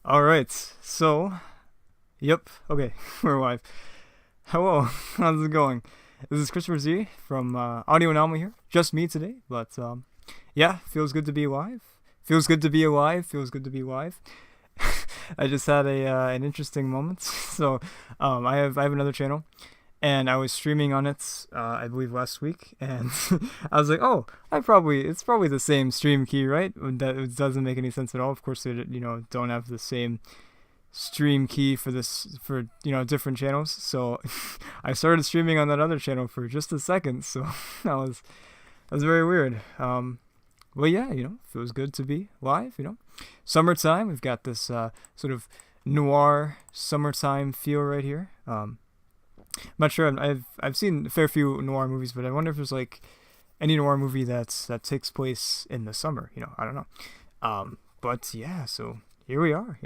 All right. So, yep. Okay, we're live. Hello. How's it going? This is Christopher Z from Audio Anomaly here. Just me today, but yeah, feels good to be live. Feels good to be alive. Feels good to be live. I just had a an interesting moment. So, I have another channel, and I was streaming on it, I believe last week, and I was like, oh, it's probably the same stream key, right? That it doesn't make any sense at all. Of course, they don't have the same stream key for different channels. So I started streaming on that other channel for just a second. So that was very weird. Well, yeah, feels good to be live. Summertime. We've got this sort of noir summertime feel right here. I'm not sure. I've seen a fair few noir movies, but I wonder if there's like any noir movie that takes place in the summer. I don't know. But yeah, so here we are.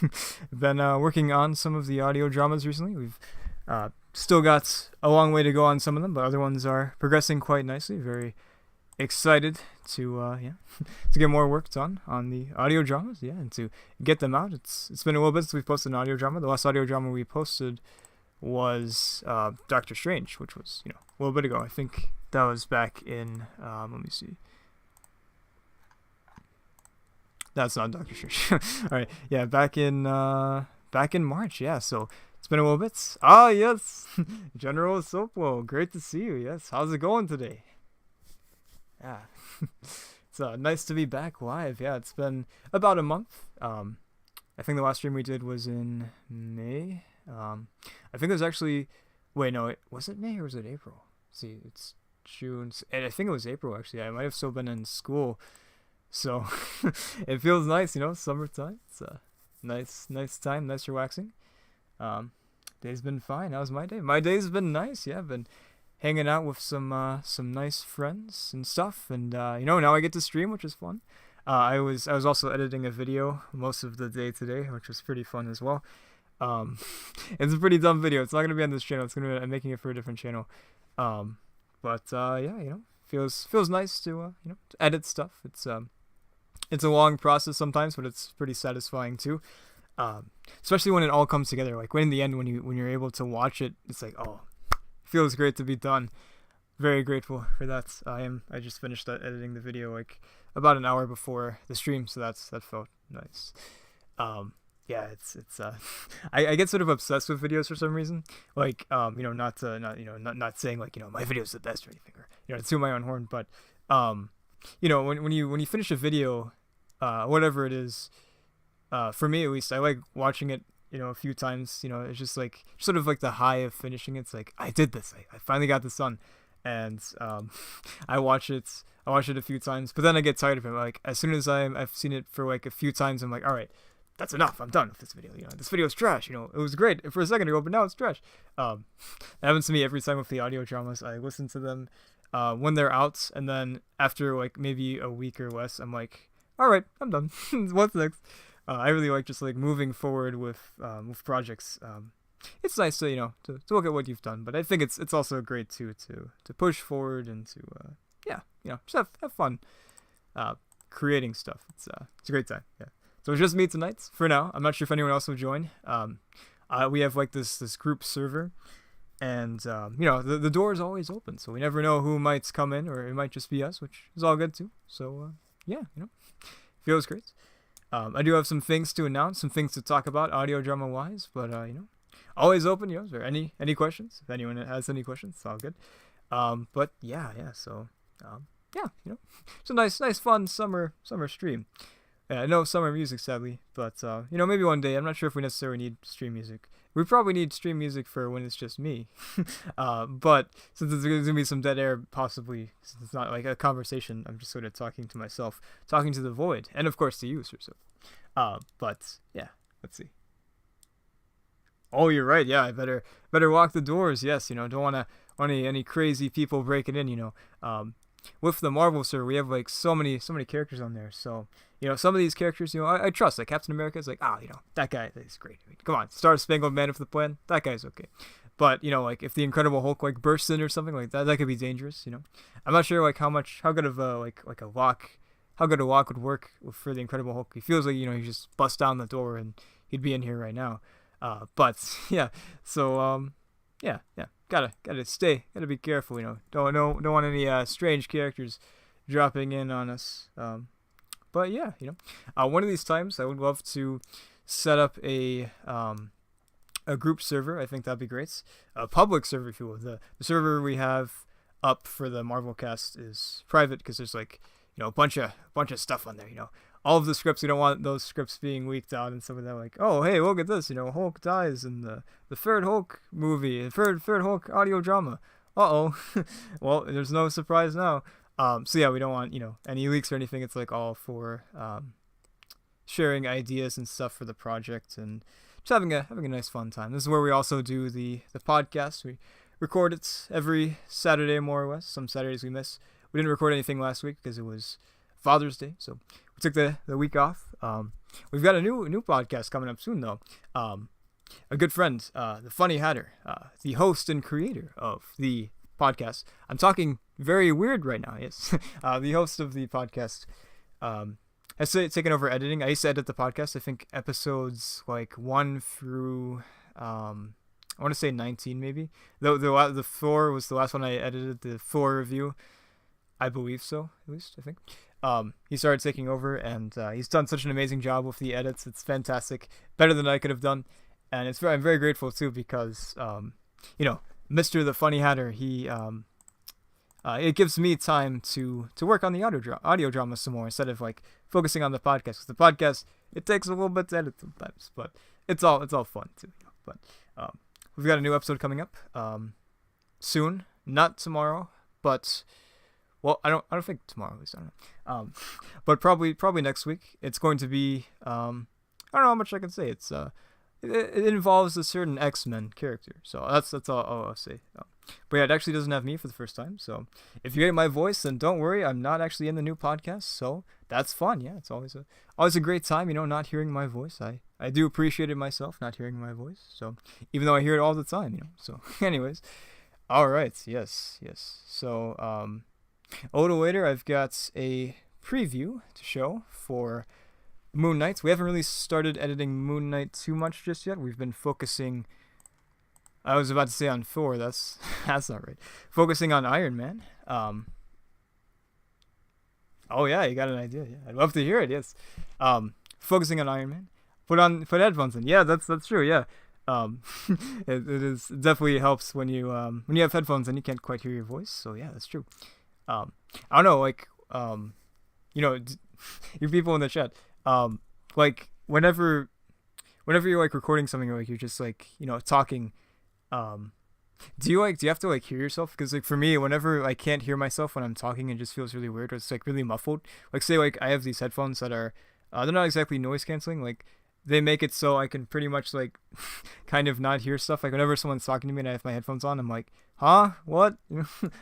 I've been working on some of the audio dramas recently. We've still got a long way to go on some of them, but other ones are progressing quite nicely. Very excited to to get more work done on the audio dramas, and to get them out. It's been a little bit since we've posted an audio drama. The last audio drama we posted was Doctor Strange, which was a little bit ago. I think that was back in let me see. That's not Doctor Strange. All right, yeah, back in March. Yeah, so it's been a little bit. Ah, yes, General Soplo, great to see you. Yes, how's it going today? Yeah, it's nice to be back live. Yeah, it's been about a month. I think the last stream we did was in May. I think it was actually, wait, no, was it May or was it April? See, it's June, and I think it was April actually. I might have still been in school, so it feels nice, summertime. It's a nice time, nice relaxing. Day's been fine. How was my day? My day's been nice. Yeah, I've been hanging out with some nice friends and stuff, and now I get to stream, which is fun. I was also editing a video most of the day today, which was pretty fun as well. It's a pretty dumb video. It's not gonna be on this channel. I'm making it for a different channel. But yeah, feels nice to to edit stuff. It's a long process sometimes, but it's pretty satisfying too. Especially when it all comes together. Like when in the end, when you're able to watch it, it's like, oh, feels great to be done. Very grateful for that. I just finished editing the video like about an hour before the stream, so that felt nice. Yeah, it's I get sort of obsessed with videos for some reason. Like not saying like my video's the best or anything, or to toot my own horn, but when you finish a video, whatever it is, for me at least, I like watching it a few times. It's just like sort of like the high of finishing it. It's like I did this. I finally got this done, and I watch it a few times, but then I get tired of it. Like as soon as I've seen it for like a few times, I'm like, all right, that's enough. I'm done with this video. This video is trash. It was great for a second ago, but now it's trash. That happens to me every time with the audio dramas. I listen to them when they're out, and then after like maybe a week or less, I'm like, all right, I'm done. What's next? I really like just like moving forward with projects. It's nice to to look at what you've done, but I think it's also great to push forward and to just have fun creating stuff. It's a great time. Yeah. So it's just me tonight for now. I'm not sure if anyone else will join. We have like this group server, and the door is always open, so we never know who might come in, or it might just be us, which is all good too. So yeah, feels great. I do have some things to announce, some things to talk about audio drama wise, but always open. Is there any questions? If anyone has any questions, it's all good. But yeah. So yeah, it's a nice fun summer stream. Yeah, no summer music, sadly, but maybe one day. I'm not sure if we necessarily need stream music. We probably need stream music for when it's just me. But since there's gonna be some dead air, possibly, since it's not like a conversation, I'm just sort of talking to myself, talking to the void, and of course to you, sir. So, but yeah, let's see. Oh, you're right. Yeah, I better lock the doors. Yes, don't want any crazy people breaking in. With the Marvel server, we have like so many characters on there. So some of these characters, I trust. Like Captain America is like, that guy is great. I mean, come on, Star Spangled Man with the Plan, that guy's okay. But like if the Incredible Hulk like bursts in or something like that, that could be dangerous. I'm not sure like how good of a like a lock how good a lock would work for the Incredible Hulk. He feels like he just bust down the door and he'd be in here right now. But yeah, so yeah, gotta be careful. Don't want any strange characters dropping in on us. But yeah, one of these times I would love to set up a group server. I think that'd be great. A public server, if you will. The server we have up for the Marvel cast is private because there's a bunch of stuff on there. All of the scripts, we don't want those scripts being leaked out and stuff like that. Like, oh hey, look at this. Hulk dies in the third Hulk movie, third Hulk audio drama. Well, there's no surprise now. So yeah, we don't want any leaks or anything. It's all for sharing ideas and stuff for the project and just having a nice fun time. This is where we also do the podcast. We record it every Saturday more or less. Some Saturdays we miss. We didn't record anything last week because it was Father's Day, so we took the week off. We've got a new podcast coming up soon though. A good friend, the Funny Hatter, the host and creator of the podcast. I'm talking very weird right now. Yes, the host of the podcast has taken over editing. I used to edit the podcast. I think episodes 1 through I want to say 19 maybe. The 4 was the last one I edited. The 4 review, I believe so. At least I think. He started taking over, and he's done such an amazing job with the edits. It's fantastic, better than I could have done, and I'm very grateful too because Mr. the Funny Hatter, he it gives me time to work on the audio drama some more instead of focusing on the podcast. 'Cause the podcast, it takes a little bit to edit sometimes, but it's all fun too. But we've got a new episode coming up soon, not tomorrow, but well, I don't think tomorrow is. I don't know. But probably next week. It's going to be I don't know how much I can say. It's it involves a certain X-Men character, so that's all I'll say. But yeah, it actually doesn't have me for the first time. So if you hate my voice, then don't worry. I'm not actually in the new podcast, so that's fun. Yeah, it's always a great time. not hearing my voice. I do appreciate it myself, not hearing my voice. So even though I hear it all the time, So anyways, all right. Yes. So a little later, I've got a preview to show for Moon Knight. We haven't really started editing Moon Knight too much just yet. We've been focusing. I was about to say on Thor. That's not right. Focusing on Iron Man. Oh yeah, you got an idea. Yeah, I'd love to hear it. Yes. Focusing on Iron Man. Put headphones in. Yeah, that's true. Yeah. It definitely helps when you have headphones and you can't quite hear your voice. So yeah, that's true. I don't know, you people in the chat, whenever you're recording something or you're just talking, do you have to hear yourself? Because for me, whenever I can't hear myself when I'm talking, it just feels really weird, or it's really muffled. Say I have these headphones that are they're not exactly noise canceling. They make it so I can pretty much kind of not hear stuff. Whenever someone's talking to me and I have my headphones on, I'm like, huh? What?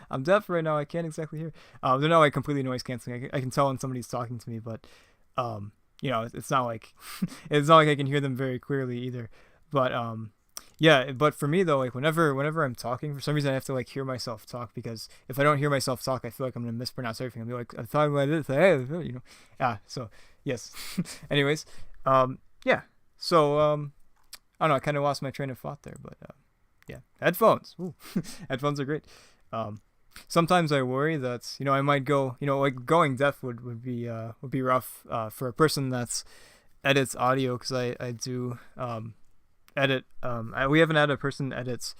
I'm deaf right now. I can't exactly hear. They're not completely noise canceling. I can tell when somebody's talking to me, but it's not it's not I can hear them very clearly either. But yeah. But for me though, whenever I'm talking, for some reason I have to hear myself talk, because if I don't hear myself talk, I feel like I'm gonna mispronounce everything. I'll be I'm talking like this. Hey, Yeah. So yes. Anyways. Yeah, so, I don't know, I kind of lost my train of thought there, but, yeah, headphones, ooh, headphones are great. Sometimes I worry that, I might go, going deaf would be rough, for a person that's edits audio, because I do, edit, we haven't had a person edit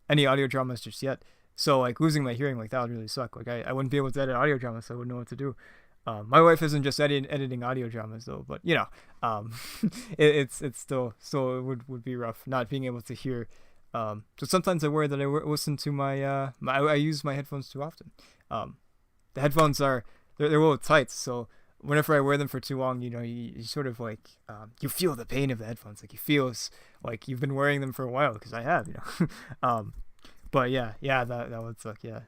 any audio dramas just yet, so, losing my hearing, that would really suck. I wouldn't be able to edit audio dramas, so I wouldn't know what to do. My wife isn't just editing audio dramas though, but it's still it would be rough not being able to hear. So sometimes I worry that I listen to my I use my headphones too often. The headphones they're a little tight, so whenever I wear them for too long, you sort of you feel the pain of the headphones. You feel like you've been wearing them for a while, because I have, But yeah, that would suck. Yeah,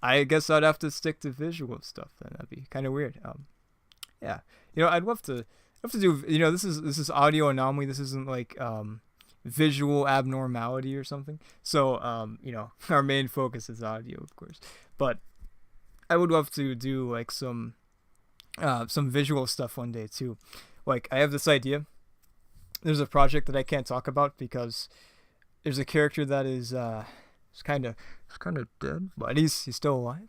I guess I'd have to stick to visual stuff. Then that'd be kind of weird. Yeah, I'd love to do. This is audio anomaly. This isn't visual abnormality or something. So our main focus is audio, of course. But I would love to do some some visual stuff one day too. Like I have this idea. There's a project that I can't talk about because there's a character that is kind of dead, but he's still alive.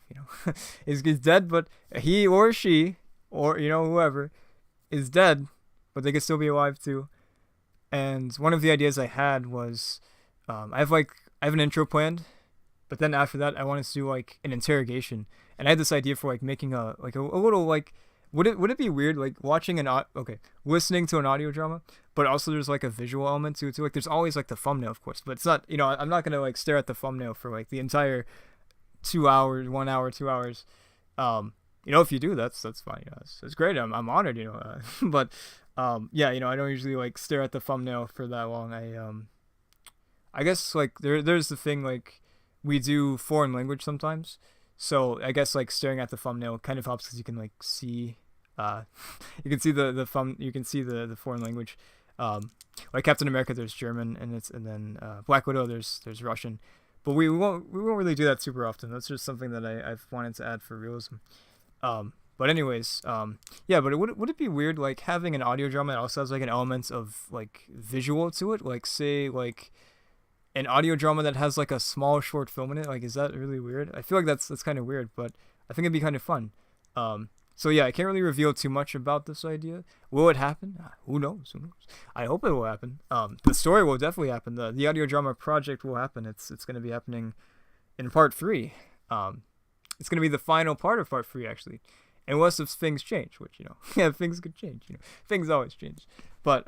He's dead, but he or she or whoever is dead, but they could still be alive too. And one of the ideas I had was, I have an intro planned, but then after that I wanted to do like an interrogation, and I had this idea for like making a little like. Would it be weird like watching listening to an audio drama, but also there's like a visual element to it too. Like there's always like the thumbnail, of course, but it's not. I'm not gonna like stare at the thumbnail for like the entire 2 hours, 1 hour, 2 hours. If you do, that's fine. It's great. I'm honored. But yeah, I don't usually like stare at the thumbnail for that long. I guess like there's the thing like we do foreign language sometimes, so I guess like staring at the thumbnail kind of helps because you can like see, uh, you can see you can see the foreign language. Like Captain America, there's German, and then Black Widow, there's Russian, but we won't really do that super often. That's just something that I've wanted to add for realism. But anyways, yeah, but would it be weird like having an audio drama that also has like an element of like visual to it, like say like an audio drama that has like a small short film in it? Like, is that really weird? I feel like that's kind of weird, but I think it'd be kind of fun. So yeah, I can't really reveal too much about this idea. Will it happen? Who knows? Who knows? I hope it will happen. The story will definitely happen. The audio drama project will happen. It's going to be happening in part three. It's going to be the final part of part three actually, unless if things change, which yeah, things could change. Things always change. But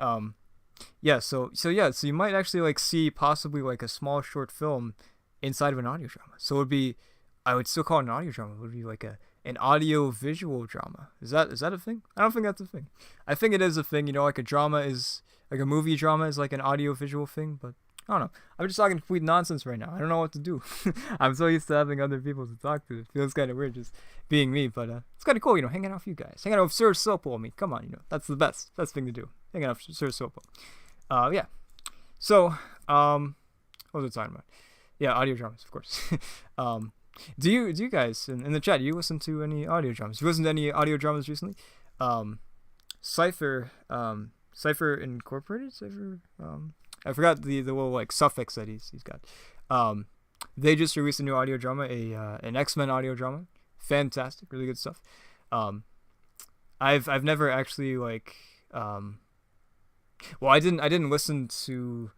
yeah, so you might actually like see possibly like a small short film inside of an audio drama. So it would be, I would still call it an audio drama. It would be like an audio visual drama. Is that a thing? I don't think that's a thing. I think it is a thing. Like a drama is like a movie drama is like an audio visual thing, but I don't know. I'm just talking complete nonsense right now. I don't know what to do. I'm so used to having other people to talk to. It feels kind of weird just being me, but it's kind of cool, hanging out with you guys. Hanging out with Sir Sopo. I mean, come on, that's the best thing to do. Hanging out with Sir Sopo. Yeah. So, what was I talking about? Yeah, audio dramas, of course. Do you guys in the chat? Do you listen to any audio dramas? Have you listened to any audio dramas recently? Cypher, Cypher Incorporated, Cypher. I forgot the little like suffix that he's got. They just released a new audio drama, an X-Men audio drama. Fantastic, really good stuff. I've never actually like well, I didn't listen to.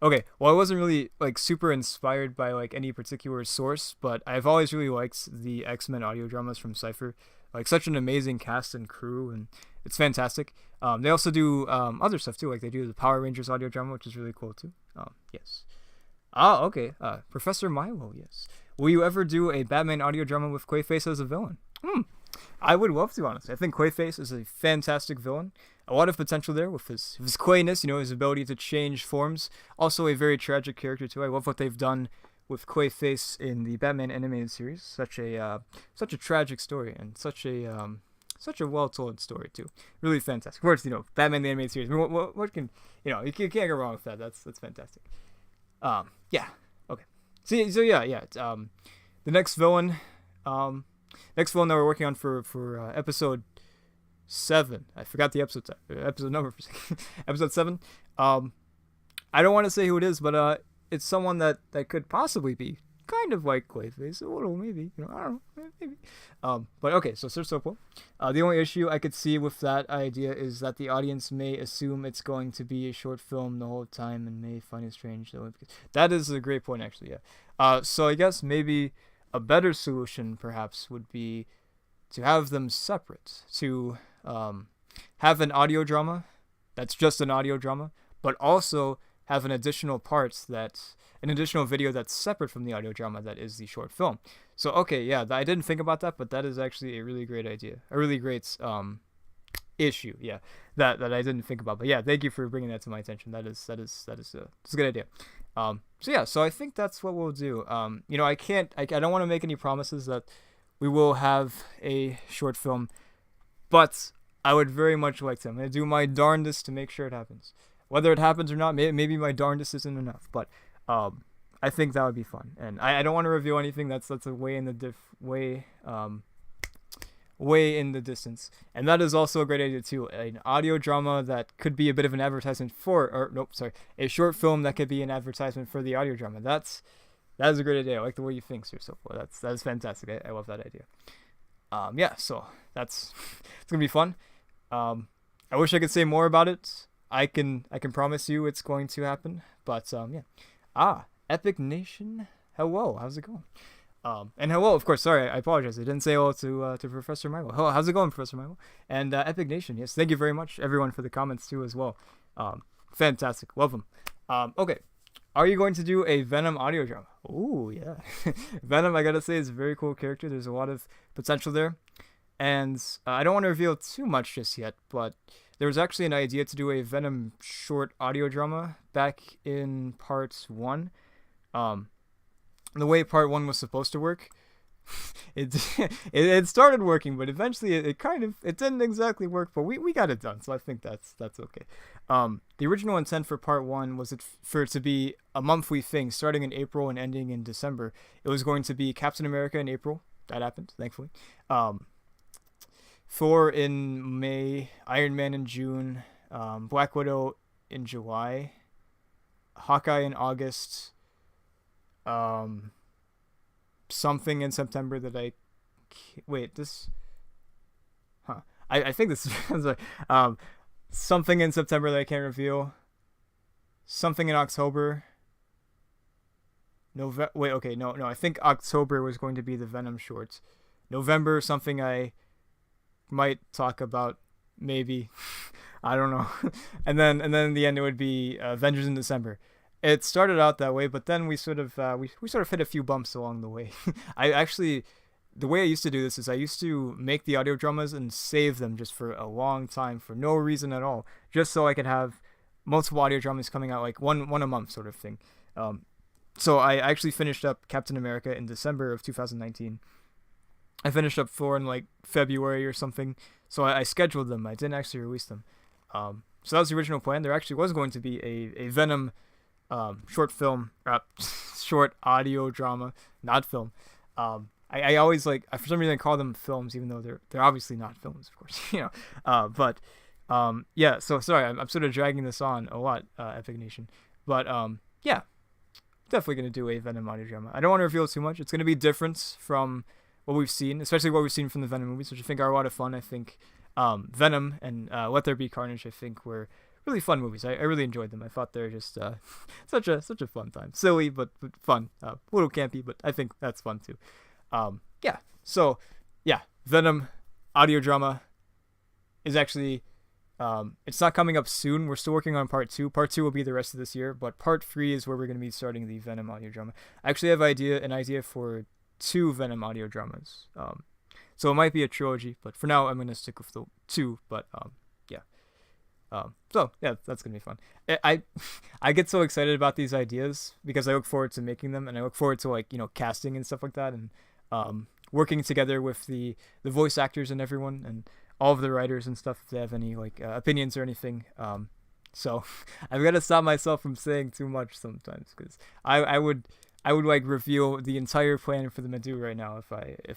Okay, well, I wasn't really like super inspired by like any particular source, but I've always really liked the X-Men audio dramas from Cypher. Like such an amazing cast and crew, and it's fantastic. They also do other stuff too, like they do the Power Rangers audio drama, which is really cool too. Yes. Okay. Professor Milo, yes. Will you ever do a Batman audio drama with Clayface as a villain? I would love to, honestly. I think Clayface is a fantastic villain. A lot of potential there with his clayness, his ability to change forms. Also a very tragic character too. I love what they've done with Clayface in the Batman animated series. Such a tragic story and such a well told story too. Really fantastic. Of course, Batman the animated series. I mean, what can you can't go wrong with that. That's fantastic. Yeah. Okay. So yeah. The next villain that we're working on for episode 7. I forgot the episode number for a second. Episode 7. I don't want to say who it is, but it's someone that could possibly be kind of like Clayface, a little maybe. I don't know, maybe. But okay, so Sir Sopo. The only issue I could see with that idea is that the audience may assume it's going to be a short film the whole time and may find it strange. That is a great point, actually. Yeah. So I guess maybe a better solution perhaps would be to have them separate. To have an audio drama that's just an audio drama, but also have an additional video that's separate from the audio drama that is the short film. So okay, yeah, I didn't think about that, but that is actually a really great idea, a really great issue, yeah, that I didn't think about. But yeah, thank you for bringing that to my attention. That's a good idea. So I think that's what we'll do. I don't want to make any promises that we will have a short film, but I would very much like to. I'm going to do my darndest to make sure it happens. Whether it happens or not, maybe my darndest isn't enough, but I think that would be fun. And I don't want to reveal anything. That's a way in the way way in the distance. And that is also a great idea too. An audio drama that could be a bit of an advertisement for, or nope, sorry, a short film that could be an advertisement for the audio drama. That is a great idea. I like the way you think, Sir Sophia. That is fantastic. I love that idea. Yeah, so that's it's gonna be fun. I wish I could say more about it. I can promise you it's going to happen. But yeah. Epic Nation. Hello, how's it going? And hello, of course. Sorry, I apologize. I didn't say hello to Professor Michael. Hello, how's it going, Professor Michael? And Epic Nation. Yes, thank you very much, everyone, for the comments too as well. Fantastic, love them. Okay, are you going to do a Venom audio drama? Ooh, yeah. Venom, I gotta say, is a very cool character. There's a lot of potential there, and I don't want to reveal too much just yet, but there was actually an idea to do a Venom short audio drama back in part 1. The way part 1 was supposed to work, it started working, but eventually it didn't exactly work, but we got it done, so I think that's okay. The original intent for part 1 was for it to be a monthly thing, starting in April and ending in December. It was going to be Captain America in April. That happened, thankfully. Thor in May, Iron Man in June, Black Widow in July, Hawkeye in August, something in September that I think this is something in September that I can't reveal, something in October. No, I think October was going to be the Venom shorts. November, something I might talk about, maybe. I don't know. and then in the end it would be Avengers in December. It started out that way, but then we sort of hit a few bumps along the way. The way I used to do this is I used to make the audio dramas and save them just for a long time for no reason at all, just so I could have multiple audio dramas coming out, like one a month sort of thing. So I actually finished up Captain America in December of 2019. I finished up Thor in like February or something, so I scheduled them. I didn't actually release them. So that was the original plan. There actually was going to be a Venom short film, short audio drama, not film. I always for some reason I call them films, even though they're obviously not films, of course, but yeah. So sorry, I'm sort of dragging this on a lot, Epic Nation, but yeah, definitely gonna do a Venom audio drama. I don't want to reveal too much. It's gonna be different from what we've seen, especially what we've seen from the Venom movies, which I think are a lot of fun. I think Venom and Let There Be Carnage, I think, were really fun movies. I really enjoyed them. I thought they're just such a fun time. Silly, but fun. A little campy, but I think that's fun too. Yeah. So, yeah, Venom audio drama is actually it's not coming up soon. We're still working on part 2. Part 2 will be the rest of this year, but part 3 is where we're going to be starting the Venom audio drama. I actually have an idea for 2 Venom audio dramas. So it might be a trilogy, but for now I'm going to stick with the 2, but yeah. So yeah, that's gonna be fun. I get so excited about these ideas because I look forward to making them, and I look forward to casting and stuff like that, and working together with the voice actors and everyone and all of the writers and stuff if they have any opinions or anything. So I've got to stop myself from saying too much sometimes because I would reveal the entire plan for the Medu right now if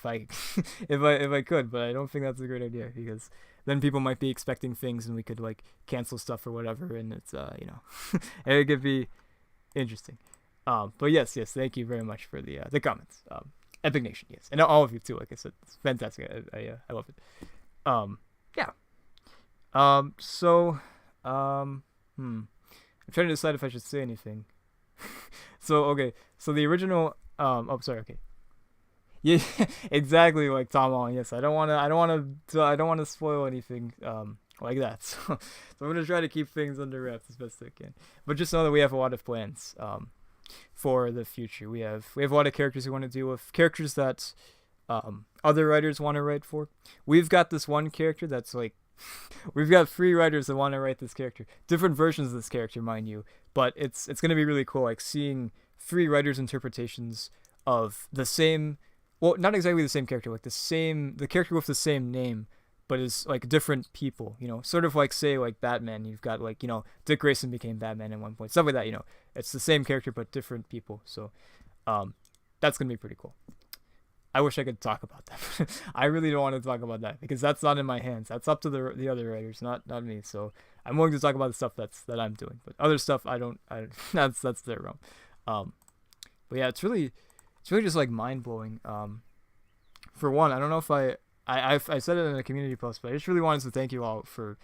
I could, but I don't think that's a great idea because then people might be expecting things and we could cancel stuff or whatever, and it's it could be interesting. But yes, thank you very much for the comments. Epic Nation, yes, and all of you too. Like I said, it's fantastic. I love it. Yeah. I'm trying to decide if I should say anything. So the original okay. Yeah, exactly, like Tom Holland. Yes, I don't want to spoil anything like that. So I'm gonna try to keep things under wraps as best I can. But just know that we have a lot of plans for the future. We have a lot of characters we want to deal with, characters that other writers want to write for. We've got this one character that's we've got 3 writers that want to write this character, different versions of this character, mind you. But it's gonna be really cool, seeing 3 writers' interpretations of the same. Well, not exactly the same character, the character with the same name, but is different people, sort of say Batman. You've got Dick Grayson became Batman at one point, stuff like that. It's the same character but different people. So, that's gonna be pretty cool. I wish I could talk about that. I really don't want to talk about that because that's not in my hands. That's up to the other writers, not me. So I'm willing to talk about the stuff that I'm doing, but other stuff I don't. I that's their realm. Um, but yeah, it's really just like mind blowing. For one, I don't know if I said it in a community post, but I just really wanted to thank you all for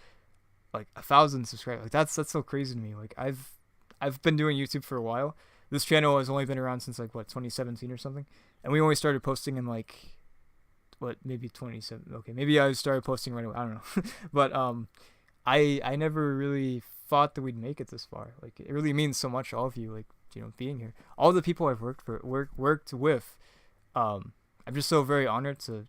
like 1,000 subscribers. Like that's so crazy to me. Like I've been doing YouTube for a while. This channel has only been around since like what 2017 or something, and we only started posting in like what maybe 27. Okay, maybe I started posting right away. I don't know, but I never really thought that we'd make it this far. Like it really means so much, all of you, like being here, all the people I've worked with. I'm just so very honored to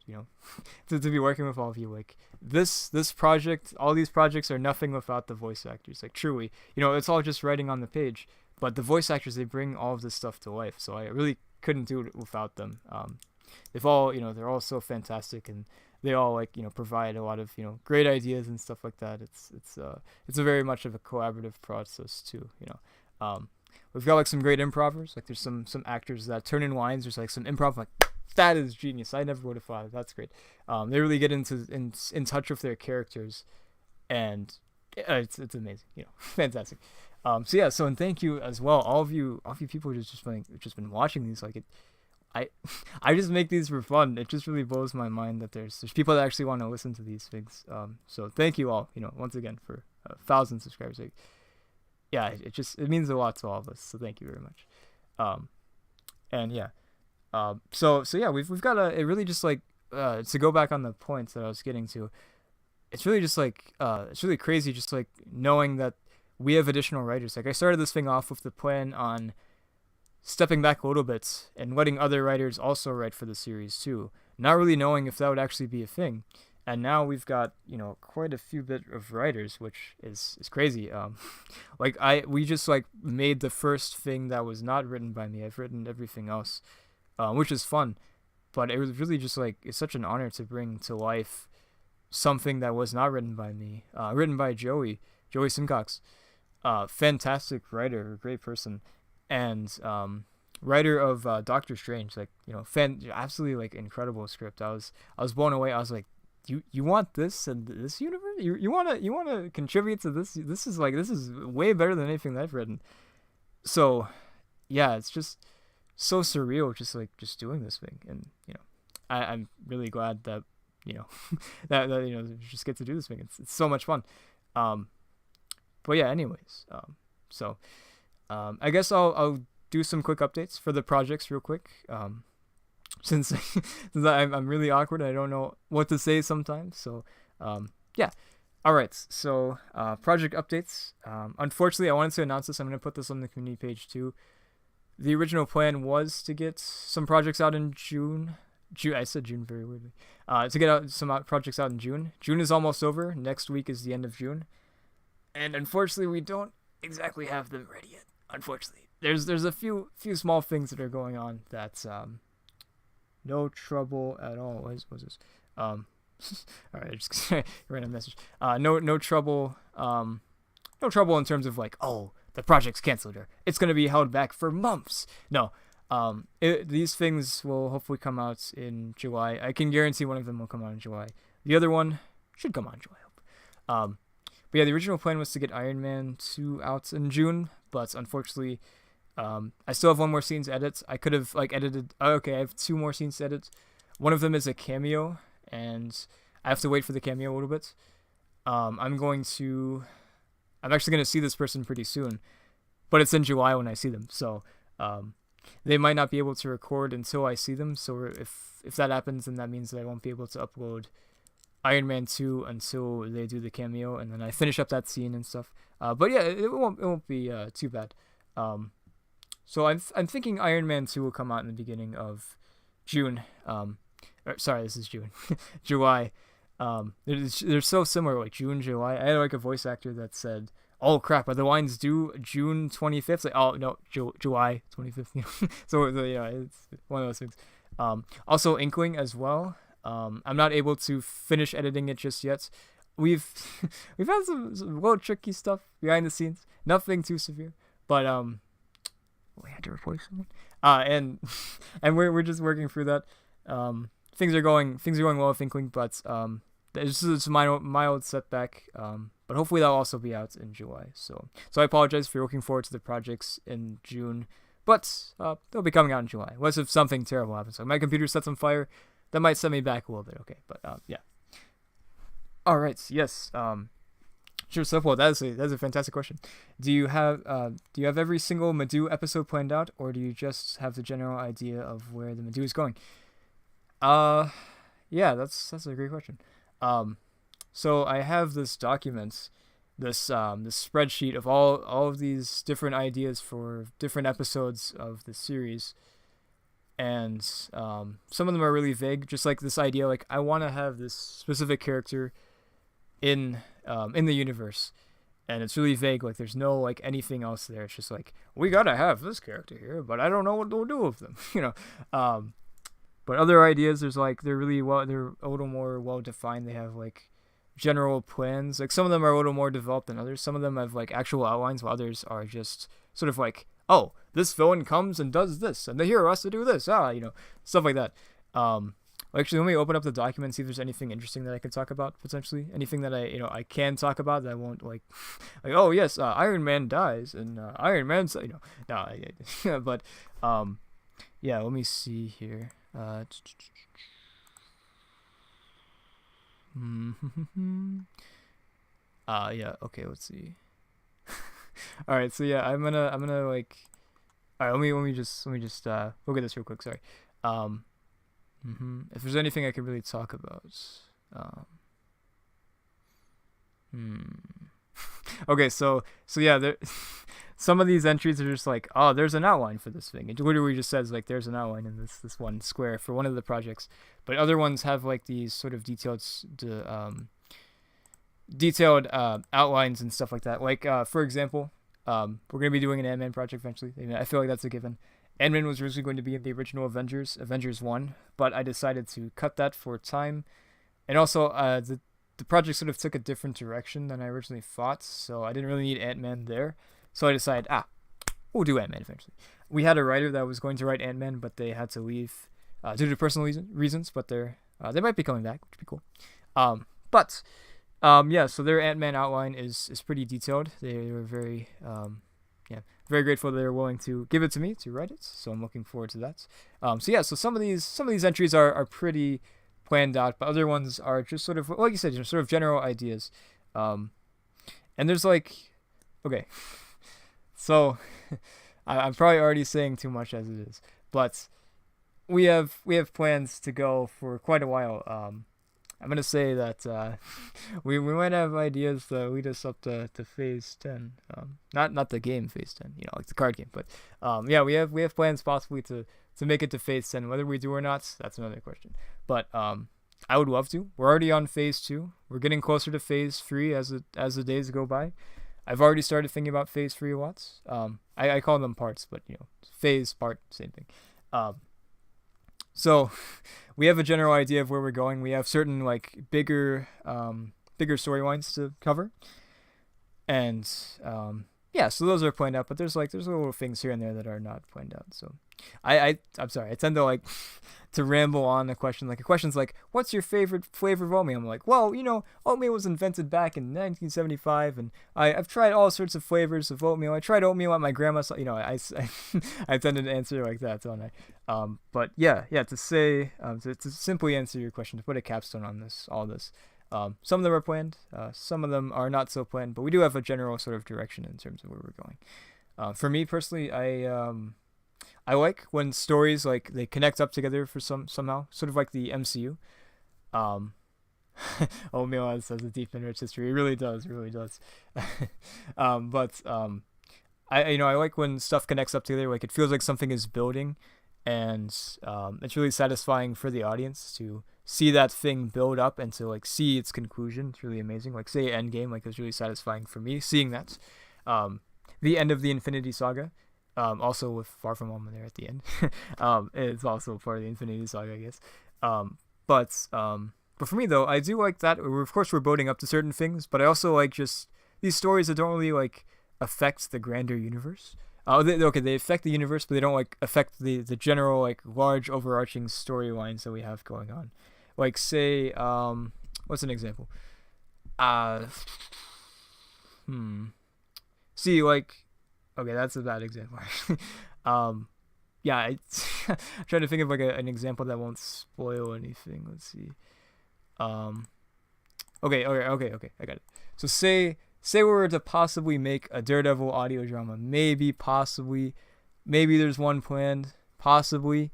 to be working with all of you. Like this project, all these projects are nothing without the voice actors. Like truly, it's all just writing on the page, but the voice actors, they bring all of this stuff to life. So I really couldn't do it without them. They've all they're all so fantastic, and they all provide a lot of great ideas and stuff like that. It's a very much of a collaborative process too. We've got like some great improvers. Like there's some actors that turn in lines. There's like some improv like that is genius. I never would have thought of. That's great. They really get in touch with their characters, and it's amazing. Fantastic. And thank you as well, all of you people who just been watching these. Like I just make these for fun. It just really blows my mind that there's people that actually want to listen to these things. So thank you all. Once again for 1,000 subscribers. Like, yeah, it means a lot to all of us. So thank you very much. And yeah. So yeah, we've got it really just like to go back on the points that I was getting to. It's really just like it's really crazy just like knowing that we have additional writers. Like I started this thing off with the plan on stepping back a little bit and letting other writers also write for the series too, not really knowing if that would actually be a thing. And now we've got quite a few bit of writers, which is crazy. We just like made the first thing that was not written by me. I've written everything else. Which is fun, but it was really just like it's such an honor to bring to life something that was not written by me, written by Joey Simcox, fantastic writer, great person, and writer of Doctor Strange, like absolutely like incredible script. I was blown away. I was like, you want this in this universe? You wanna contribute to this? This is way better than anything that I've written. So yeah, it's just so surreal just doing this thing, and I'm really glad that that just get to do this thing. It's so much fun. But yeah, anyways, I guess I'll do some quick updates for the projects real quick, since I'm really awkward, I don't know what to say sometimes. So yeah. All right, so project updates. Unfortunately, I wanted to announce this. I'm going to put this on the community page too. The original plan was to get some projects out in June. I said June very weirdly. To get out some projects out in June. June is almost over. Next week is the end of June. And unfortunately, we don't exactly have them ready yet. Unfortunately. There's a few small things that are going on that's no trouble at all. What is this? All right, I just ran a message. No trouble. No trouble in terms of like, oh, the project's canceled or it's going to be held back for months. No, these things will hopefully come out in July. I can guarantee one of them will come out in July. The other one should come out in July, I hope. But yeah, the original plan was to get Iron Man 2 out in June, but unfortunately, I still have one more scene to edit. I could have edited. Okay, I have 2 more scenes to edit. One of them is a cameo, and I have to wait for the cameo a little bit. I'm actually going to see this person pretty soon, but it's in July when I see them. So they might not be able to record until I see them. So if that happens, then that means that I won't be able to upload Iron Man 2 until they do the cameo, and then I finish up that scene and stuff. But yeah, it won't be too bad. So I'm thinking Iron Man 2 will come out in the beginning of June. Sorry, this is June. July. They're so similar, like June, July. I had like a voice actor that said, "Oh crap, are the lines due June 25th?" Like, oh no, July 25th. So yeah, it's one of those things. Also Inkling as well. I'm not able to finish editing it just yet. We've had some little tricky stuff behind the scenes. Nothing too severe, but we had to replace someone. And we're just working through that. Things are going well with Inkling, but this is a mild setback. But hopefully that'll also be out in July. So I apologize for looking forward to the projects in June, but they'll be coming out in July. Unless if something terrible happens, like my computer sets on fire, that might set me back a little bit. Okay, but yeah. All right. Yes. Sure. So well, that's a fantastic question. Do you have every single Madoo episode planned out, or do you just have the general idea of where the Madoo is going? Uh, yeah, that's a great question. Um, so I have this document, this spreadsheet of all of these different ideas for different episodes of the series, and some of them are really vague, just like this idea, like I want to have this specific character in the universe, and it's really vague. Like there's no like anything else there. It's just like we gotta have this character here, but I don't know what we'll do with them. Um, but other ideas, there's like they're a little more well defined. They have like general plans. Like some of them are a little more developed than others. Some of them have like actual outlines, while others are just sort of like, oh, this villain comes and does this, and the hero has to do this. Stuff like that. Actually, let me open up the document and see if there's anything interesting that I can talk about potentially. Anything that I can talk about that I won't like, like oh yes, Iron Man dies and Iron Man's no, but yeah. Let me see here. Yeah. Okay. Let's see. All right. So yeah, I'm gonna like. All right. Let me just look at this real quick. Sorry. Um. If there's anything I can really talk about. Um, hmm. Okay, so yeah, there, some of these entries are just like, oh, there's an outline for this thing. It literally just says like there's an outline in this one square for one of the projects, but other ones have like these sort of detailed outlines and stuff like that. Like for example, we're gonna be doing an Ant-Man project eventually. I feel like that's a given. Ant-Man was originally going to be in the original Avengers 1, but I decided to cut that for time. And also, the project sort of took a different direction than I originally thought, so I didn't really need Ant-Man there. So I decided, we'll do Ant-Man eventually. We had a writer that was going to write Ant-Man, but they had to leave due to personal reasons, but they might be coming back, which would be cool. Yeah, so their Ant-Man outline is pretty detailed. They were very very grateful they were willing to give it to me to write it. So I'm looking forward to that. So some of these entries are pretty planned out, but other ones are just sort of like you said, sort of general ideas. And there's like, okay, so I'm probably already saying too much as it is, but we have plans to go for quite a while. I'm gonna say that we might have ideas that lead us up to phase 10. Not the game phase 10, like the card game, but yeah, we have plans possibly to make it to phase 10. Whether we do or not, that's another question. But I would love to. We're already on phase 2. We're getting closer to phase 3 as the days go by. I've already started thinking about phase 3 lots. I call them parts, but phase part same thing. So we have a general idea of where we're going. We have certain like bigger storylines to cover, and yeah, so those are planned out. But there's little things here and there that are not planned out. So I'm sorry. I tend to like to ramble on a question. Like a question's like, what's your favorite flavor of oatmeal? I'm like, well, oatmeal was invented back in 1975, and I've tried all sorts of flavors of oatmeal. I tried oatmeal at my grandma's. I tend to answer like that, don't I? But yeah. To say to simply answer your question, to put a capstone on all this. Some of them are planned. Some of them are not so planned. But we do have a general sort of direction in terms of where we're going. For me personally, I like when stories like they connect up together for somehow, sort of like the MCU. Um, Oatmeal has a deep and rich history. It really does. It really does. But I like when stuff connects up together. Like it feels like something is building, and it's really satisfying for the audience to see that thing build up and to like see its conclusion. It's really amazing. Like say Endgame, like it's really satisfying for me seeing that. The end of the Infinity Saga. Also with Far From Home there at the end. It's also part of the Infinity Saga, I guess. But for me though, I do like that. Of course, we're building up to certain things, but I also like just these stories that don't really like affect the grander universe. They affect the universe, but they don't like affect the general like large overarching storylines that we have going on. Like say, what's an example? Uh, hmm. See, like, okay, that's a bad example. um, yeah, I'm trying to think of like an example that won't spoil anything. Let's see. Um, okay. I got it. So say we were to possibly make a Daredevil audio drama, maybe possibly, maybe there's one planned, possibly.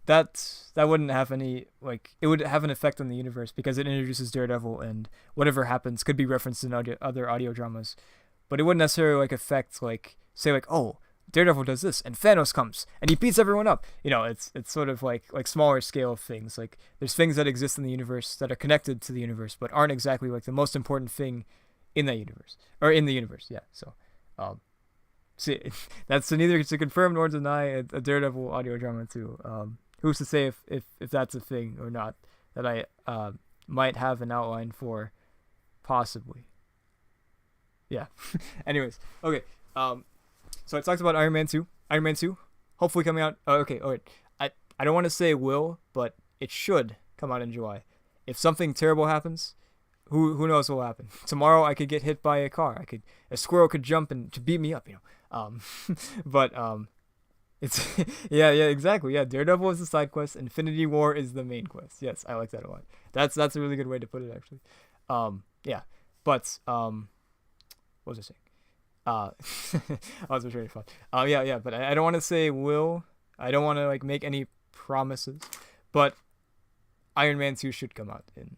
That wouldn't have any like it would have an effect on the universe because it introduces Daredevil and whatever happens could be referenced in other audio dramas, but it wouldn't necessarily like affect like say like oh Daredevil does this and Thanos comes and he beats everyone up. It's sort of like smaller scale things. Like there's things that exist in the universe that are connected to the universe but aren't exactly like the most important thing in that universe or in the universe. Yeah. So, see, that's neither to confirm nor deny a Daredevil audio drama too. Who's to say if that's a thing or not that I might have an outline for, possibly. Yeah. Anyways, okay. So I talked about Iron Man 2. Iron Man 2, hopefully coming out. Oh, okay. All right. I don't want to say will, but it should come out in July. If something terrible happens, who knows what will happen? Tomorrow I could get hit by a car. A squirrel could jump and to beat me up. But it's yeah exactly yeah. Daredevil is the side quest. Infinity War is the main quest. Yes, I like that a lot. That's a really good way to put it actually. Yeah, but what was I saying? I was trying to fun. Yeah, but I don't want to say will. I don't want to like make any promises, but Iron Man 2 should come out in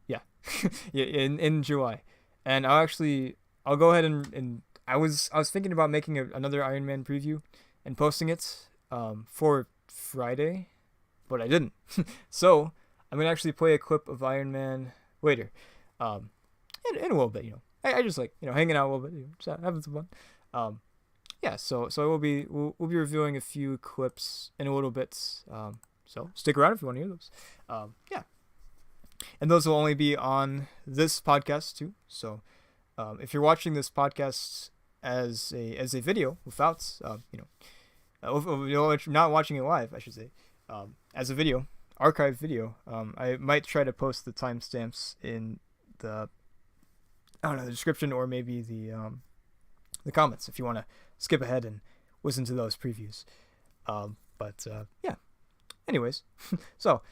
yeah yeah in July, and I'll go ahead and I was thinking about making another Iron Man preview and posting it for Friday, but I didn't. So I'm gonna actually play a clip of Iron Man later, in a little bit. I just like hanging out a little bit, just having some fun. Yeah. So we'll be reviewing a few clips in a little bit. So stick around if you want to hear those. Yeah. And those will only be on this podcast too. So if you're watching this podcast as a video without not watching it live, I should say, as a video, archive video, I might try to post the timestamps in the description or maybe the comments if you want to skip ahead and listen to those previews. But yeah. Anyways, so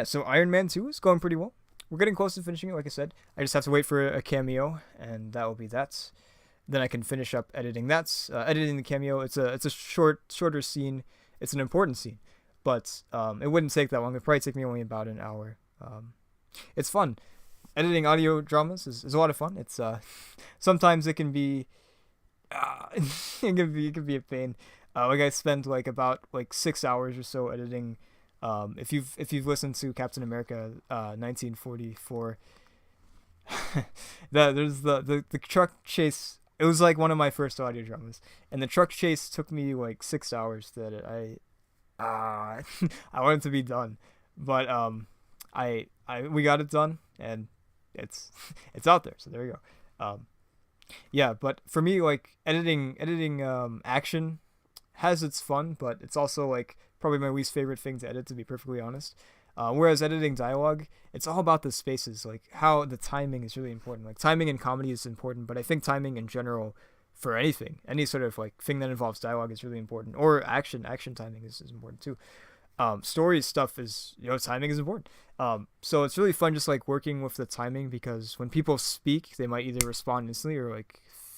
so Iron Man 2 is going pretty well. We're getting close to finishing it, like I said. I just have to wait for a cameo, and that will be that. Then I can finish up editing that. Editing the cameo, it's a shorter scene. It's an important scene, but it wouldn't take that long. It'd probably take me only about an hour. It's fun. Editing audio dramas is a lot of fun. It's sometimes it can be it can be a pain. Like I spent about 6 hours or so editing. If you've listened to Captain America 1944, there's the truck chase. It was like one of my first audio dramas, and the truck chase took me 6 hours to edit. I wanted to be done, but we got it done, and it's out there. So there you go. Yeah, but for me, editing action has its fun, but it's also probably my least favorite thing to edit, to be perfectly honest. Whereas editing dialogue, it's all about the spaces, how the timing is really important. Timing in comedy is important, but I think timing in general for anything, any sort of thing that involves dialogue is really important. Or action timing is important too. Story stuff is, timing is important. So it's really fun just working with the timing, because when people speak, they might either respond instantly or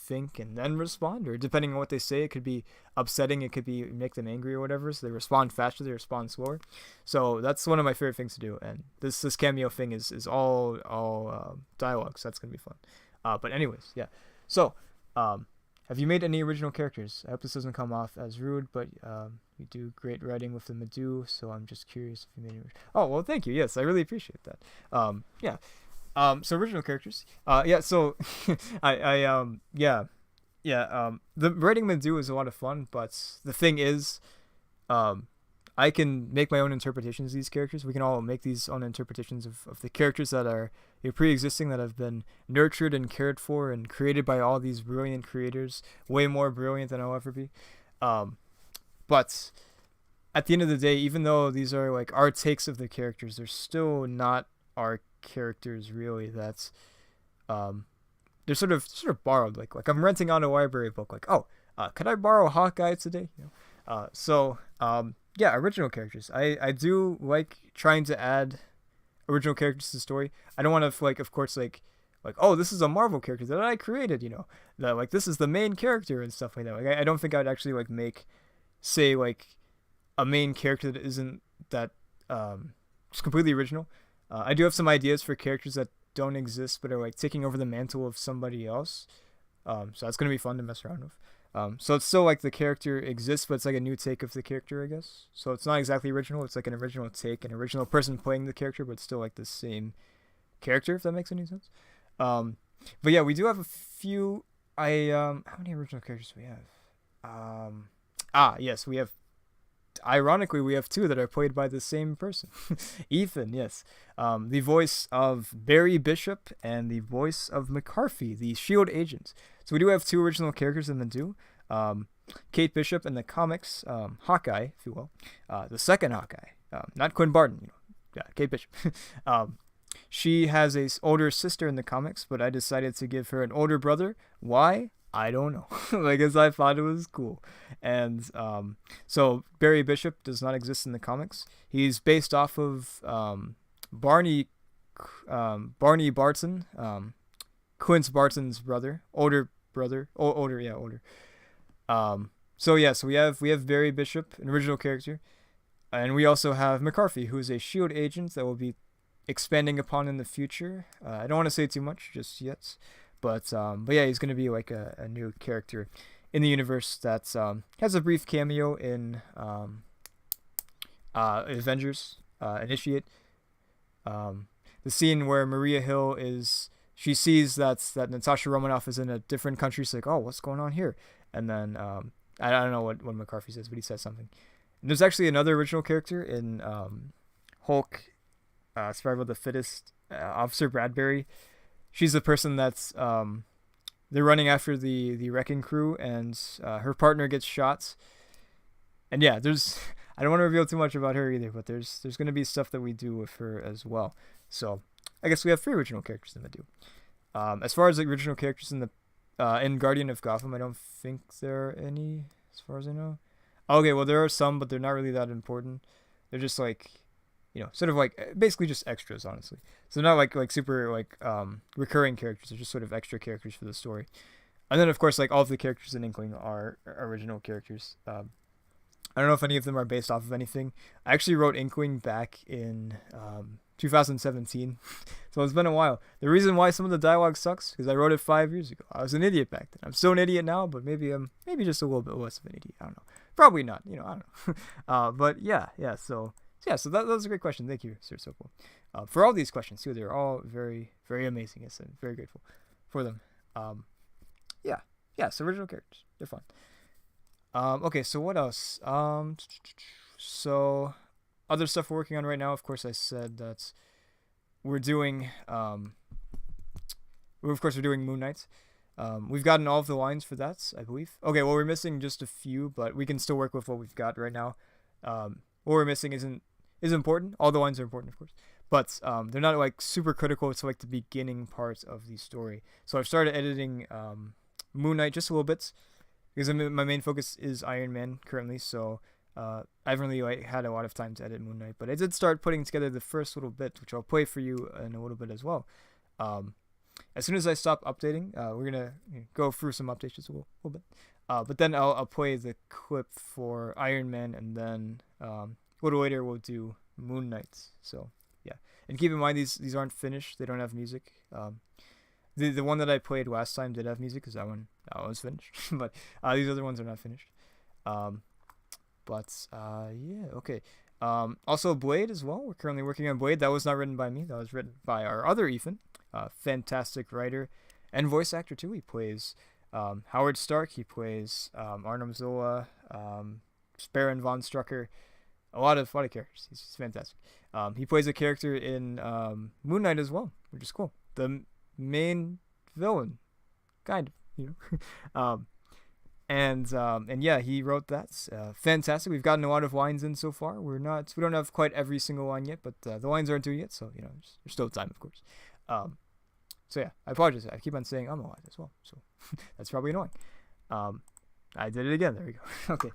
think and then respond, or depending on what they say, it could be upsetting, it could be make them angry or whatever, so they respond faster, they respond slower. So that's one of my favorite things to do, and this cameo thing is all dialogue, so that's gonna be fun. But anyways, yeah. So have you made any original characters? I hope this doesn't come off as rude, but you do great writing with the Medu, so I'm just curious if you made any. Oh well, thank you. Yes, I really appreciate that. Yeah. So original characters. Yeah. So, the writing Medu is a lot of fun, but the thing is, I can make my own interpretations of these characters. We can all make these own interpretations of the characters that are pre-existing, that have been nurtured and cared for and created by all these brilliant creators, way more brilliant than I'll ever be. Um, but at the end of the day, even though these are like our takes of the characters, they're still not our characters really. That's they're sort of borrowed. Like I'm renting out a library book. Like, oh, could I borrow Hawkeye today? Yeah, original characters. I do like trying to add original characters to the story. I don't want to like, of course, like oh, this is a Marvel character that I created. That like this is the main character and stuff like that. Like I don't think I'd actually like make, say, like a main character that isn't that just completely original. I do have some ideas for characters that don't exist but are like taking over the mantle of somebody else. So that's gonna be fun to mess around with. So it's still like the character exists, but it's like a new take of the character, I guess. So it's not exactly original. It's like an original take, an original person playing the character, but it's still like the same character, if that makes any sense. Um, but yeah, we do have a few. How many original characters do we have? Yes, we have. Ironically, we have two that are played by the same person, Ethan. Yes, the voice of Barry Bishop and the voice of McCarthy, the Shield agent. So we do have two original characters in the do. Kate Bishop in the comics, Hawkeye, if you will, the second Hawkeye, not Quinn Barton. Yeah, Kate Bishop. She has a older sister in the comics, but I decided to give her an older brother. Why? I don't know. Because I thought it was cool. And so Barry Bishop does not exist in the comics. He's based off of Barney Barton, Quince Barton's brother, older brother, older. So we have Barry Bishop, an original character, and we also have McCarthy, who is a Shield agent that will be expanding upon in the future. I don't want to say too much just yet. But yeah, he's gonna be like a new character in the universe that has a brief cameo in Avengers Initiate. The scene where Maria Hill she sees that Natasha Romanoff is in a different country. She's like, oh, what's going on here? And then I don't know what McCarthy says, but he says something. And there's actually another original character in Hulk, Survival of the Fittest, Officer Bradbury. She's the person that's they're running after the wrecking crew, and her partner gets shot. And yeah, I don't want to reveal too much about her either, but there's going to be stuff that we do with her as well. So I guess we have 3 original characters in the do. As far as the original characters in Guardian of Gotham, I don't think there are any, as far as I know. Okay, well there are some, but they're not really that important. They're just like, sort of like basically just extras, honestly. So not like super like recurring characters. They're just sort of extra characters for the story. And then of course like all of the characters in Inkling are original characters. I don't know if any of them are based off of anything. I actually wrote Inkling back in 2017, so it's been a while. The reason why some of the dialogue sucks because I wrote it 5 years ago. I was an idiot back then. I'm still an idiot now, but maybe I'm just a little bit less of an idiot. I don't know. Probably not. I don't know. But yeah. So that was a great question. Thank you, Sir Sopal, for all these questions too. They're all very, very amazing. Yes, I'm very grateful for them. So original characters, they're fun. Okay, so what else? So other stuff we're working on right now. Of course, I said that we're doing. Of course, we're doing Moon Knight. We've gotten all of the lines for that, I believe. Okay, well, we're missing just a few, but we can still work with what we've got right now. What we're missing is important. All the lines are important, of course, but they're not like super critical to like the beginning part of the story. So I've started editing Moon Knight just a little bit because my main focus is Iron Man currently. So I haven't really like had a lot of time to edit Moon Knight, but I did start putting together the first little bit, which I'll play for you in a little bit as well. As soon as I stop updating, we're gonna go through some updates just a little bit. But then I'll play the clip for Iron Man, and then a little later we'll do Moon Knight. So yeah, and keep in mind these aren't finished; they don't have music. The one that I played last time did have music because that one was finished, but these other ones are not finished. Yeah, okay. Also Blade as well. We're currently working on Blade. That was not written by me. That was written by our other Ethan, fantastic writer and voice actor too. He plays Howard Stark. He plays Arnim Zola, Baron von Strucker. a lot of characters. He's fantastic. He plays a character in Moon Knight as well, which is cool. The main villain, kind of, and yeah, he wrote that. Fantastic. We've gotten a lot of lines in so far. We don't have quite every single line yet, but the lines aren't due yet, so there's still time, of course. So yeah, I apologize. I keep on saying I'm alive as well, so that's probably annoying. I did it again. There we go. Okay.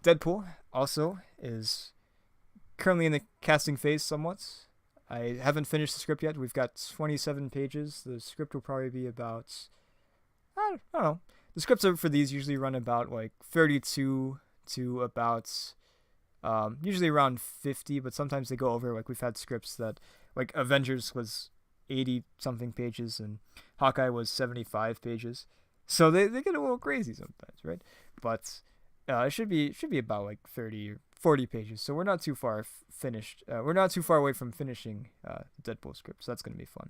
Deadpool also is currently in the casting phase somewhat. I haven't finished the script yet. We've got 27 pages. The script will probably be about, I don't know. The scripts for these usually run about like 32 to about usually around 50, but sometimes they go over. Like we've had scripts that like Avengers was 80 something pages and Hawkeye was 75 pages. So they get a little crazy sometimes, right? But it should be about like 30 or 40 pages. So we're not too far finished. We're not too far away from finishing the Deadpool script. So that's going to be fun.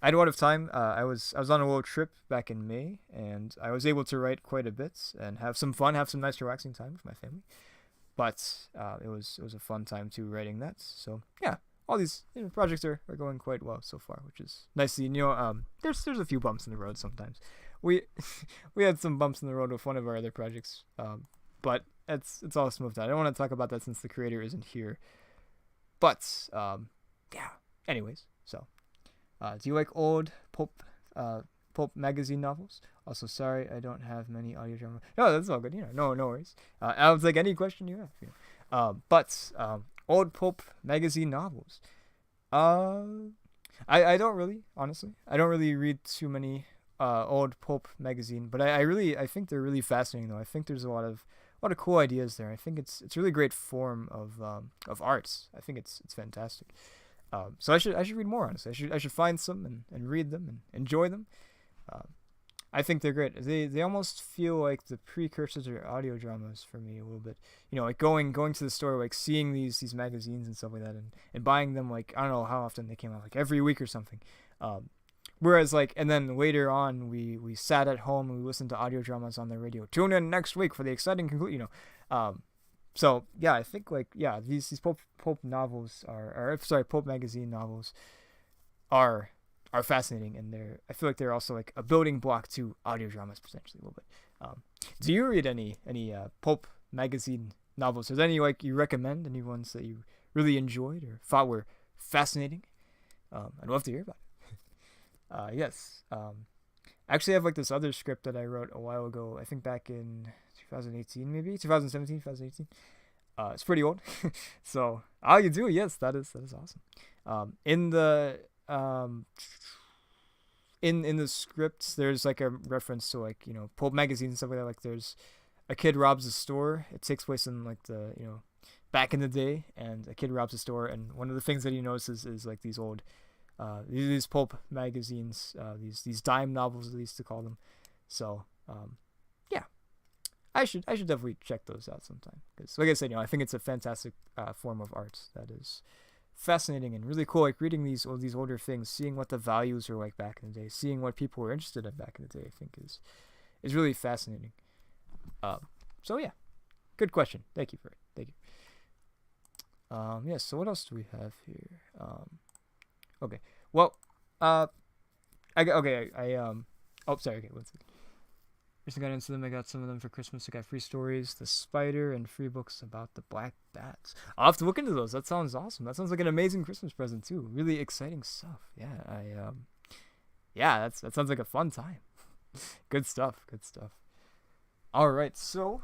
I had a lot of time. I was on a little trip back in May, and I was able to write quite a bit and have some fun, have some nice relaxing time with my family. But it was a fun time too writing that. So yeah, all these projects are going quite well so far, which is nice to see. There's a few bumps in the road sometimes. We had some bumps in the road with one of our other projects, but it's all smoothed out. I don't want to talk about that since the creator isn't here. But yeah. Anyways, so do you like old pulp magazine novels? Also, sorry I don't have many audio drama. No, that's all good. No worries. I'll take any question you have. But old pulp magazine novels. I don't really, honestly. I don't really read too many old pulp magazine, but I think they're really fascinating though. I think there's a lot of cool ideas there. I think it's a really great form of arts. I think it's fantastic. So I should read more, honestly. I should find some and read them and enjoy them. I think they're great. They almost feel like the precursors to audio dramas for me a little bit. Like going to the store, like seeing these magazines and stuff like that, and buying them, like I don't know how often they came out, like every week or something. Whereas and then later on we sat at home and we listened to audio dramas on the radio. Tune in next week for the exciting conclusion. So yeah, I think these pulp novels pulp magazine novels are fascinating, and I feel like they're also like a building block to audio dramas potentially a little bit. Do you read any pulp magazine novels? Are there any you recommend? Any ones that you really enjoyed or thought were fascinating? I'd love to hear about it. Yes. I actually have this other script that I wrote a while ago. I think back in 2018, maybe 2017, 2018. It's pretty old. So, you do? Yes, that is awesome. In the in the scripts, there's a reference to pulp magazines and stuff like that. There's a kid robs a store. It takes place in the back in the day, and a kid robs a store, and one of the things that he notices is these old these pulp magazines, these dime novels, they used to call them. So yeah, I should definitely check those out sometime, because like I said, I think it's a fantastic form of art that is fascinating and really cool. Reading these older things, seeing what the values were like back in the day, seeing what people were interested in back in the day, I think is really fascinating. So yeah, good question. Thank you for it. Thank you. Yeah. So what else do we have here? Okay. Well, oh, sorry. Okay, one second. Recently got into them. I got some of them for Christmas. I got free stories, The Spider, and free books about the Black Bats. I'll have to look into those. That sounds awesome. That sounds like an amazing Christmas present too. Really exciting stuff. Yeah, that sounds like a fun time. Good stuff. All right, so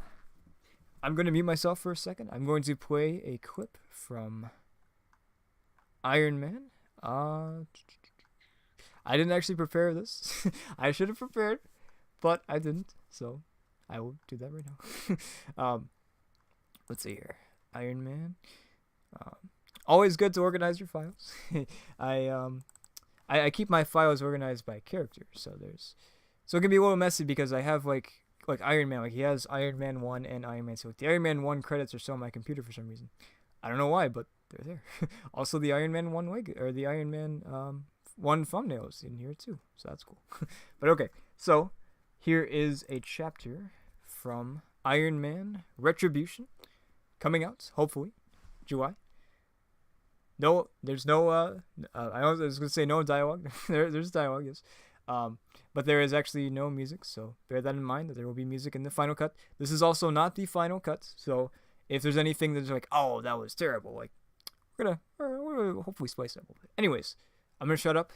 I'm going to mute myself for a second. I'm going to play a clip from Iron Man. I didn't actually prepare this. I should have prepared, but I didn't, so I will do that right now. Let's see here. Iron Man. Always good to organize your files. I keep my files organized by character, so it can be a little messy because I have like Iron Man, he has Iron Man 1 and Iron Man 2. The Iron Man 1 credits are still on my computer for some reason. I don't know why, but they're there. Also, the Iron Man 1 the Iron Man 1 thumbnails in here too, so that's cool. But okay, so here is a chapter from Iron Man Retribution, coming out, hopefully, July. No, there's no. I was gonna say no dialogue. There's dialogue, yes. But there is actually no music, so bear that in mind that there will be music in the final cut. This is also not the final cut, so if there's anything that's like, oh, that was terrible, like we're gonna hopefully spice it up a little bit. Anyways, I'm gonna shut up.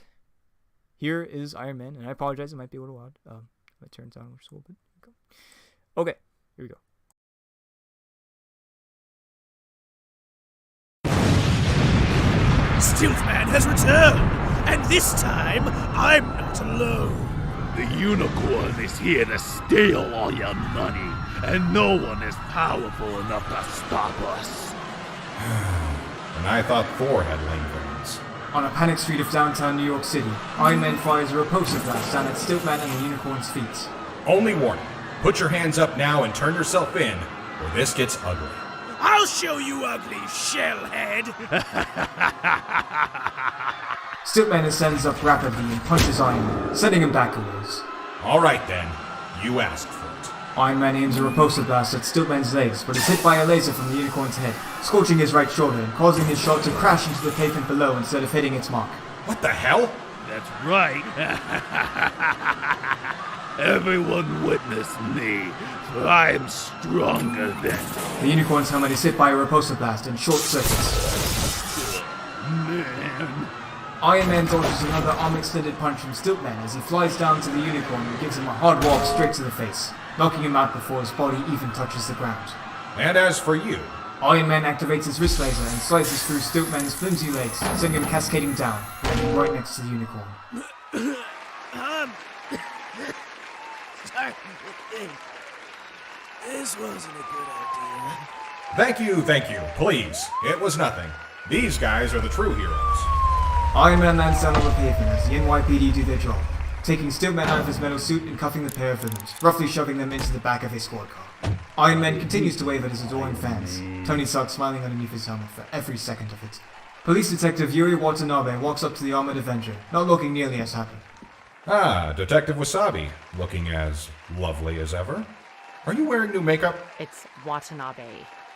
Here is Iron Man, and I apologize, it might be a little loud. I turn it down just a little bit. Okay, here we go. Stiltman has returned, and this time, I'm not alone. The unicorn is here to steal all your money, and no one is powerful enough to stop us. And I thought Thor had lanthorns. On a panic street of downtown New York City, Iron Man fires a repulsor blast down at Stiltman and the unicorn's feet. Only warning. Put your hands up now and turn yourself in, or this gets ugly. I'll show you ugly, shellhead. Stiltman ascends up rapidly and punches Iron Man, sending him back a ways. All right then. You asked for it. Iron Man aims a repulsor blast at Stiltman's legs, but is hit by a laser from the unicorn's head, scorching his right shoulder and causing his shot to crash into the pavement below instead of hitting its mark. What the hell? That's right. Everyone witness me, for I am stronger than... The unicorn's helmet is hit by a repulsor blast and short circuits. Man. Iron Man dodges another arm-extended punch from Stiltman as he flies down to the unicorn and gives him a hard walk straight to the face, knocking him out before his body even touches the ground. And as for you... Iron Man activates his wrist laser and slices through Stiltman's flimsy legs, sending him cascading down, landing right next to the unicorn. This wasn't a good idea. Thank you, please. It was nothing. These guys are the true heroes. Iron Man lands down on the pavement as the NYPD do their job, taking Stiltman out of his metal suit and cuffing the pair of villains, roughly shoving them into the back of a squad car. Iron Man continues to wave at his adoring fans, Tony Stark smiling underneath his helmet for every second of it. Police Detective Yuri Watanabe walks up to the armored Avenger, not looking nearly as happy. Ah, Detective Wasabi, looking as lovely as ever. Are you wearing new makeup? It's Watanabe.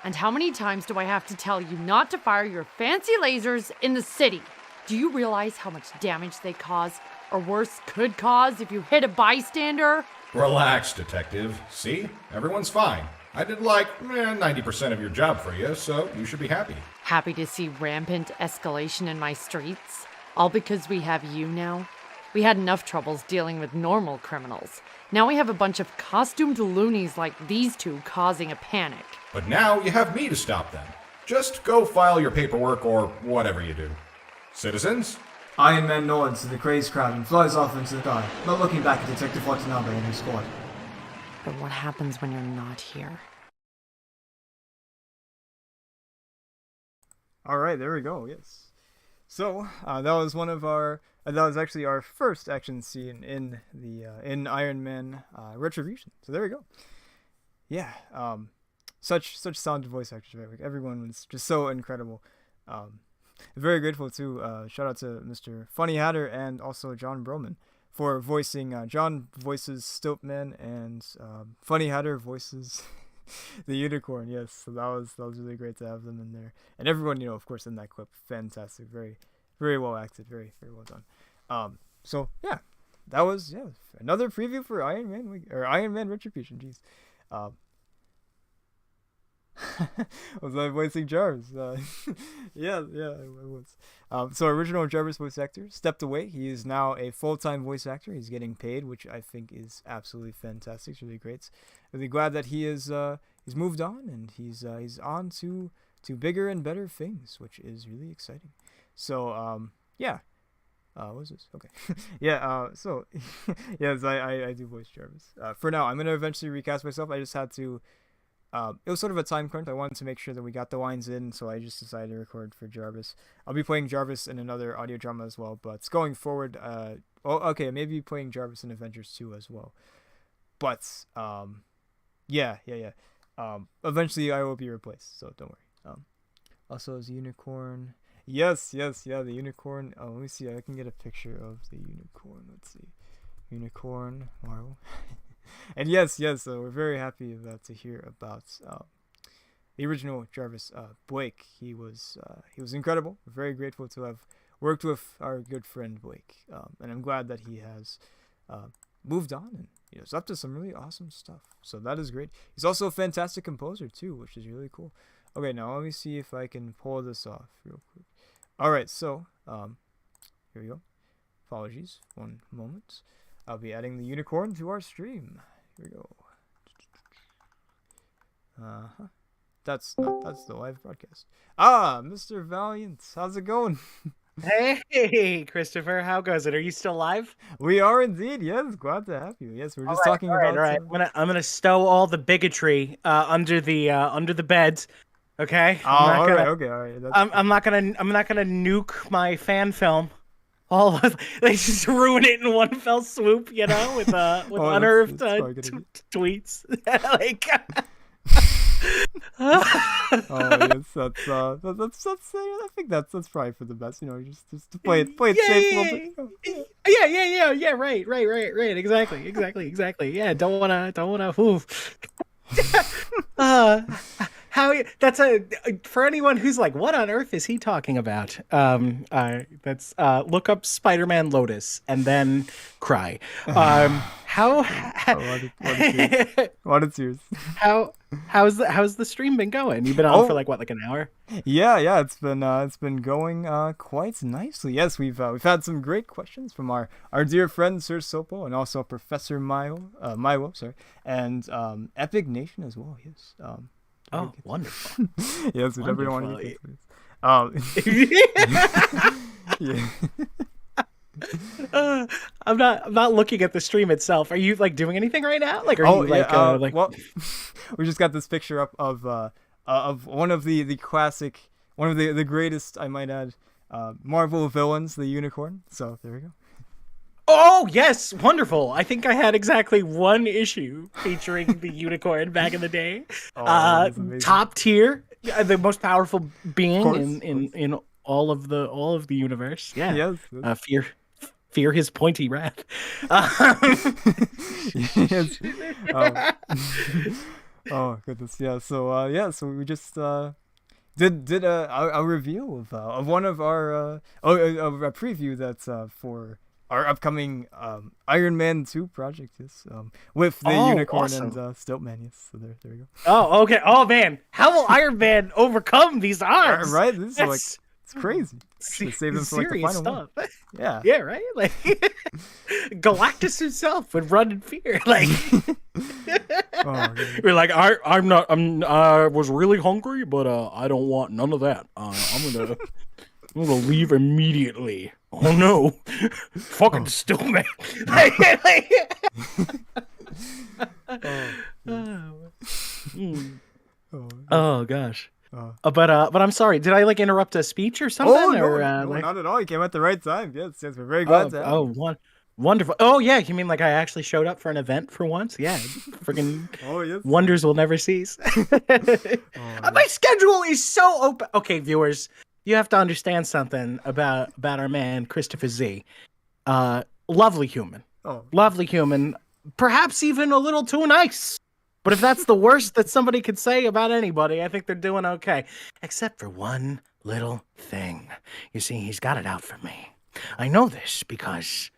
And how many times do I have to tell you not to fire your fancy lasers in the city? Do you realize how much damage they cause, or worse, could cause if you hit a bystander? Relax, Detective. See? Everyone's fine. I did 90% of your job for you, so you should be happy. Happy to see rampant escalation in my streets? All because we have you now? We had enough troubles dealing with normal criminals. Now we have a bunch of costumed loonies like these two causing a panic. But now you have me to stop them. Just go file your paperwork or whatever you do. Citizens? Iron Man nods to the crazed crowd and flies off into the sky, not looking back at Detective Watanabe and her squad. But what happens when you're not here? Alright, there we go, yes. So, that was one of our... that was actually our first action scene in the in Iron Man Retribution. So there we go. Yeah, such sound voice actors, right? Like, everyone was just so incredible. Very grateful too. Shout out to Mr. Funny Hatter and also John Broman for voicing. John voices Stiltman and Funny Hatter voices the unicorn. Yes, so that was really great to have them in there, and everyone, of course, in that clip, fantastic, very well acted, very well done. So yeah, that was another preview for Iron Man or Iron Man Retribution. Jeez. Was I voicing Jarvis? Yeah, I was. So original Jarvis voice actor stepped away. He is now a full-time voice actor. He's getting paid, which I think is absolutely fantastic. It's really great. Really glad that he is he's moved on and he's on to bigger and better things, which is really exciting. So yeah. What was this? Okay. Yeah, so yes, I do voice Jarvis. For now, I'm gonna eventually recast myself. I just had to it was sort of a time crunch. I wanted to make sure that we got the lines in, so I just decided to record for Jarvis. I'll be playing Jarvis in another audio drama as well, but going forward, maybe playing Jarvis in Avengers 2 as well. But, yeah. Eventually I will be replaced, so don't worry. Also, is Unicorn... Yes, the unicorn. Oh, let me see. I can get a picture of the unicorn. Let's see. Unicorn, Marvel. And yes, so we're very happy to hear about the original Jarvis, Blake. He was incredible. We're very grateful to have worked with our good friend Blake, and I'm glad that he has moved on and is up to some really awesome stuff. So that is great. He's also a fantastic composer too, which is really cool. Okay, now let me see if I can pull this off real quick. All right, so here we go. Apologies, one moment. I'll be adding the unicorn to our stream. Here we go. That's the live broadcast. Mr. Valiant, how's it going? Hey, Christopher, how goes it? Are you still live? We are indeed. Yes, glad to have you. Yes, we're just talking about. All right. I'm gonna stow all the bigotry under the beds. Okay. All right. I'm not gonna nuke my fan film. They just ruin it in one fell swoop, with unearthed tweets. Like. Yes, that's I think that's probably for the best, just to play it safe a little bit. Yeah, right. Exactly. Yeah, don't wanna for anyone who's like, what on earth is he talking about? That's look up Spider-Man Lotus and then cry. What is yours? How's the stream been going? You've been on for like an hour? Yeah, it's been going quite nicely. Yes, we've had some great questions from our dear friend Sir Sopo and also Professor Milo, sorry, and Epic Nation as well. Yes. Wonderful. Yes, we definitely want to get yeah. I'm not looking at the stream itself. Are you like doing anything right now? Like, well, we just got this picture up of one of the classic, one of the greatest, I might add, Marvel villains, the Unicorn. So there we go. Oh yes, wonderful. I think I had exactly one issue featuring the Unicorn back in the day. Top tier, the most powerful being in all of the universe. Yeah. Yes. Fear his pointy wrath. Yes. Oh goodness. Yeah. So we just did a review of one of our a preview that's for our upcoming Iron Man 2 project, yes, with the Unicorn awesome. And Stiltman, yes. So there we go. Oh, okay. Oh man, how will Iron Man overcome these odds? Right. This is it's crazy. Save them for the final stuff. One. Yeah. Yeah. Right. Like Galactus himself would run in fear. Like we're like, I was really hungry, but I don't want none of that. I'm gonna leave immediately. Oh no, fucking Stillman. Oh gosh. But I'm sorry. Did I like interrupt a speech or something? No, not at all. You came at the right time. Yes, we're very glad to have you. Wonderful. Oh yeah, you mean like I actually showed up for an event for once? Yeah, freaking yes. Wonders will never cease. My schedule is so open. Okay, viewers, you have to understand something about our man Christopher Z. Lovely human. Lovely human. Perhaps even a little too nice. But if that's the worst that somebody could say about anybody, I think they're doing okay. Except for one little thing. You see, he's got it out for me. I know this because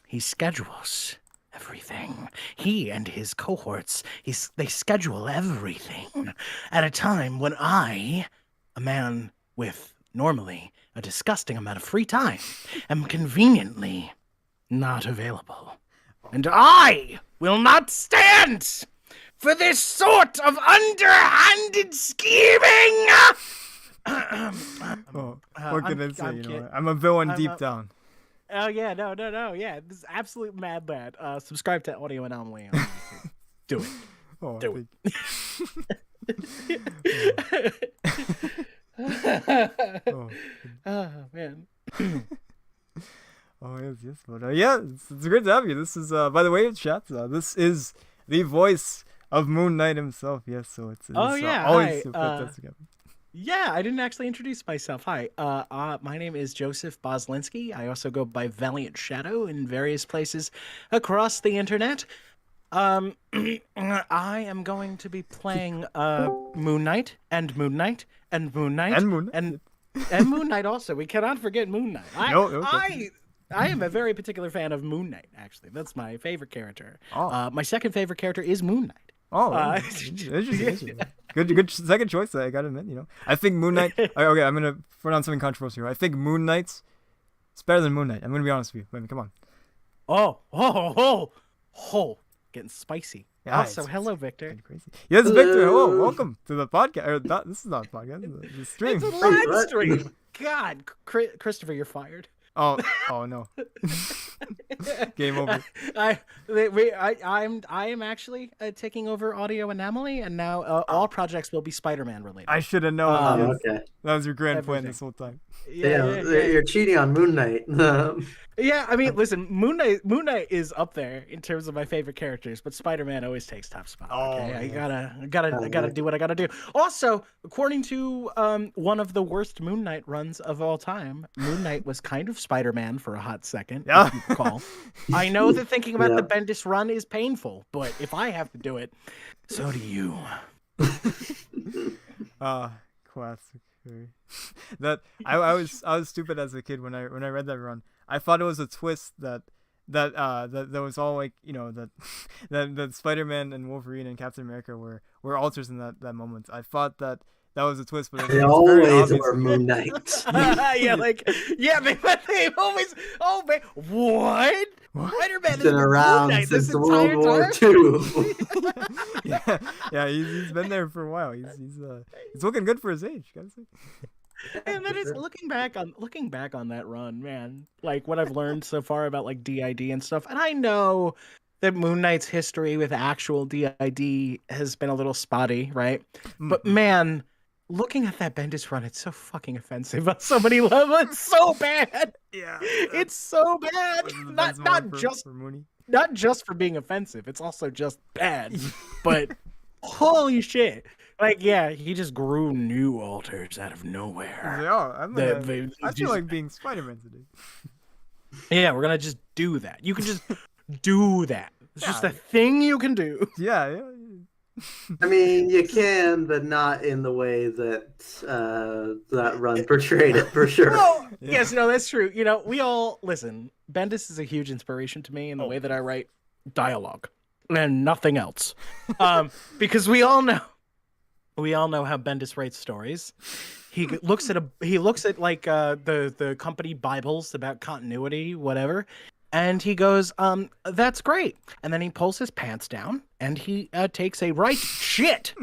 he schedules everything. He and his cohorts, they schedule everything at a time when I, a man with normally a disgusting amount of free time, am conveniently not available. And I will not stand for this sort of underhanded scheming! What can I say? I'm a villain deep down. Oh, yeah, no. Yeah, this is absolute mad lad. Subscribe to Audio Anomaly. Do it. Do it. Oh, man. Yes. But yeah, it's great to have you. This is, by the way, chat, this is the voice of Moon Knight himself. Yes, so it's always so fantastic. Yeah, I didn't actually introduce myself. Hi, my name is Joseph Boslinski. I also go by Valiant Shadow in various places across the internet. I am going to be playing Moon Knight and Moon Knight and Moon Knight And Moon and Moon Knight also. We cannot forget Moon Knight. No, okay. I am a very particular fan of Moon Knight. Actually, that's my favorite character. Oh. My second favorite character is Moon Knight. Oh, interesting. Good second choice. I gotta admit, I think Moon Knight. Okay, I'm gonna put on something controversial here. I think Moon Knight's it's better than Moon Knight. I'm gonna be honest with you. Wait a minute, come on. Oh, getting spicy. Yeah, also, hello, Victor. It's crazy. Yes, Victor. Hello, welcome to the podcast. Or this is not a podcast. This is a stream. It's a live stream. God, Christopher, you're fired. Oh no. Game over. I am actually taking over Audio Anomaly, and now all projects will be Spider-Man related. I should have known. Yes. Okay. That was your grand plan Everything. this whole time. Yeah, you're cheating on Moon Knight. Yeah, I mean, listen, Moon Knight is up there in terms of my favorite characters, but Spider-Man always takes top spot. Okay? I gotta do what I gotta do. Also, according to one of the worst Moon Knight runs of all time, Moon Knight was kind of Spider-Man for a hot second. Yeah. If you recall. I know that thinking about Yeah. the Bendis run is painful, but if I have to do it, so do you. Classic. That I was stupid as a kid when I read that run. I thought it was a twist that was all like that Spider-Man and Wolverine and Captain America were alters in that moment. I thought that was a twist, but They it's very always obvious. were Moon Knight. They always. Oh man, what? Spider-Man has Been been around Moon Knight this since World entire War time? II. yeah, he's been there for a while. He's looking good for his age, gotta say. And that is looking back on that run, man. Like what I've learned so far about like DID and stuff, and I know that Moon Knight's history with actual DID has been a little spotty, right? But man, looking at that Bendis run, it's so fucking offensive on so many levels. It's so bad. Yeah, It's so bad. Not just for being offensive. It's also just bad. But holy shit. Like, yeah, he just grew new alters out of nowhere. Yeah, I feel like being Spider-Man today. Yeah, we're gonna just do that. You can just do that. It's just a thing you can do. Yeah. I mean, you can, but not in the way that that run portrayed it, for sure. Well, yes, no, that's true. We all listen. Bendis is a huge inspiration to me in the way that I write dialogue and nothing else. Because we all know how Bendis writes stories. He looks at like the company Bibles about continuity, whatever. And he goes, that's great. And then he pulls his pants down and he takes a right shit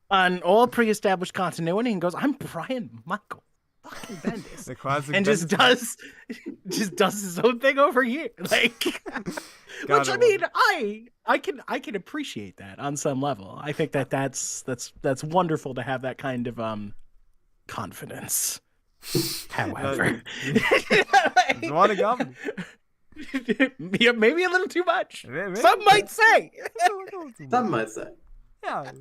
on all pre-established continuity and goes, I'm Brian Michael fucking Bendis. The classic And just does his own thing over here. Like, which I mean, I can appreciate that on some level. I think that's wonderful to have that kind of confidence. However, There's a lot of goblins. Yeah, maybe a little too much. Maybe. Some might say. Some might say. Yeah.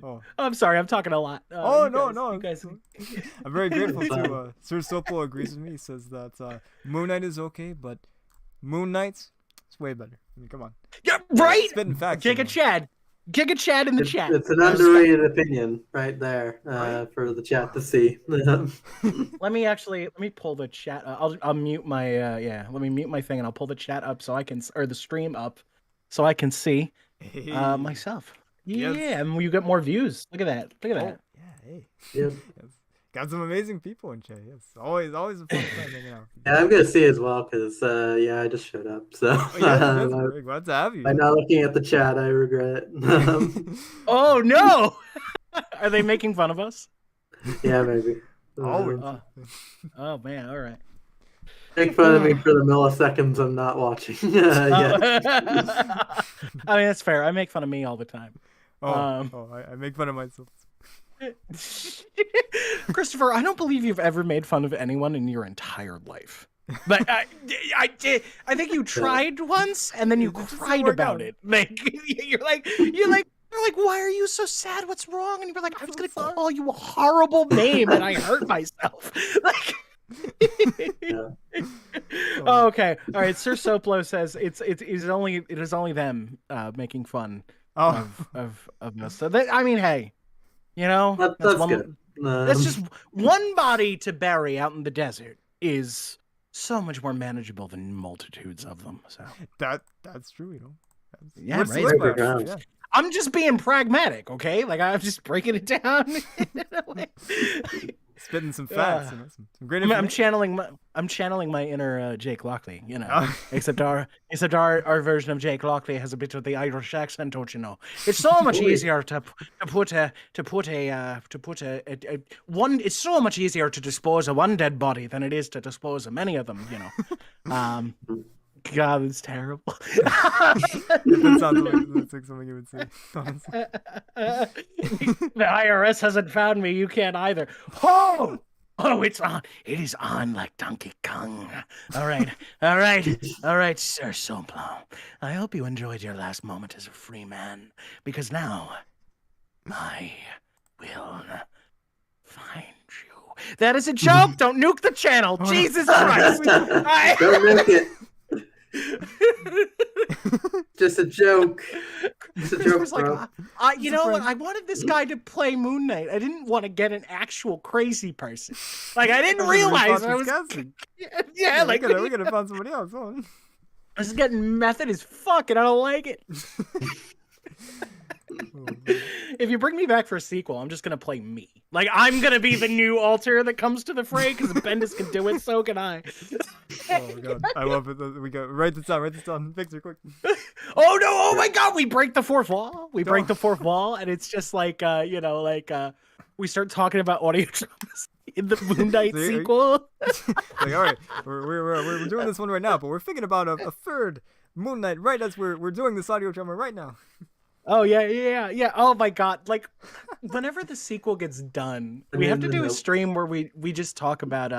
Oh. I'm sorry, I'm talking a lot. No. You guys, I'm very grateful to Sir Sopo agrees with me. He says that Moon Knight is okay, but Moon Knight's it's way better. I mean, come on. yeah, right. Spitting facts. Giga Chad in the chat. It's an underrated opinion right there for the chat to see. Let me pull the chat. I'll mute my Let me mute my thing and I'll pull the chat up so I can the stream up so I can see myself. Yes. Yeah, and you get more views. Look at that. Oh, yeah. Hey. Yep. Yes. Got some amazing people in chat. Yes. Always a fun time hanging out. Yeah, I'm gonna see as well because I just showed up. So Glad to have you. by not looking at the chat, I regret. Oh no! Are they making fun of us? Yeah, maybe. Always. Oh man! All right. Make fun of me for the milliseconds I'm not watching. Yeah. I mean, that's fair. I make fun of me all the time. I make fun of myself. Christopher, I don't believe you've ever made fun of anyone in your entire life. But I think you tried once, and then you cried about it. Like you're like, why are you so sad? What's wrong? And you're like, I was gonna call you a horrible name, and I hurt myself. Like, Yeah. Oh, okay. All right. Sir Soplo says it is only them making fun Oh, of us. So that, I mean, hey, That's good. That's just one body to bury out in the desert is so much more manageable than multitudes of them. So that's true. yeah, What's right. the Fair list? ground. Yeah. I'm just being pragmatic, okay? Like I'm just breaking it down. In a way. Spitting some facts, some great I'm information. channeling my inner Jake Lockley, Oh. Except our version of Jake Lockley has a bit of the Irish accent, don't you know? It's so much easier to put a one. It's so much easier to dispose of one dead body than it is to dispose of many of them. God, it's terrible. That sounds like something you would say. Honestly. The IRS hasn't found me. You can't either. Oh, it's on. It is on like Donkey Kong. All right, Sir Soplo. I hope you enjoyed your last moment as a free man, because now I will find you. That is a joke. Don't nuke the channel. Jesus Christ. Don't nuke it. Just a joke. It's a joke, bro. You know what? I wanted this guy to play Moon Knight. I didn't want to get an actual crazy person. Like I didn't realize I was. Yeah, like we gotta find somebody else. This is getting method as fuck, and I don't like it. If you bring me back for a sequel, I'm just gonna play me. Like I'm gonna be the new alter that comes to the fray because Bendis can do it, so can I. Oh god, I love it. We go write this down, Fix it quick. Oh no! Oh my god! We break the fourth wall. We break the fourth wall, and it's just like we start talking about audio dramas in the Moon Knight sequel. Like, all right, we're doing this one right now, but we're thinking about a third Moon Knight right as we're doing this audio drama right now. Oh yeah. Oh my god! Like, whenever the sequel gets done, we have to do a stream where we just talk about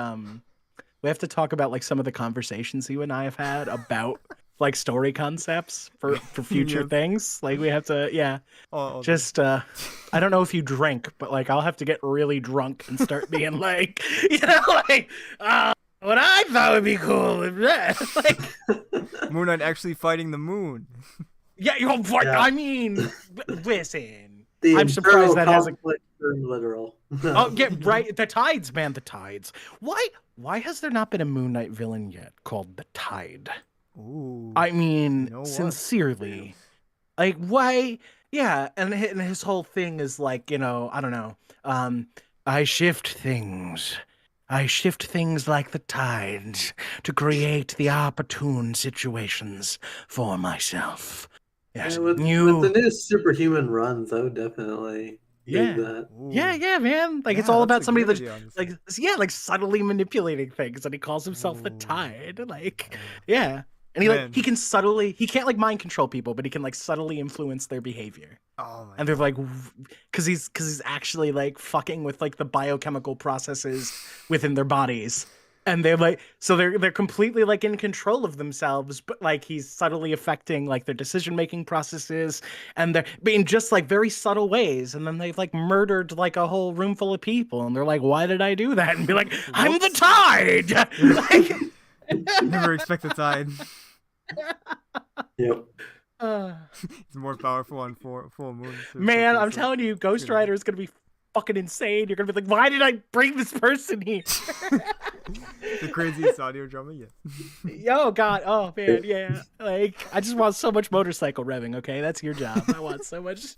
we have to talk about like some of the conversations you and I have had about like story concepts for future things. Like we have to, I don't know if you drink, but like I'll have to get really drunk and start being like, what I thought would be cool is that, like, Moon Knight actually fighting the moon. Yeah, I mean, listen. I'm surprised that hasn't. Literal. Oh, yeah, right. The Tides, man. The Tides. Why has there not been a Moon Knight villain yet called the Tide? Ooh. I mean, sincerely, like why? Yeah, and his whole thing is like, I don't know. I shift things like the tides to create the opportune situations for myself. Yes, with the new superhuman runs, I would definitely dig that. Yeah, man. Like it's all about somebody that's like subtly manipulating things, and he calls himself the Tide. Like, yeah. And he he can't like mind control people, but he can like subtly influence their behavior. Oh my and they're like, because he's actually like fucking with like the biochemical processes within their bodies. And they're like, so they're completely like in control of themselves, but like he's subtly affecting like their decision-making processes, and they're in just like very subtle ways. And then they've like murdered like a whole room full of people, and they're like, why did I do that? And be like, I'm the Tide. Like, never expect the Tide. Yep. It's more powerful on full moon. Man, I'm telling you, Ghost Rider is gonna be fucking insane. You're gonna be like, why did I bring this person here? The craziest audio drama yet. Oh god, oh man, yeah. Like I just want so much motorcycle revving. Okay, that's your job. I want so much.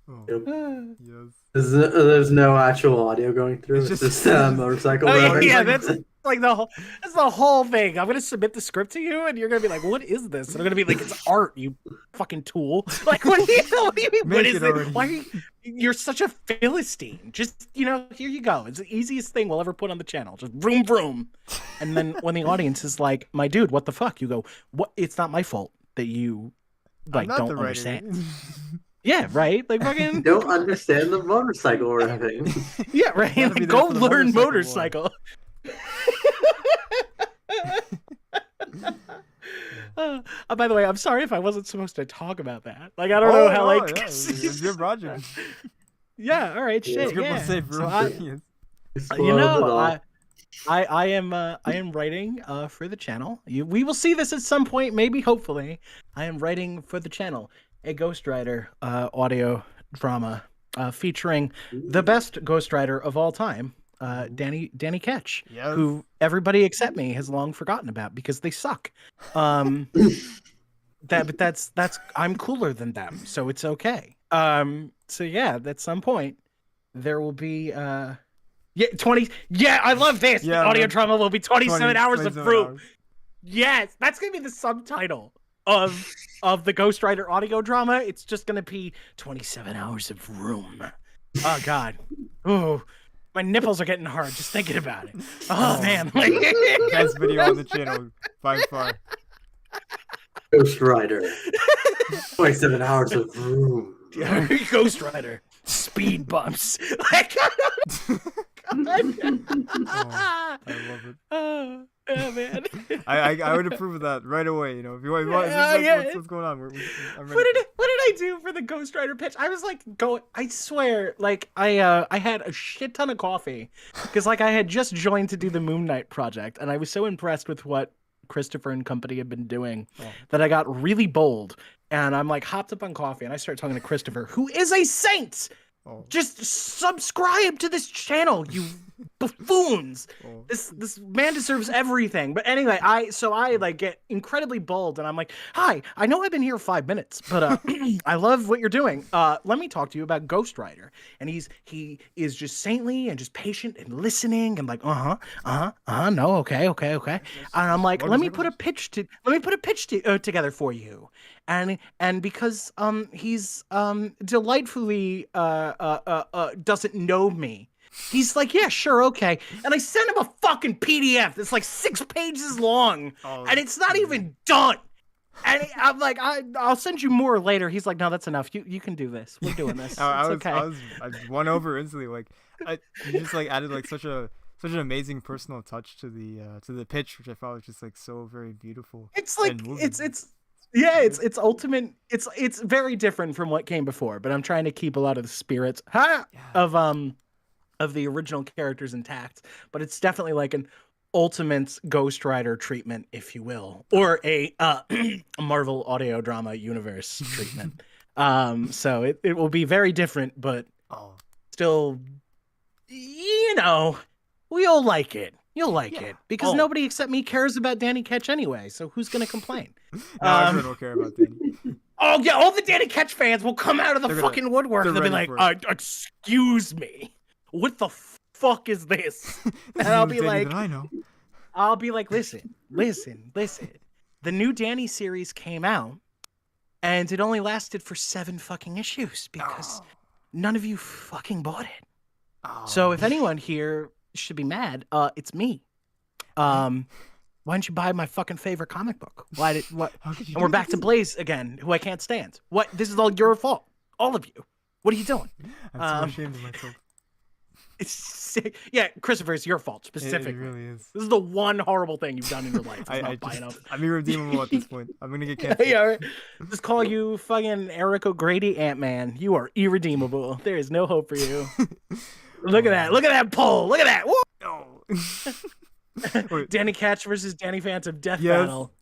Yes. There's no actual audio going through. It's just motorcycle revving. Yeah, that's like that's the whole thing. I'm gonna submit the script to you, and you're gonna be like, "What is this?" And I'm gonna be like, "It's art, you fucking tool." Like, what do you mean? What is it? Why are you're such a philistine? Just here you go. It's the easiest thing we'll ever put on the channel. Just vroom vroom. And then when the audience is like, "My dude, what the fuck?" You go, "What? It's not my fault that you like don't understand." Yeah, right. Like fucking don't understand the motorcycle revving. Yeah, right. Like, go learn motorcycle. By the way, I'm sorry if I wasn't supposed to talk about that. Like, I don't know how. Like, it's your project. Yeah. All right. Shit. Yeah. Spoiled it all. I am writing for the channel. We will see this at some point, maybe, hopefully. I am writing for the channel a Ghost Rider audio drama featuring the best Ghost Rider of all time, Danny Ketch, Yes. who everybody except me has long forgotten about because they suck. But that's I'm cooler than them, so it's okay. So yeah, at some point there will be 20. Yeah, I love this. Yeah, the audio man. drama will be 27 hours of 27 fruit. hours. Yes, that's gonna be the subtitle of the Ghost Rider audio drama. It's just gonna be 27 hours of room. Oh God. Oh, my nipples are getting hard just thinking about it. Oh man. Best video on the channel by far. Ghost Rider. 27 hours of room. Ghost Rider. Speed bumps. I love it. Oh, man. I would approve of that right away. If you want, what's going on? I'm ready. What did I do for the Ghost Rider pitch? I was like, I swear, like I had a shit ton of coffee because like I had just joined to do the Moon Knight project, and I was so impressed with what Christopher and company had been doing that I got really bold, and I'm like hopped up on coffee, and I started talking to Christopher, who is a saint. Just subscribe to this channel, you buffoons. This man deserves everything. But anyway, I like get incredibly bold, and I'm like, hi, I know I've been here 5 minutes, but I love what you're doing. Let me talk to you about Ghost Rider. And he is just saintly and just patient and listening and like, no, okay. And I'm like, let me put a pitch together for you. And because he's delightfully doesn't know me, he's like, yeah, sure, okay. And I sent him a fucking PDF that's like 6 pages long, and it's not even done. And I'm like, I'll send you more later. He's like, no, that's enough. You can do this. We're doing this. I won over instantly. Like, you just like added like such an amazing personal touch to the pitch, which I thought was just like so very beautiful. It's like it's ultimate. It's very different from what came before, but I'm trying to keep a lot of the spirits of the original characters intact. But it's definitely like an ultimate Ghost Rider treatment, if you will, or a Marvel audio drama universe treatment. So it will be very different, but still, we'll like it. You'll like it because nobody except me cares about Danny Ketch anyway. So who's gonna complain? Everyone will care about Danny. Oh yeah, all the Danny Ketch fans will come out of the fucking woodwork and they'll be like, "Excuse me, what the fuck is this?" And I'll be like, I know. I'll be like, listen. The new Danny series came out, and it only lasted for 7 fucking issues because none of you fucking bought it. So if anyone here should be mad, it's me. Why don't you buy my fucking favorite comic book? And we're back to Blaze again, who I can't stand. What? This is all your fault. All of you. What are you doing? I'm so ashamed of myself. It's sick. Yeah, Christopher, it's your fault specifically. It really is. This is the one horrible thing you've done in your life. I'm irredeemable at this point. I'm gonna get canceled. Yeah, right. Just call you fucking Eric O'Grady Ant-Man. You are irredeemable. There is no hope for you. Look at that. Look at that poll. Look at that. No. Danny Ketch versus Danny Phantom Death Battle.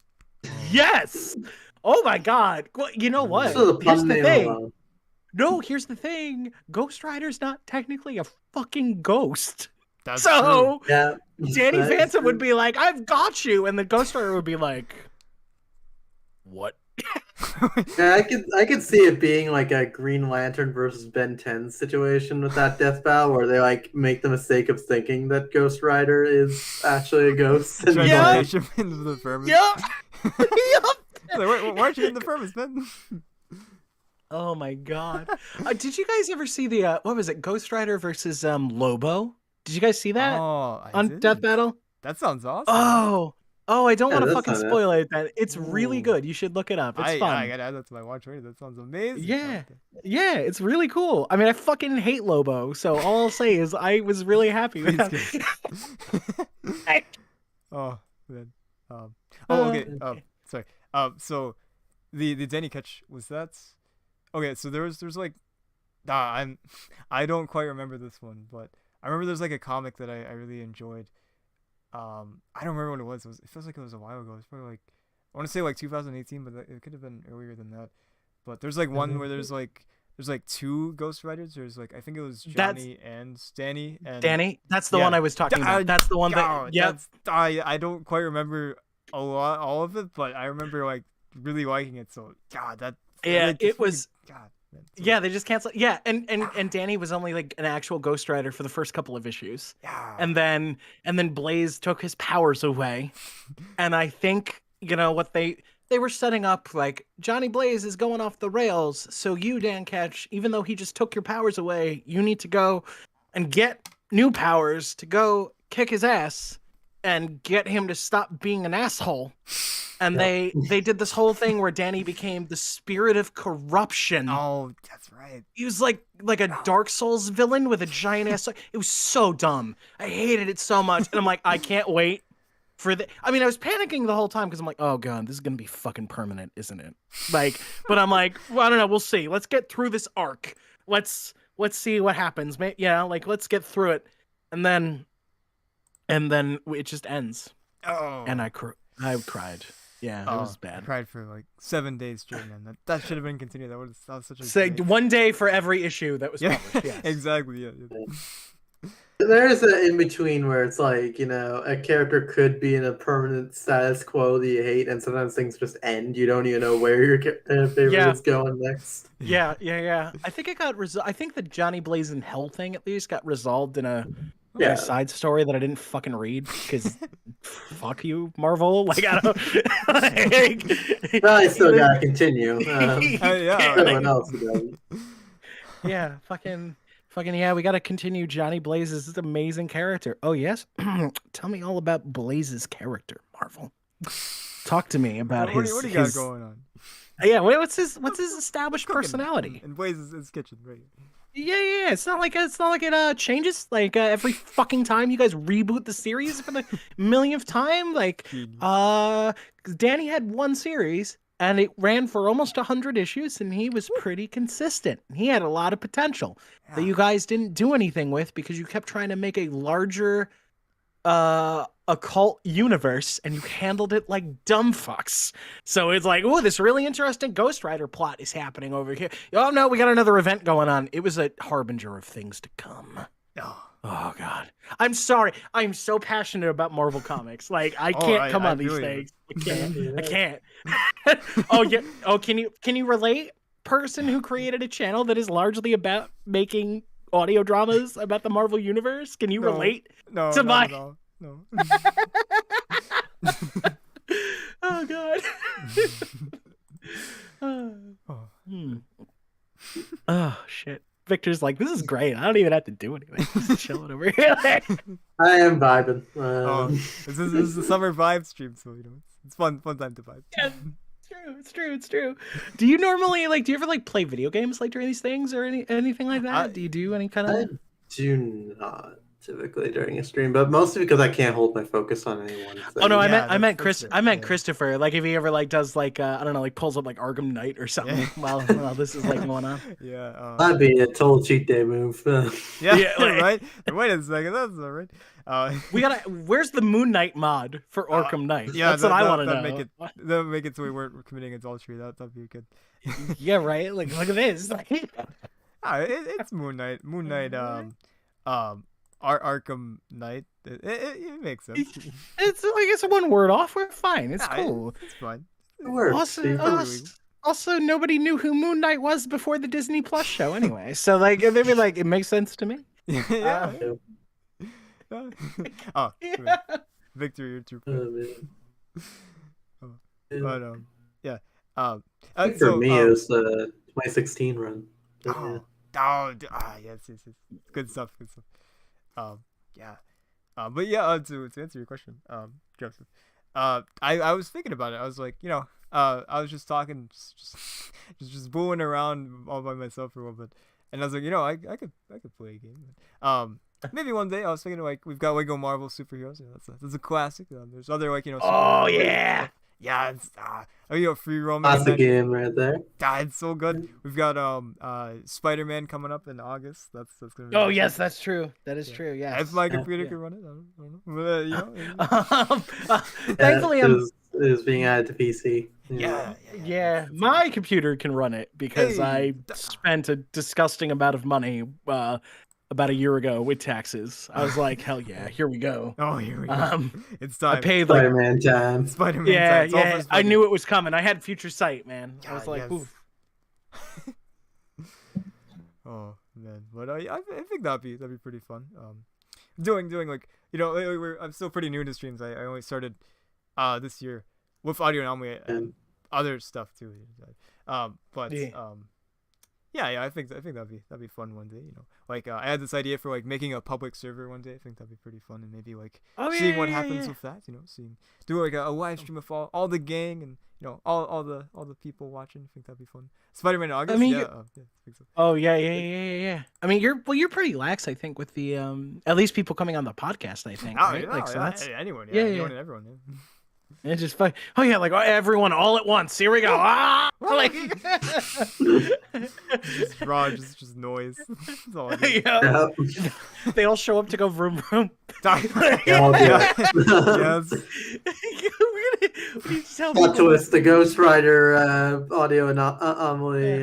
Yes. Oh my God. Well, you know what? Here's the thing. No, here's the thing. Ghost Rider's not technically a fucking ghost. That's true. Yeah, Danny Phantom would be like, I've got you. And the Ghost Rider would be like, what? Yeah, I could see it being like a Green Lantern versus Ben 10 situation with that death battle where they like make the mistake of thinking that Ghost Rider is actually a ghost. And Transformation into the Firmus. Yep. Like, why aren't you in the Firmus, Ben? Oh my God. Did you guys ever see the, what was it, Ghost Rider versus Lobo? Did you guys see that on Death Battle? That sounds awesome. Oh, I don't want to fucking spoil it. It's really good. You should look it up. It's fun. I gotta add that to my watch later. That sounds amazing. Yeah, it's really cool. I mean, I fucking hate Lobo, so all I'll say is I was really happy with that. Oh, man. Okay. Sorry. So the Danny Ketch, was that... Okay, so there's like... I don't quite remember this one, but I remember there's like a comic that I really enjoyed. I don't remember what it was. It feels like it was a while ago. It's probably like I want to say like 2018, but it could have been earlier than that. But there's like one where there's like two Ghost Riders. There's like I think it was Johnny and Danny. And Danny, that's the one I was talking about. That's the one that. Yeah. I don't quite remember all of it, but I remember like really liking it. So God, that. Yeah, like, it was. God. Man, Yeah, they just canceled. Yeah, and Danny was only like an actual Ghost Rider for the first couple of issues. Yeah. And then Blaze took his powers away. And I think, what they were setting up, like, Johnny Blaze is going off the rails, so you, Dan Ketch, even though he just took your powers away, you need to go and get new powers to go kick his ass and get him to stop being an asshole. And they did this whole thing where Danny became the spirit of corruption. Oh, that's right. He was like a Dark Souls villain with a giant ass. It was so dumb. I hated it so much. And I'm like, I can't wait for the. I mean, I was panicking the whole time because I'm like, oh god, this is gonna be fucking permanent, isn't it? Like, but I'm like, well, I don't know. We'll see. Let's get through this arc. Let's see what happens. Yeah, like let's get through it, and then it just ends. Oh. And I cried. Yeah, it was bad. I cried for like 7 days straight, man. That should have been continued. That was such a. So one day for every issue that was published. Yes. Exactly. Yeah. There's an in between where it's like, a character could be in a permanent status quo that you hate, and sometimes things just end. You don't even know where your favorite is going next. Yeah. I think it got I think the Johnny Blaze in Hell thing at least got resolved in a side story that I didn't fucking read because fuck you, Marvel. Like I don't. I still gotta continue. Everyone else does. Yeah, fucking yeah. We gotta continue Johnny Blaze's amazing character. Oh yes, tell me all about Blaze's character, Marvel. Talk to me about his. What do you got going on? Yeah, what's his established personality? In Blaze's kitchen, right? Yeah. It's not like it changes like every fucking time you guys reboot the series for the millionth time. Like, Danny had one series and it ran for almost 100 issues, and he was pretty consistent. He had a lot of potential that you guys didn't do anything with because you kept trying to make a larger occult universe, and you handled it like dumb fucks. So it's like, oh, this really interesting Ghost Rider plot is happening over here. Oh no, we got another event going on. It was a harbinger of things to come. Oh god, I'm sorry. I'm so passionate about Marvel Comics. Like I can't come on these things. I can't. Oh yeah. Oh, can you relate? Person who created a channel that is largely about making audio dramas about the Marvel universe. Can you relate to my? No. Oh god. Oh shit. Victor's like, this is great. I don't even have to do anything. Just chilling over here. I am vibing. This is the summer vibe stream, so it's fun time to vibe. Yeah, it's true. Do you normally do you ever play video games during these things or anything like that? Do you do any kind of? I do not typically during a stream, but mostly because I can't hold my focus on anyone. Oh no, I meant Christopher. Like if he ever does I don't know, pulls up Arkham Knight or something while this is going on. Yeah, that'd be a total cheat day move. Right. Wait a second, that's all right. We gotta. Where's the Moon Knight mod for Arkham Knight? Yeah, that's what I want to know. That'll make it so we weren't committing adultery. That'd be good. Yeah, right. Look at this. It's Moon Knight. Moon Knight. Arkham Knight. It makes sense. It's a one word off. We're fine. It's cool. It's fine. It works. Also, nobody knew who Moon Knight was before the Disney Plus show, anyway. So they'd be it makes sense to me. Yeah. Victor, you're too quick. But yeah. For me, it was the 2016 run. Yes. Good stuff. Yeah. But yeah, to answer your question, Joseph, I was thinking about it. I was like, I was just talking, just booing around all by myself for a little bit, and I was like, I could play a game. Maybe one day. I was thinking we've got Lego Marvel superheroes. That's a classic. There's other oh yeah. Yeah, it's free roaming. That's and the then- game right there. It's so good. We've got Spider-Man coming up in August. That's gonna be. Oh awesome. yes, that's true. That is true. Yes. If my computer can run it, I don't know. Thankfully, It is being added to PC. yeah, my computer can run it because I spent a disgusting amount of money about a year ago with taxes. I was like, hell yeah, here we go. Oh, here we go. It's time. I paid like Spider-Man time. Spider-Man. yeah, time. It's all for yeah. I Spider-Man. knew it was coming. I had future sight, man. I was like, yes. oof. Oh man, but I think that'd be pretty fun. Doing like I'm still pretty new to streams. I only started this year with Audio Anomaly and other stuff too. But yeah, I think that'd be fun one day. Like I had this idea for like making a public server one day. I think that'd be pretty fun, and maybe like seeing what happens with that. Do like a live stream of all the gang and all the people watching. I think that'd be fun. Spider-Man in August. I mean, yeah, I think so. Oh yeah. I mean, you're pretty lax, I think, with the at least people coming on the podcast. I think. Right? Like, so that's anyone. yeah, anyone yeah. and everyone. Yeah. it's just fun. Oh yeah, like everyone all at once. Here we go. Like Just raw, just noise. That's all I do. yeah. Yeah. They all show up to go vroom vroom. Yes. We tell Plot people- twist: the Ghost Rider audio anomaly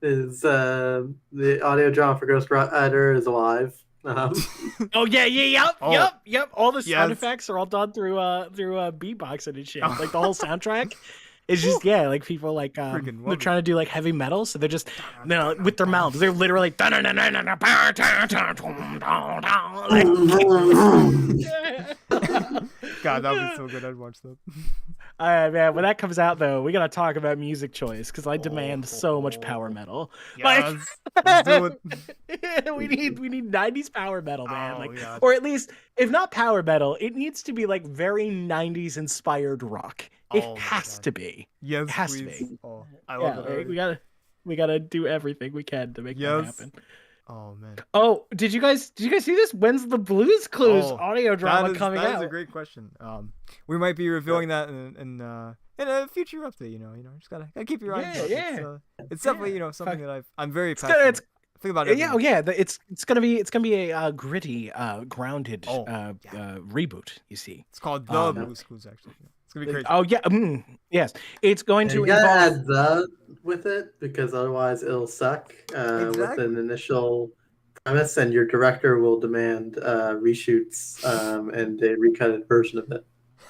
is the audio drama for Ghost Rider is alive. Oh yeah, yep. All the sound Yes. effects are all done through beatboxing and shit. Like the whole soundtrack is just like people like Freaking love they're it. trying to do like heavy metal, so they're just with their mouths. They're literally God, that would be so good. I'd watch that. man, when that comes out though, we gotta talk about music choice because I demand so much power metal. Like, Yes. Let's do it. we need 90s power metal, man. Oh, Like, yeah. or at least if not power metal, it needs to be like very 90s inspired rock. It Oh my has God. to be. Yes, has to please. be. Oh, I Yeah, love it. like, already. we gotta do everything we can to make that Yes. happen. Oh man. Oh, did you guys see this? When's the Blues Clues Oh, audio drama coming that out? is a great question. We might be revealing that in a future update. Just gotta keep your eyes. Out. Yeah. It's definitely something that I'm very gonna- passionate. it's- Think about it. It's gonna be a gritty, grounded reboot. You see. It's called the Blues Clues. Actually, it's gonna be crazy. Oh yeah, yes. It's going to You gotta involve. add the with it because otherwise it'll suck with Exactly. an initial premise, and your director will demand reshoots and a recutted version of it.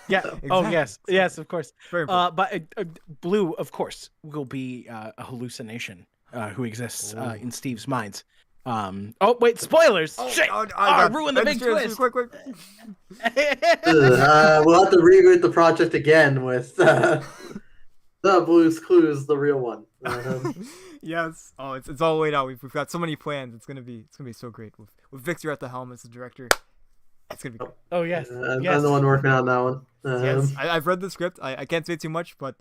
Yeah. Oh Exactly. yes, of course. Very important. But Blue, of course, will be a hallucination who exists in Steve's minds. Oh wait, spoilers! Shit! God. Ruin the big twist. Quick. We'll have to reboot the project again with the Blues Clues, the real one. Yes. Oh, it's all laid out. We've got so many plans. It's gonna be so great with Victor at the helm as the director. It's gonna be great. Oh yes. I'm yes. the one working on that one. Yes, I've read the script. I can't say too much, but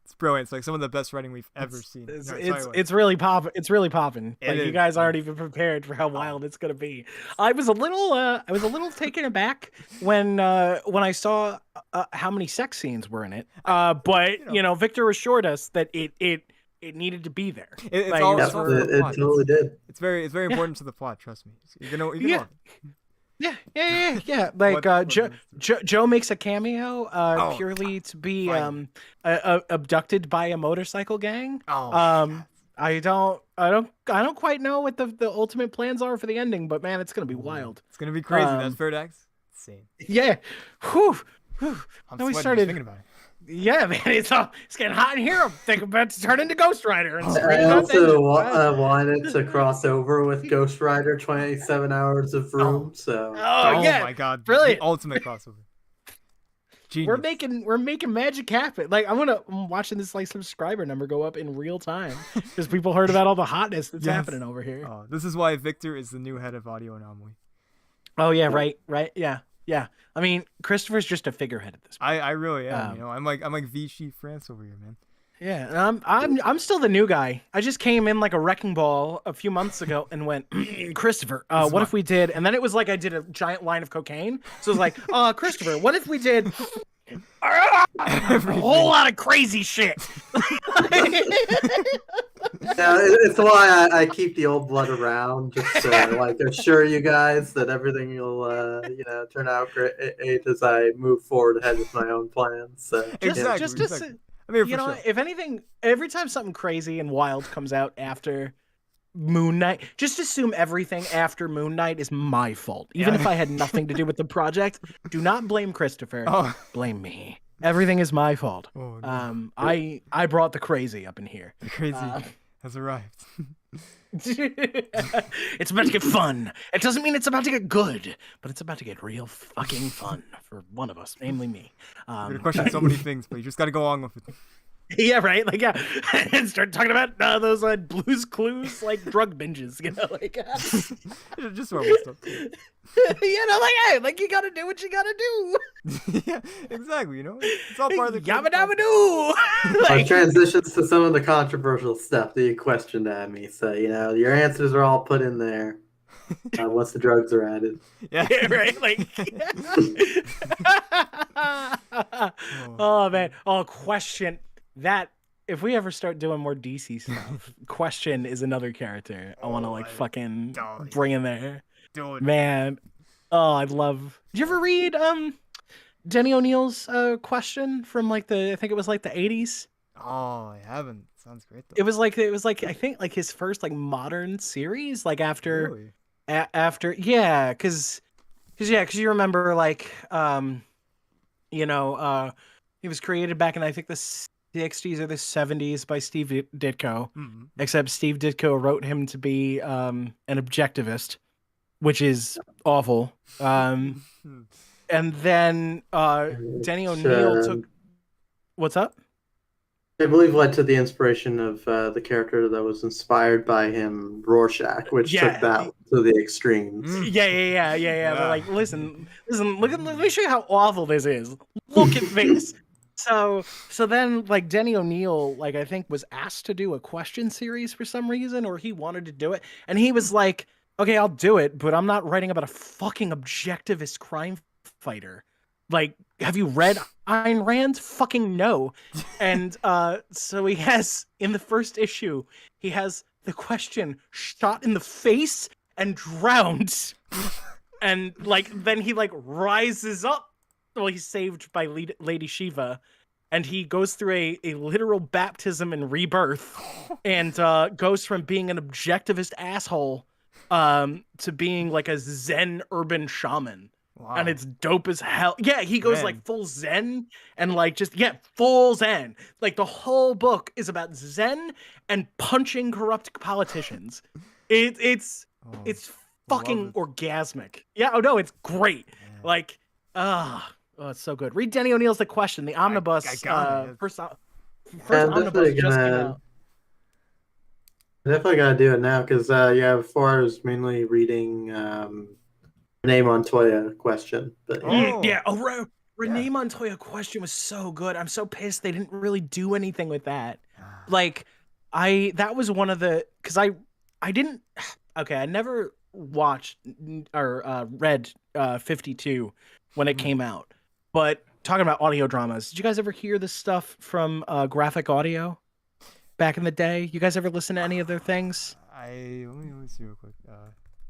it's brilliant. It's like some of the best writing we've ever seen. It's really popping. It's really popping. It Like you is, guys yeah. aren't even prepared for how wild it's gonna be. I was a little taken aback when I saw how many sex scenes were in it. But Victor assured us that it needed to be there. It's Like, all Yeah, it's all for the it plot. totally did. It's very important to the plot. Trust me. You're gonna Yeah. love it. Yeah. Like What- Joe makes a cameo Oh, purely to be finally. abducted by a motorcycle gang. Oh, I don't quite know what the ultimate plans are for the ending, but man, it's gonna be wild. it's gonna be crazy. That um, third act's insane. Yeah. Whew. I'm Now we sweating started- just thinking about it. Yeah, man, it's getting hot in here. I'm thinking about to turn into Ghost Rider. And scream I about also vengeance. wanted to cross over with Ghost Rider 27 hours of room, so Oh yeah, my God! brilliant. The ultimate crossover. Genius. we're making magic happen. Like I'm watching this like subscriber number go up in real time because people heard about all the hotness that's Yes. happening over here. Oh, this is why Victor is the new head of Audio Anomaly. Oh yeah, right, yeah. I mean, Christopher's just a figurehead at this point. I really am. Um, I'm like Vichy France over here, man. Yeah, and I'm still the new guy. I just came in like a wrecking ball a few months ago and went, Christopher, what if we did? And then it was like I did a giant line of cocaine. So it was like, Christopher, what if we did A Everything. whole lot of crazy shit. Yeah, it's why I keep the old blood around, just to like assure you guys that everything will, turn out great as I move forward ahead with my own plans. So, Exactly. Just exactly. I'm here you for know, show. if anything, every time something crazy and wild comes out after Moon Knight, just assume everything after Moon Knight is my fault. Even Yeah. if I had nothing to do with the project, do not blame Christopher. Oh. Blame me. Everything is my fault. Oh, no. I brought the crazy up in here. The crazy has arrived. It's about to get fun. It doesn't mean it's about to get good, but it's about to get real fucking fun for one of us, namely me. I'm gonna question so many things, but you just gotta go along with it. Yeah, right. Like, yeah, and start talking about those Blue's Clues like drug binges. You know, like Just normal stuff. hey, like you gotta do what you gotta do. Yeah, exactly. You know, it's all part of the Yabba dabba doo. Like, transitions to some of the controversial stuff that you questioned at me. So, your answers are all put in there once the drugs are added. Yeah. Yeah, right. Like, oh man. Oh, question that. If we ever start doing more DC stuff, Question is another character I want to fucking bring in there. Do it. Man, oh, I'd love. Did you ever read Denny O'Neil's Question from I think it was the 80s? Oh, I haven't. Sounds great though. It was like I think his first modern series after Really? after cuz you remember he was created back in I think the 60s or the 70s by Steve Ditko. Mhm. Except Steve Ditko wrote him to be an objectivist, which is awful. And then Denny O'Neil took. What's up? I believe led to the inspiration of the character that was inspired by him, Rorschach, which took that to the extremes. Yeah. But listen. Let me show you how awful this is. Look at this. So then Denny O'Neil I think was asked to do a Question series for some reason, or he wanted to do it, and he was like, okay, I'll do it, but I'm not writing about a fucking objectivist crime fighter. Have you read Ayn Rand? Fucking no. And so he has, in the first issue, he has the Question shot in the face and drowned. And then he rises up. Well, he's saved by Lady Shiva, and he goes through a literal baptism and rebirth, and goes from being an objectivist asshole to being a Zen urban shaman. Wow. And it's dope as hell. Yeah, he goes Man. full Zen and full Zen. The whole book is about Zen and punching corrupt politicians. It's fucking orgasmic. Yeah, oh no, it's great. Oh, it's so good. Read Denny O'Neil's The Question, the omnibus. I got it. First Yeah, omnibus just came out. Definitely gotta do it now because before I was mainly reading Renee Montoya Question, but Renee Montoya Question was so good. I'm so pissed they didn't really do anything with that. That was one of the because I didn't. Okay, I never watched or read 52 when it came out. But talking about audio dramas, did you guys ever hear this stuff from Graphic Audio back in the day? You guys ever listen to any of their things? Let me see real quick.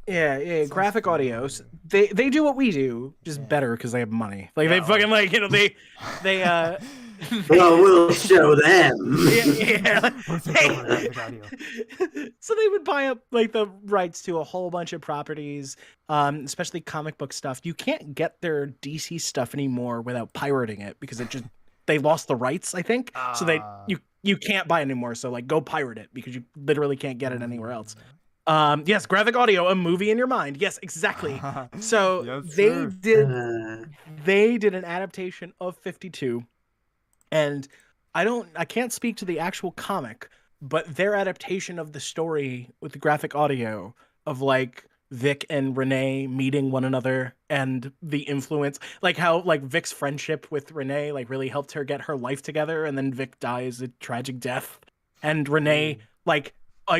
Yeah. Graphic Audios. They do what we do, just better because they have money. They fucking they well, we'll show them. So they would buy up the rights to a whole bunch of properties, especially comic book stuff. You can't get their DC stuff anymore without pirating it because they lost the rights, I think. So you can't buy it anymore. So go pirate it because you literally can't get it anywhere else. Yes, Graphic Audio, a movie in your mind. Yes, exactly. So Yes, they did an adaptation of 52. And I can't speak to the actual comic, but their adaptation of the story with the Graphic Audio of Vic and Renee meeting one another and the influence, how Vic's friendship with Renee really helped her get her life together, and then Vic dies a tragic death, and Renee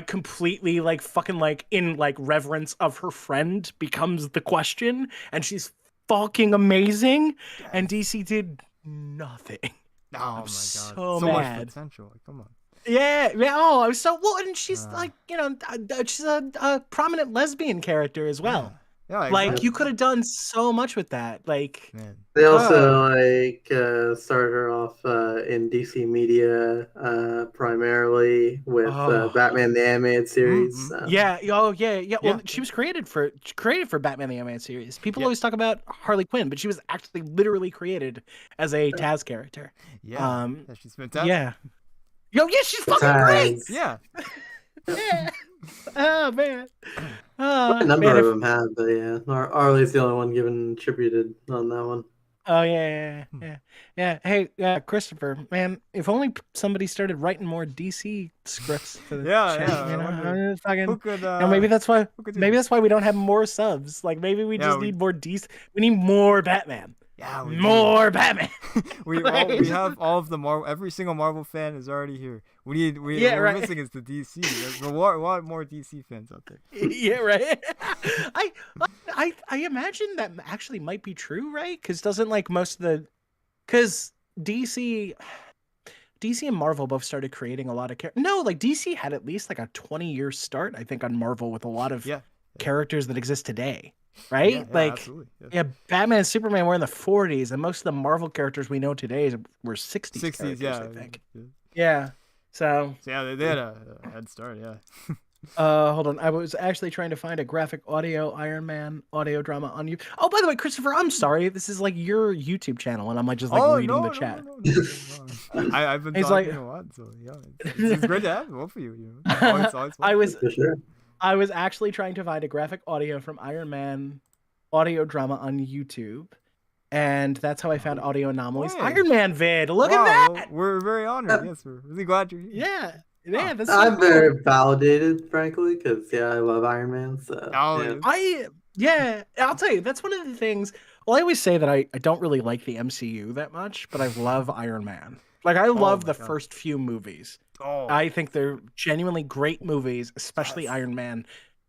completely fucking in reverence of her friend becomes the Question, and she's fucking amazing. And DC did nothing. Oh I'm my god, so so much mad. potential. Like, come on. Yeah, yeah. Oh, I was so well, and she's like, she's a prominent lesbian character as well. Yeah, Like, exactly. you could have done so much with that. Like, Man. They also started her off in DC media primarily with Batman the Animated Series. Mm-hmm. yeah, oh yeah, yeah. Well, Yeah. she was created for Batman the Animated Series. People Yeah. always talk about Harley Quinn, but she was actually literally created as a Taz character. Yeah. Yeah, she's fantastic. Yeah. Yo, yeah, she's fucking great. Taz. Yeah. Yeah. Oh man. A number of them have, but yeah, Arlie's the only one given attributed on that one. Oh yeah. Hey, Christopher, man, if only somebody started writing more DC scripts for the Yeah, channel, yeah, you know? I wonder I'm just fucking, who could, maybe that's why. who could do Maybe this? that's why we don't have more subs. Like maybe we Yeah, just we- need more DC. We need more Batman. Yeah, we do. More Batman. we have all of the Marvel. Every single Marvel fan is already here. Yeah, what we're right. missing is the DC. There's a lot more DC fans out there. Yeah, right. I imagine that actually might be true, right? Because doesn't like most of the, because DC and Marvel both started creating a lot of characters. No, like DC had at least like a 20-year start, I think, on Marvel with a lot of characters that exist today, right? Yeah, like, absolutely. yeah, Batman and Superman were in the 40s, and most of the Marvel characters we know today were 60s. 60s, yeah. I think. Yeah. So yeah, they had a head start. Yeah. hold on. I was actually trying to find a graphic audio Iron Man audio drama on you. Oh, by the way, Christopher, I'm sorry. This is like your YouTube channel, and I'm like just like reading the chat. No. I've been He's talking like- a lot, so yeah, it's great to have both of you. You know? Always I was For sure. I was actually trying to find a graphic audio from Iron Man audio drama on YouTube, and that's how I found Audio Anomalies Hey. Iron Man vid. Look Wow, at that. well, we're very honored. Yes, we're really glad you're here. Yeah. Yeah, that's so I'm cool. very validated, frankly, because I love Iron Man. So Oh, yeah. I'll tell you, that's one of the things. Well, I always say that I don't really like the MCU that much, but I love Iron Man. Like, I love my the God. first few movies. Oh, I think they're genuinely great movies, especially Iron Man.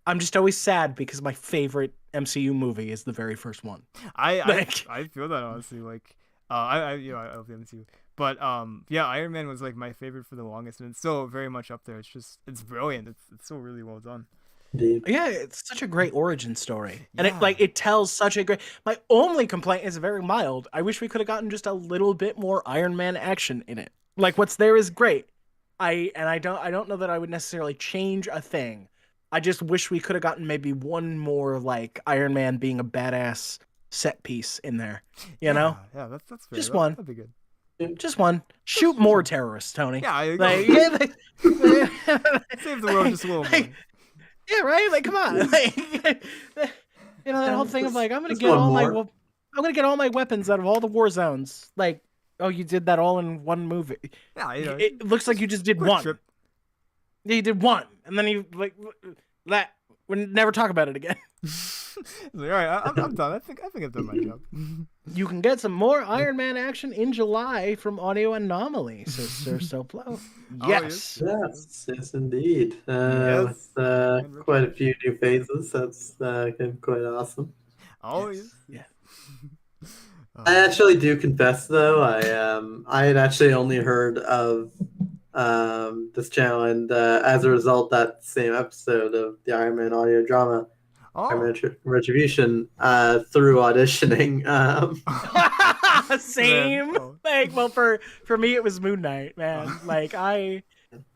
I'm just always sad because my favorite MCU movie is the very first one. I Like- feel that honestly. Like, I love the MCU, but yeah, Iron Man was like my favorite for the longest, and it's still very much up there. It's brilliant. It's so really well done. Indeed. Yeah, it's such a great origin story. And Yeah. it tells such a great. My only complaint is very mild. I wish we could have gotten just a little bit more Iron Man action in it. Like what's there is great. I don't know that I would necessarily change a thing. I just wish we could have gotten maybe one more like Iron Man being a badass set piece in there. You know? Yeah, that's fair. Just That- one. That'd be good. Just one. Shoot more terrorists, Tony. Yeah, I Like, agree. yeah, like- Save the world just a little more. Yeah, right. Like, come on. Like, you know that whole thing of like, I'm gonna Just get one all more. I'm gonna get all my weapons out of all the war zones. Like, oh, you did that all in one movie. Yeah, you know, It looks like you just did quick one. trip. Yeah, you did one, and then you like that. We never talk about it again. Like, all right, I'm done. I think I've done my job. You can get some more Iron Man action in July from Audio Anomaly, Sister Soplo. Oh, Yes. Yes, indeed. Yes. With quite a few new phases. That's quite awesome. Always. Yeah. I actually do confess, though, I had actually only heard of this channel, and as a result, that same episode of the Iron Man audio drama, Iron Oh, Man Retribution, through auditioning. Same. Man, oh. Like, well, for me, it was Moon Knight, man. Like,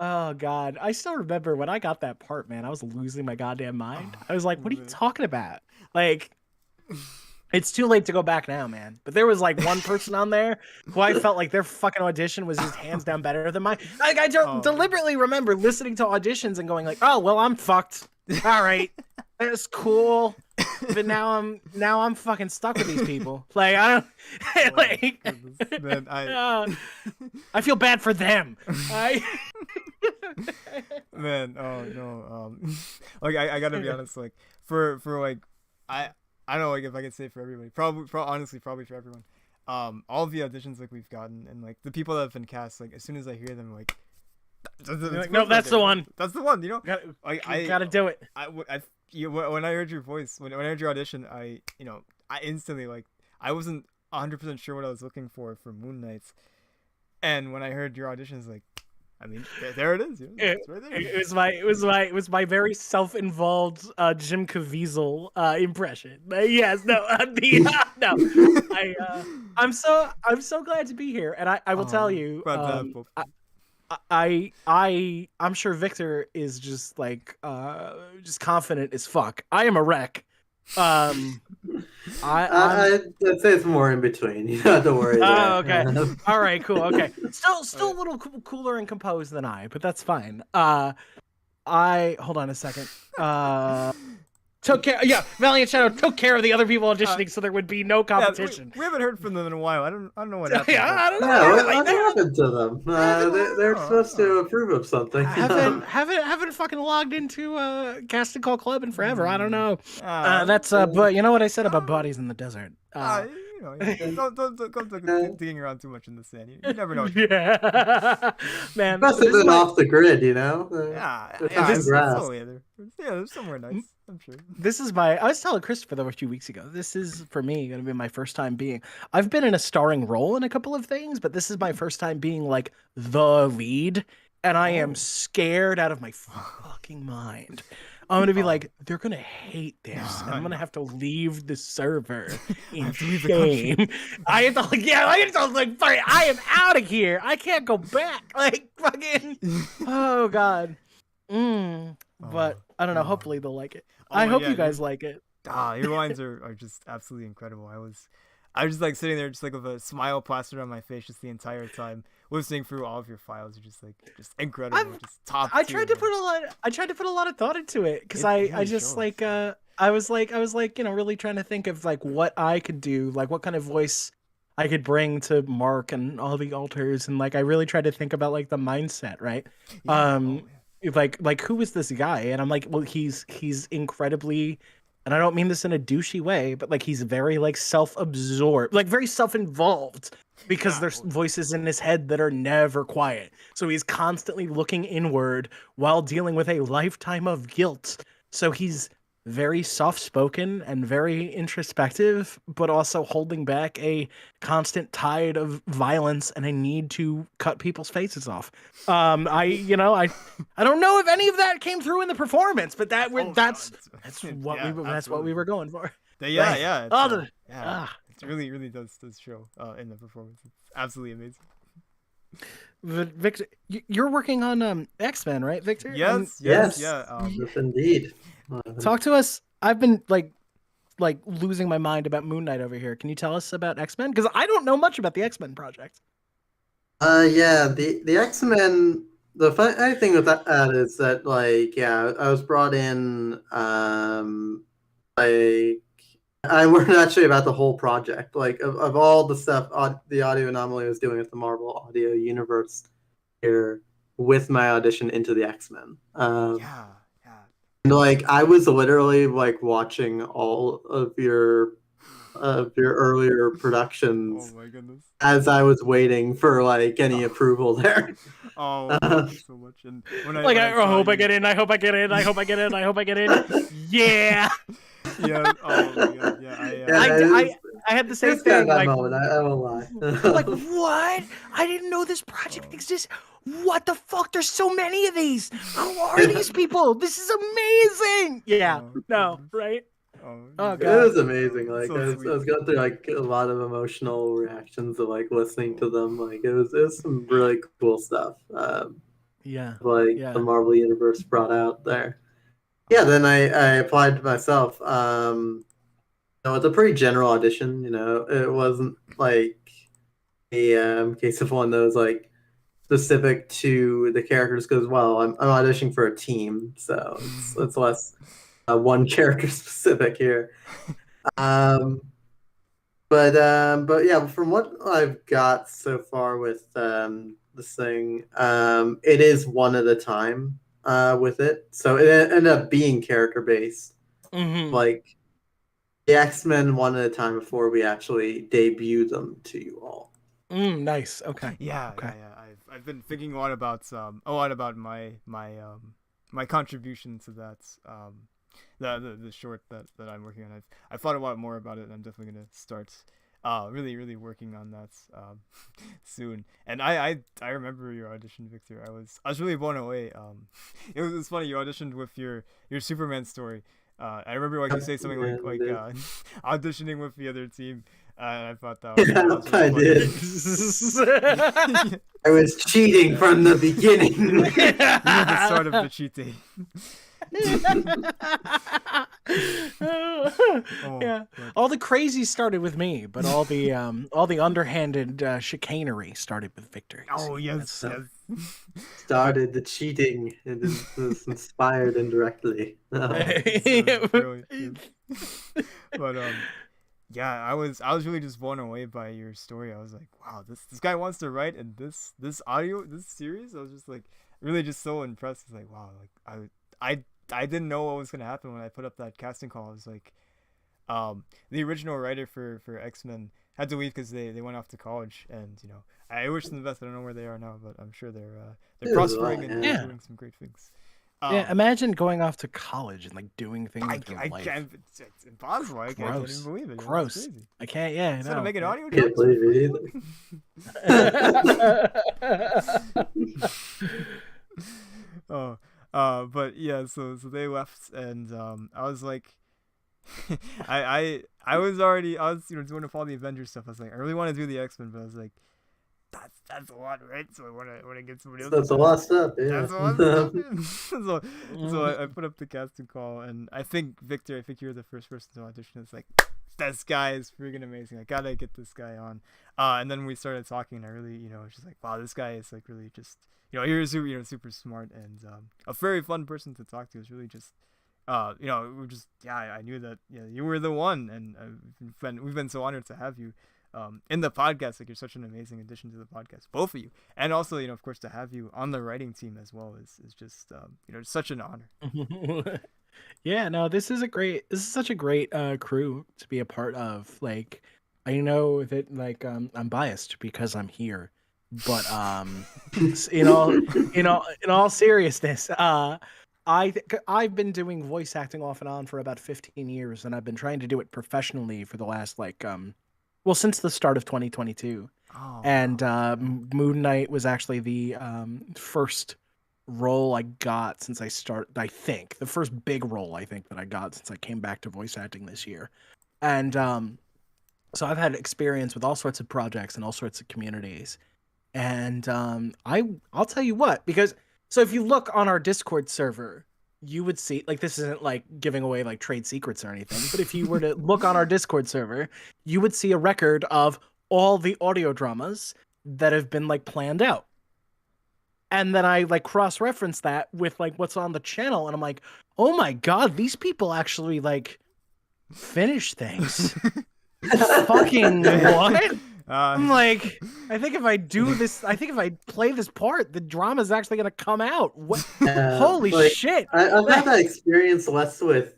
oh god, I still remember when I got that part, man. I was losing my goddamn mind. I was like, what are you man. talking about? Like, it's too late to go back now, man. But there was like one person on there who I felt like their fucking audition was just hands down better than mine. Like, I Oh. deliberately remember listening to auditions and going like, oh well, I'm fucked. All right, that's cool. But now I'm fucking stuck with these people. Like, I don't Oh, like. goodness. Man, I feel bad for them. Man, oh no. Like I gotta be honest. Like for like I don't know. Like if I could say for everybody, honestly, probably for everyone. All of the auditions like we've gotten and like the people that have been cast. Like as soon as I hear them, like, like, no, that's the one. That's the one. You know. You I gotta do it. when I heard your voice, when I heard your audition, I instantly like I wasn't 100% sure what I was looking for Moon Knights. And when I heard your audition, I was like, I mean, there it is. It's right there. It was my very self-involved Jim Caviezel impression. Yes, no, no. I'm so glad to be here, and I will tell you, Glad to have both. I'm sure Victor is just like just confident as fuck. I am a wreck. I'd say it's more in between. You don't have to worry. Oh, okay. All right, cool. Okay. Still a little cooler and composed than I, but that's fine. I hold on a second. Took care. Yeah, Valiant Shadow took care of the other people auditioning, so there would be no competition. We haven't heard from them in a while. I don't know what happened. Yeah, I don't know. Yeah, Like, what happened to them? They're supposed to approve of something. haven't fucking logged into casting call club in forever. I don't know. That's but you know what I said about bodies in the desert. You know, don't digging around too much in the sand. You never know. Yeah, man. Must have been off the grid, you know. It's totally there. Yeah, there's somewhere nice. I'm sure. This is I was telling Christopher though a few weeks ago. This is for me going to be my first time being. I've been in a starring role in a couple of things, but this is my first time being like the lead, and I am scared out of my fucking mind. I'm gonna be like, they're gonna hate this, and I'm gonna have to leave the server in shame. I have to I am out of here. I can't go back. Like fucking. Oh god. But I don't know. Hopefully they'll like it. I hope you guys like it. Your lines are just absolutely incredible. I was just like sitting there, just like with a smile plastered on my face, just the entire time, listening through all of your files. You're just like incredible, just top. I tried to put a lot of thought into it because I just like I was like really trying to think of like what I could do, like what kind of voice I could bring to Mark and all the alters, and like I really tried to think about like the mindset, right? Like who is this guy? And I'm like, well, he's incredibly, and I don't mean this in a douchey way, but like he's very like self-absorbed, like very self-involved, because there's voices in his head that are never quiet. So he's constantly looking inward while dealing with a lifetime of guilt. So he's very soft-spoken and very introspective, but also holding back a constant tide of violence and a need to cut people's faces off. I don't know if any of that came through in the performance, but that's what we were going for. Yeah. It really does show in the performance. It's absolutely amazing. Victor, you're working on X-Men, right, Victor? Yes, yes, indeed. Talk to us. I've been like losing my mind about Moon Knight over here. Can you tell us about X-Men? Because I don't know much about the X-Men project. The X-Men. The funny thing with that is that I was brought in I learned actually about the whole project, like of all the stuff the Audio Anomaly was doing with the Marvel Audio Universe here with my audition into the X-Men. And like I was literally like watching all of your earlier productions. Oh my goodness! As I was waiting for like any approval there. Thank you so much. And I hope I get in. I hope I get in. I hope I get in. I hope I get in. Yeah. Yeah. Oh my god. Yeah. I had the same thing. That moment, I won't lie. Like what? I didn't know this project exists. What the fuck? There's so many of these. Who are these people? This is amazing. Yeah. Right? Oh god. It was amazing. Like I was going through like a lot of emotional reactions of like listening to them. Like it was some really cool stuff. The Marvel Universe brought out there. Yeah, then I applied to myself. It's a pretty general audition, you know. It wasn't like a case of one that was like specific to the characters because, well, I'm auditioning for a team, so it's less one character specific here. But yeah, from what I've got so far with this thing, it is one at a time with it, so it ended up being character based, like the X-Men one at a time before we actually debut them to you all. Nice. Okay. Yeah. I've been thinking a lot about my contribution to that. The short that I'm working on. I've thought a lot more about it, and I'm definitely gonna start really working on that soon. And I remember your audition, Victor. I was really blown away. It was funny, you auditioned with your Superman story. I remember like you say something like auditioning with the other team. And I thought that Yeah, was I really did. funny. I was cheating from the beginning. You were the start of the cheat day. Yeah, but- all the crazy started with me, but all the underhanded chicanery started with Victor. you Oh see. yes, That's, yes. Started the cheating and it was inspired indirectly. It was brilliant. But yeah, I was really just blown away by your story. I was like, wow, this guy wants to write in this series. I was just like really just so impressed. It's like, wow, like I didn't know what was gonna happen when I put up that casting call. I was like, the original writer for X-Men had to leave because they went off to college, and I wish them the best. I don't know where they are now, but I'm sure they're prospering and Yeah. doing some great things. yeah, imagine going off to college and like doing things with your I life. can't. It's impossible. I can't Gross. even believe it. It's Gross. crazy. I can't. Yeah, Instead no. of making audio Can't dramas believe it either. but yeah, so they left, and I was like, I was doing all the Avengers stuff. I was like, I really want to do the X-Men, but I was like, that's a lot, right? So I want to get somebody else. That's to a do lot it. of stuff, yeah. That's a lot of stuff. Man. So I put up the casting call, and I think Victor, you were the first person to audition. It's like, this guy is freaking amazing. I gotta get this guy on. And then we started talking, and I really, was just like, wow, this guy is like really just, you're super, super smart and a very fun person to talk to. It's really just, we're just, I knew that, you were the one, and we've been so honored to have you. In the podcast. Like, you're such an amazing addition to the podcast, both of you, and also of course to have you on the writing team as well is just such an honor. Yeah, no, this is such a great crew to be a part of. Like, I know that like I'm biased because I'm here, but in all seriousness, I've been doing voice acting off and on for about 15 years, and I've been trying to do it professionally for the last since the start of 2022. Oh, And Moon Knight was actually the first role I got since I started. I think the first big role I think that I got since I came back to voice acting this year. And so I've had experience with all sorts of projects and all sorts of communities. And I'll tell you what, because so if you look on our Discord server, you would see, like, this isn't like giving away like trade secrets or anything, but if you were to look on our Discord server, you would see a record of all the audio dramas that have been like planned out. And then I like cross-reference that with like what's on the channel, and I'm like, oh my god, these people actually like finish things. Fucking what? I'm like, I think if I play this part, the drama's actually gonna come out. What? Holy shit! I've had that experience less with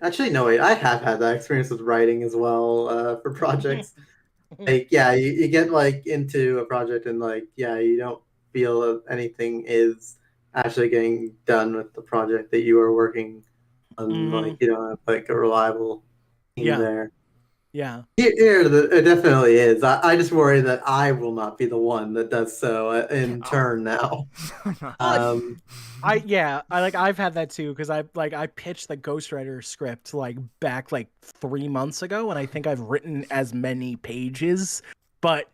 actually no wait, I have had that experience with writing as well for projects. Like you get like into a project and you don't feel anything is actually getting done with the project that you are working on. Like you don't have like a reliable team there. Yeah. Here, it definitely is. I just worry that I will not be the one that does so in turn now. I've had that too, because I pitched the Ghostwriter script back 3 months ago, and I think I've written as many pages, but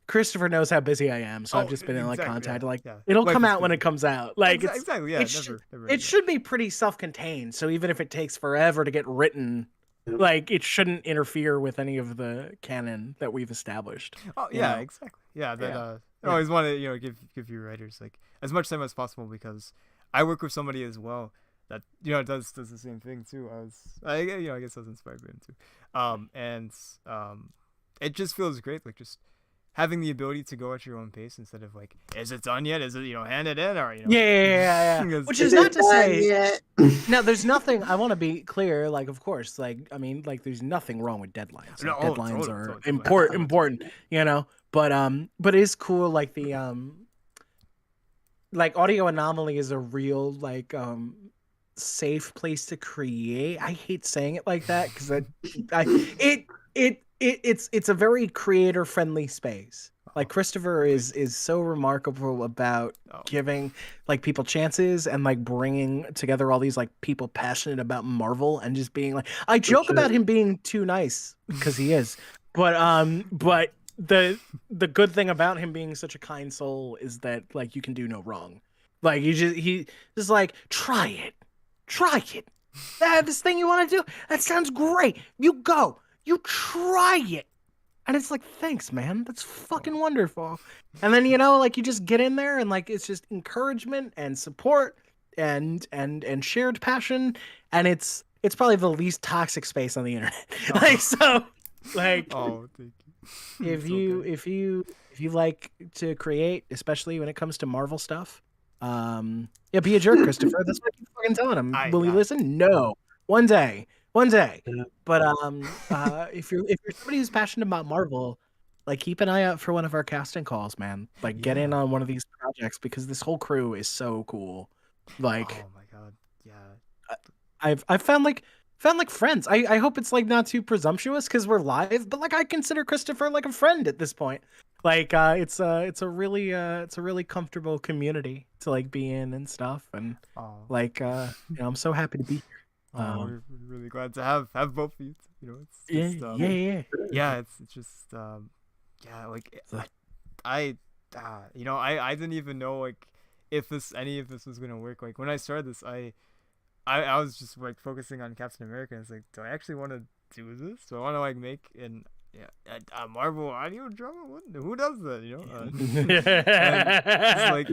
Christopher knows how busy I am, so I've just been in contact. It'll come out when it comes out. Exactly. Yeah. It should be pretty self-contained. So even if it takes forever to get written, it shouldn't interfere with any of the canon that we've established. Oh yeah, exactly. Yeah, I always want to give your writers as much time as possible, because I work with somebody as well that does the same thing too. I guess I was inspired by him too. And it just feels great, just having the ability to go at your own pace instead of is it done yet? Is it hand it in or Yeah. Which is not to say now there's nothing. I want to be clear. Of course, there's nothing wrong with deadlines. Deadlines are important. But it's cool. The Audio Anomaly is a real safe place to create. I hate saying it like that because it's a very creator friendly space. Like Christopher is so remarkable about giving like people chances and like bringing together all these like people passionate about Marvel and just being like, I joke about him being too nice because he is, but the good thing about him being such a kind soul is that like you can do no wrong. Like he just like try it. That this thing you want to do, that sounds great. You go. You try it. And it's like, thanks, man. That's fucking wonderful. And then, like you just get in there and like it's just encouragement and support and shared passion. And it's probably the least toxic space on the internet. Like so like Oh, thank you. if you like to create, especially when it comes to Marvel stuff, yeah, be a jerk, Christopher. That's what you fucking telling him. Will he listen? No. One day. But if you're somebody who's passionate about Marvel, like keep an eye out for one of our casting calls, man. Like get in on one of these projects because this whole crew is so cool. Like oh my god, yeah. I've found like friends. I hope it's like not too presumptuous because we're live, but like I consider Christopher like a friend at this point. Like it's a really comfortable community to like be in and stuff, and like I'm so happy to be here. We're really glad to have both of you. It's just, yeah. It's just like I didn't even know like if any of this was gonna work. Like when I started this, I was just like focusing on Captain America. And it's like, do I actually want to do this? Do I want to like make a Marvel audio drama? Who does that? Just like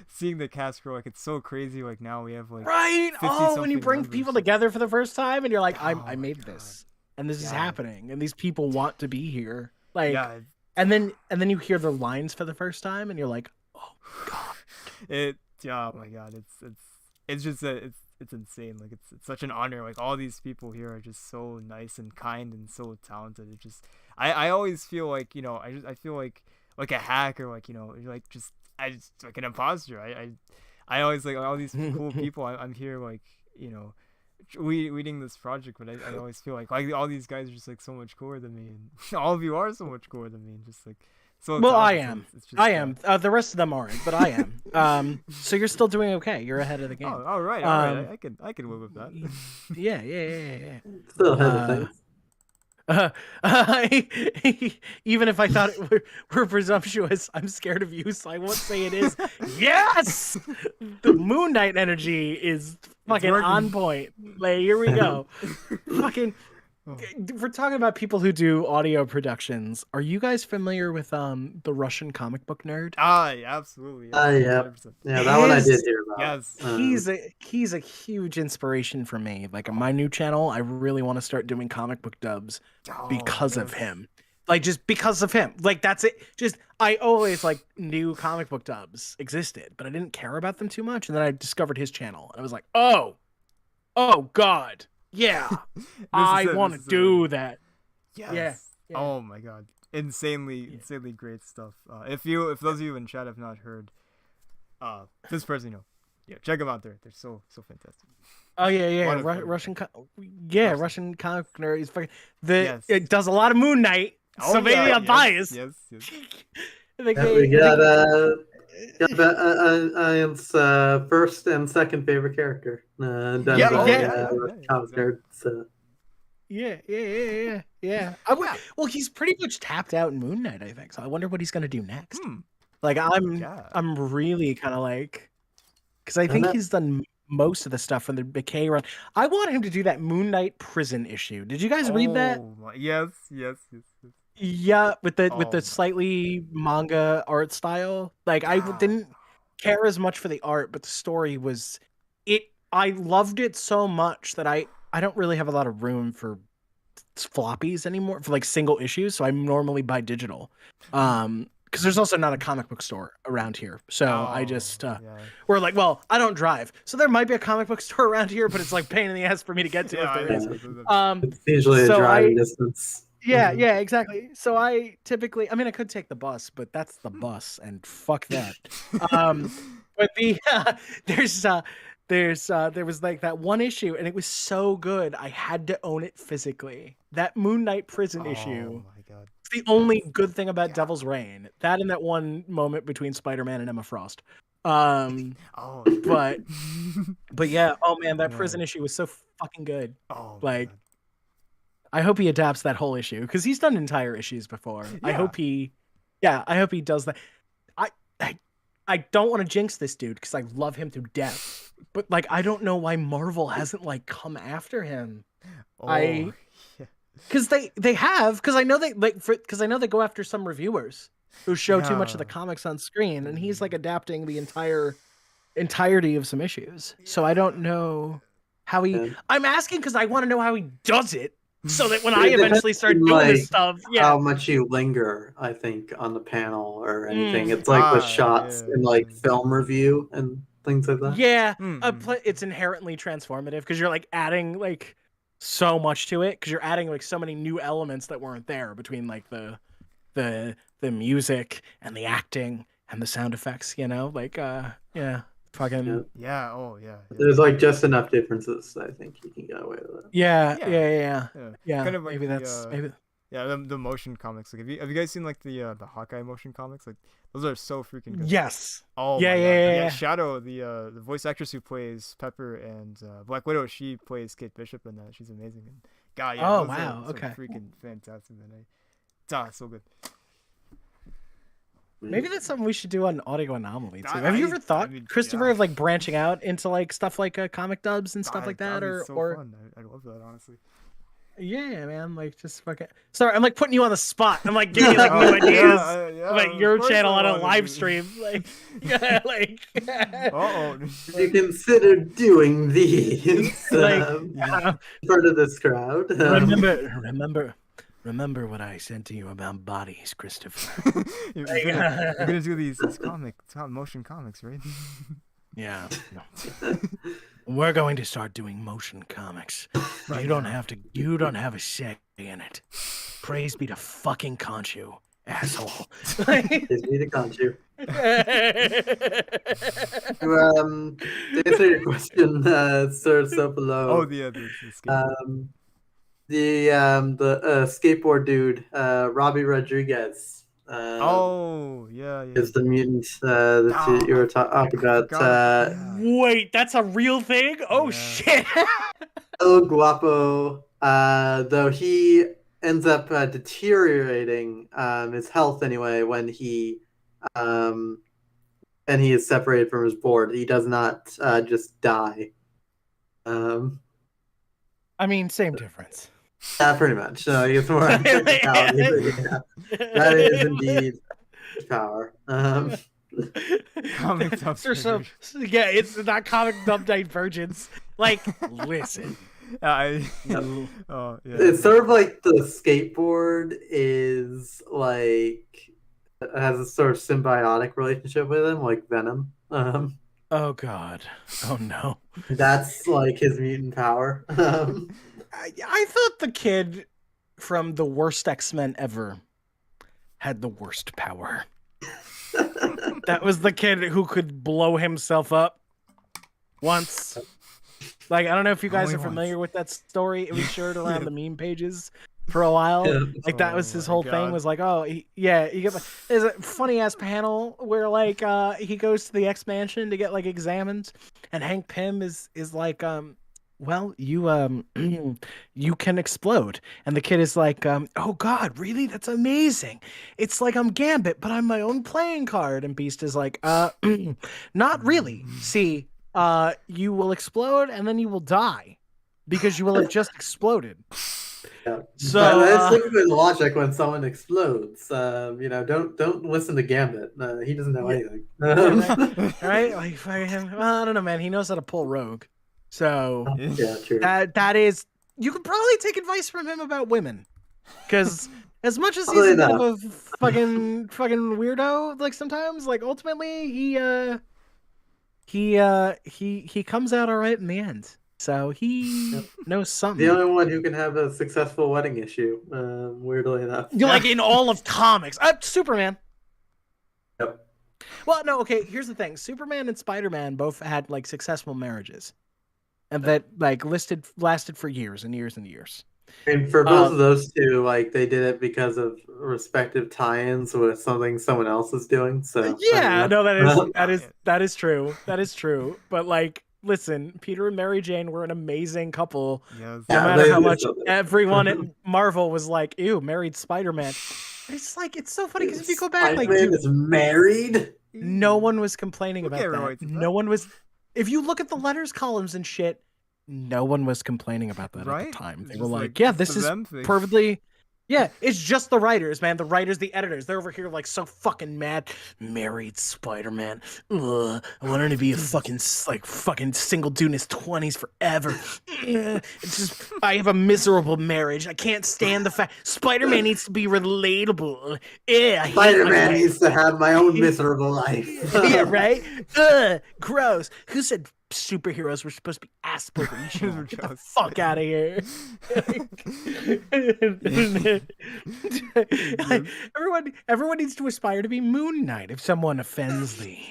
seeing the cast grow, like it's so crazy. Like now we have like right. Oh, when you bring members. people together for the first time, and you're like, I made this, and this is happening, and these people want to be here. Like, and then you hear the lines for the first time, and you're like, oh god, oh my god, it's just it's insane. Like it's such an honor. Like all these people here are just so nice and kind and so talented. It just I always feel like I feel like a hack or like like just like an imposter. I always like all these cool people. I'm here like leading this project, but I always feel like all these guys are just like so much cooler than me, and all of you are so much cooler than me, and just like. So well, I am. I am. The rest of them aren't, but I am. So you're still doing okay. You're ahead of the game. Oh, all right. I can live with that. Yeah. Still ahead of things. Even if I thought it were presumptuous, I'm scared of you, so I won't say it is. Yes, the Moon Knight energy is fucking on point. Like, here we go. Fucking. We're talking about people who do audio productions. Are you guys familiar with the Russian comic book nerd? Yeah, absolutely. Yeah, that one I did hear about. Yes, he's a huge inspiration for me. Like on my new channel, I really want to start doing comic book dubs because of him. Like just because of him. Like that's it. Just I always like knew comic book dubs existed, but I didn't care about them too much. And then I discovered his channel, and I was like, oh god. Yeah, I want to do that. Yes. Yeah. Oh my god, insanely great stuff. If those of you in chat have not heard, this person, check them out. They're so fantastic. Oh yeah. Russian comic nerd is fucking. It does a lot of Moon Knight, so maybe I'm biased. Yes. We got Ian's first and second favorite character. Comic nerd. So. Yeah. Well, he's pretty much tapped out in Moon Knight, I think. So I wonder what he's gonna do next. Like I'm really kind of like, because I think he's done most of the stuff from the Decay run. I want him to do that Moon Knight prison issue. Did you guys read that? Yes. Yeah, with the slightly manga art style. Like I didn't care as much for the art, but the story was I loved it so much that I don't really have a lot of room for floppies anymore for like single issues, so I normally buy digital. Because there's also not a comic book store around here, so I just we're like, well, I don't drive, so there might be a comic book store around here, but it's like pain in the ass for me to get to if there is. It's usually a driving distance. Yeah, exactly. So I typically, I could take the bus, but that's the bus, and fuck that. But there's there was like that one issue, and it was so good I had to own it physically. That Moon Knight prison issue. Oh my god. It's the only good thing about Devil's Reign. That and that one moment between Spider-Man and Emma Frost. Oh. But yeah, oh man, that Yeah. prison issue was so fucking good. Oh my Like, god. I hope he adapts that whole issue because he's done entire issues before. I Yeah. hope he does that. I don't want to jinx this dude because I love him to death, but like I don't know why Marvel hasn't like come after him. Oh, I- yeah. Because they have, because I know they go after some reviewers who show too much of the Yeah. comics on screen, and he's like adapting the entirety of some issues. So I don't know how he. Yeah. I'm asking because I want to know how he does it, so that when I It depends eventually start on, doing this like, stuff, yeah, how much you linger, I think, on the panel or anything. Mm. It's like with Ah, shots yeah, in like yeah. film review and things like that. yeah, Mm. it's inherently transformative because you're like adding like so much to it because you're adding like so many new elements that weren't there between like the music and the acting and the sound effects, you know, like yeah, fucking Yeah. Yeah. Oh yeah. Yeah. There's like just enough differences. I think you can get away with it. yeah, Yeah. yeah. Yeah. Kind of like Maybe the, that's maybe. Yeah, the motion comics. Like, have you guys seen like the Hawkeye motion comics? Like, those are so freaking good. Yes. Oh Yeah, my yeah, god. yeah. Shadow, the voice actress who plays Pepper and Black Widow, she plays Kate Bishop in that. She's amazing. And God, yeah. Oh, those wow, Are okay. freaking fantastic, man. So good. Maybe that's something we should do on Audio Anomaly too. I- Have you I- ever thought, I mean, Christopher, yeah. of like branching out into like stuff like comic dubs and stuff like that, That'd be or so fun. I love that, honestly. yeah, man, like just fucking. Sorry, I'm like putting you on the spot. I'm like giving you like new ideas yeah, about of your course channel I on a wanna live do- stream, like yeah, like. Uh-oh. You consider doing these Like, in front of this crowd. remember what I said to you about bodies, Christopher. You're gonna do these motion comics, right? Yeah. We're going to start doing motion comics. You don't have a say in it. Praise be to fucking Conchu, asshole. Is me to Conchu. To answer your question, Sir So Below. Oh, the skateboard. The skateboard dude, Robbie Rodriguez. Oh, yeah. Is the mutant that you were talking about. Yeah. Wait, that's a real thing? Oh Yeah. shit. El Guapo, though he ends up deteriorating his health anyway when he is separated from his board. He does not just die. I mean, same difference. Yeah, pretty much. No, he gets more physicality, but yeah, that is indeed his power. Comic dub So yeah, it's not comic dub divergence. Like, listen. oh, yeah. It's sort of like the skateboard is like has a sort of symbiotic relationship with him, like Venom. Oh god. Oh no. That's like his mutant power. I thought the kid from the worst X-Men ever had the worst power. That was the kid who could blow himself up once. Like, I don't know if you guys Only are familiar once. with that story. It was shared around the meme pages for a while. Yeah. Like, that was his Oh my whole thing, God. was like, oh, he get like, there's a funny ass panel where like he goes to the X Mansion to get like examined, and Hank Pym is like well, you you can explode. And the kid is like, oh god, really? That's amazing. It's like I'm Gambit, but I'm my own playing card. And Beast is like, not really. See, you will explode and then you will die because you will have just exploded. Yeah. So that's typically the logic when someone explodes. Don't listen to Gambit. He doesn't know anything. right? Like fucking, well, I don't know, man. He knows how to pull rogue. So Yeah, true. that is, you could probably take advice from him about women, because as much as he's Probably a bit not. of a fucking weirdo, like sometimes, like ultimately he comes out all right in the end. So he knows something. The only one who can have a successful wedding issue, weirdly enough. You're like in all of comics. Superman. Yep. Well, no, okay. Here's the thing: Superman and Spider-Man both had like successful marriages, and that like lasted for years and years and years. And for both of those two, like they did it because of respective tie-ins with something someone else is doing. So Yeah, no, Got it. that is true. That is true. But like, listen, Peter and Mary Jane were an amazing couple. Yes. No Yeah, matter how they- much everyone at Marvel was like, "Ew, married Spider-Man." It's like it's so funny because if you go back, like, Spider-Man dude, is married. no one was complaining about Okay, that. Roy, No one was. If you look at the letters columns and shit, no one was complaining about that at Right? the time. It's They were just like, like, "Yeah, it's this the is them thing." perfectly." Yeah, it's just the writers, man. The writers, the editors. They're over here like so fucking mad. Married Spider-Man. Ugh, I want him to be a fucking single dude in his 20s forever. It's just I have a miserable marriage. I can't stand the fact Spider-Man needs to be relatable. Yeah, I hate my Spider-Man life. needs to have my own miserable life. Yeah, right? Ugh, gross. Who said superheroes were supposed to be aspirational? Get the fuck out of here. Everyone needs to aspire to be Moon Knight. If someone offends thee,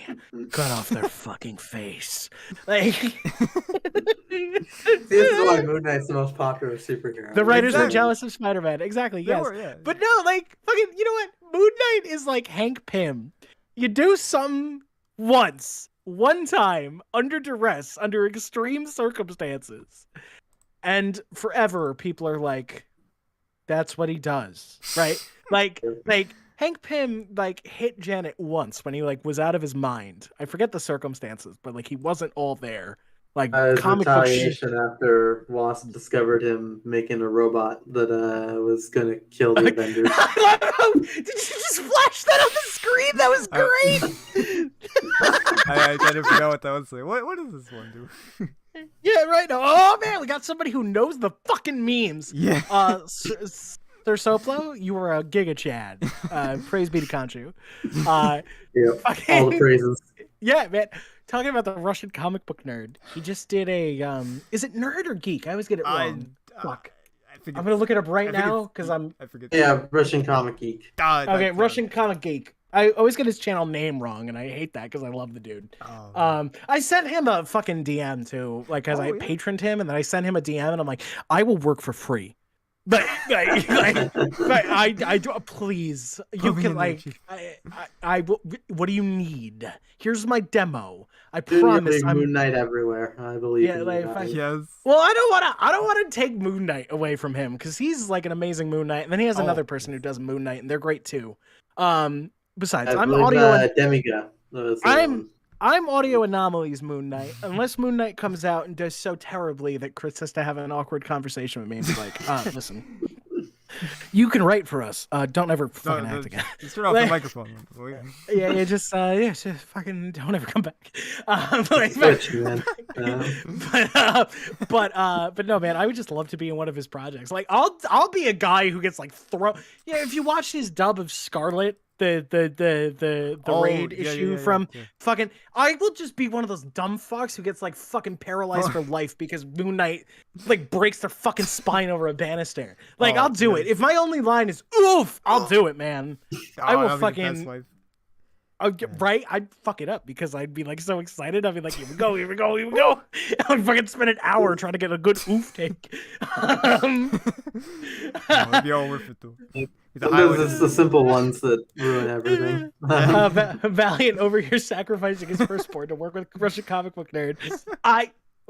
cut off their fucking face. Like This is why Moon Knight's the most popular superhero. the writers were Exactly. jealous of Spider-Man. Exactly, They yes. were, yeah. But no, like fucking, you know what? Moon Knight is like Hank Pym. You do something once, one time, under duress, under extreme circumstances, and forever people are like, "That's what he does," right? like Hank Pym like hit Janet once when he like was out of his mind. I forget the circumstances, but like he wasn't all there. Like As comic book shit. retaliation after Wasp discovered him making a robot that was gonna kill the Avengers. Did you just flash that on the screen? That was great. I kind of forgot what that was like. What does this one do? Yeah, right. Oh man, we got somebody who knows the fucking memes. Yeah. Sir Soplo, you were a Giga Chad. Praise be to Kanchu. Yep, Fucking- all the praises. Yeah, man. Talking about the Russian comic book nerd, he just did a. Is it nerd or geek? I always get it wrong. Fuck. I think I'm gonna look it up right I think now it's- because I'm. I forget. Yeah, Russian comic geek. Okay, Russian comic geek. I always get his channel name wrong, and I hate that because I love the dude. Oh, I sent him a fucking DM too, like as I yeah. patroned him, and then I sent him a DM, and I'm like, I will work for free. But I do please. You Put me can in there, like Chief. I will. What do you need? Here's my demo. I Dude, promise. big Moon Knight everywhere. I believe. Yeah, in like, you if guys. yes. Well, I don't want to take Moon Knight away from him because he's like an amazing Moon Knight, and then he has another person who does Moon Knight, and they're great too. Besides, I I'm believe, audio. Demiga. I'm Audio Anomaly's Moon Knight, unless Moon Knight comes out and does so terribly that Chris has to have an awkward conversation with me and be like, listen, you can write for us. Don't ever fucking act again. Just turn off the microphone. Yeah, just fucking don't ever come back. Switch, man. But no, man, I would just love to be in one of his projects. Like, I'll be a guy who gets like thrown. Yeah, if you watch his dub of Scarlet, the raid issue from fucking, I will just be one of those dumb fucks who gets like fucking paralyzed for life because Moon Knight like breaks their fucking spine over a banister. Like, I'll do it. If my only line is oof, I'll do it, man. I will fucking. Right? I'd fuck it up because I'd be like so excited. I'd be like, here we go, here we go, here we go. I'd fucking spend an hour trying to get a good oof take. It'd be all worth it though. Sometimes it's the simple ones that ruin everything. Valiant over here sacrificing his firstborn to work with Russian comic book nerd.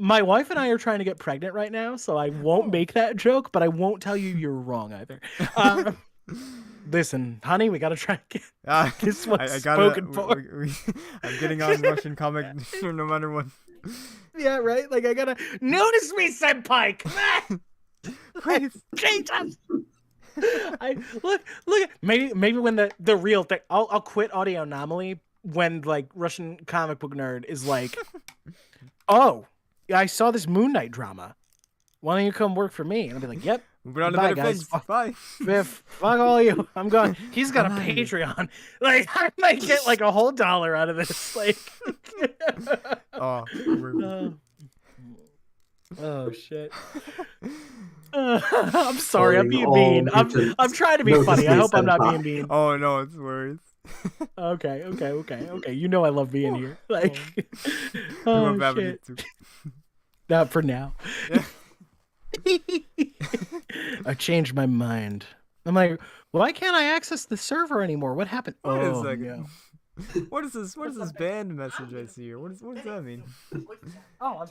My wife and I are trying to get pregnant right now, so I won't make that joke, but I won't tell you you're wrong either. Listen, honey, we gotta try to get this one spoken for. I'm getting on Russian comic no matter what. Yeah, right? Like, I gotta notice me, senpai! Come on! Please. Jesus! Look at maybe when the real thing, I'll quit Audio Anomaly when like Russian comic book nerd is like, oh, I saw this Moon Knight drama. Why don't you come work for me? And I'll be like, yep. Moving on to Bye, better guys. things. Bye. Fuck all you. I'm gone. He's got a Patreon. Like, I might get like a whole $1 out of this. Like, oh shit. I'm sorry. I'm being mean. I'm trying to be funny. I hope I'm not being mean. Oh no, it's worse. Okay. You know I love being here. Like, We oh went babbling shit. too. Not for now. Yeah. I changed my mind. I'm like, why can't I access the server anymore? What happened? Wait a Oh second. no. What is this? What is this band message I see here? What does that mean? Oh,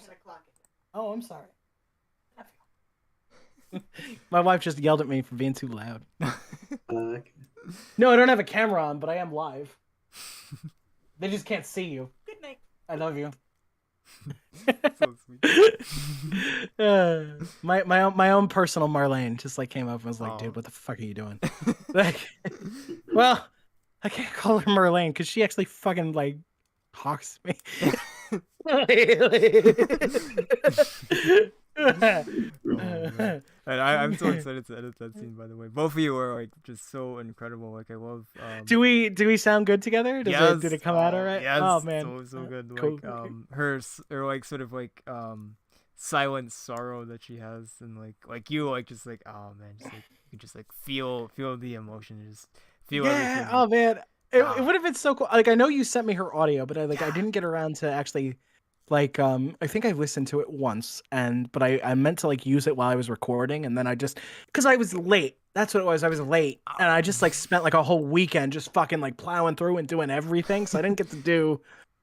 I'm sorry. My wife just yelled at me for being too loud. No, I don't have a camera on, but I am live. They just can't see you. Good night. I love you. So sweet. My own personal Marlene just like came up and was like, Oh. dude, what the fuck are you doing? Like, well, I can't call her Marlene because she actually fucking like hawks me. Oh, man. And I'm so excited to edit that scene. By the way, both of you are like just so incredible. Like I love. Do we sound good together? Did it come out all right? Yes, Oh man, so good. cool. Like her like sort of like silent sorrow that she has, and like you like just like oh man, just like you can just like feel the emotion, just feel everything. Oh man, it would have been so cool. Like I know you sent me her audio, but I didn't get around to actually like I think I listened to it once but I meant to like use it while I was recording, and then I just because I was late. That's what it was. I was late, and I just like spent like a whole weekend just fucking like plowing through and doing everything. So I didn't get to do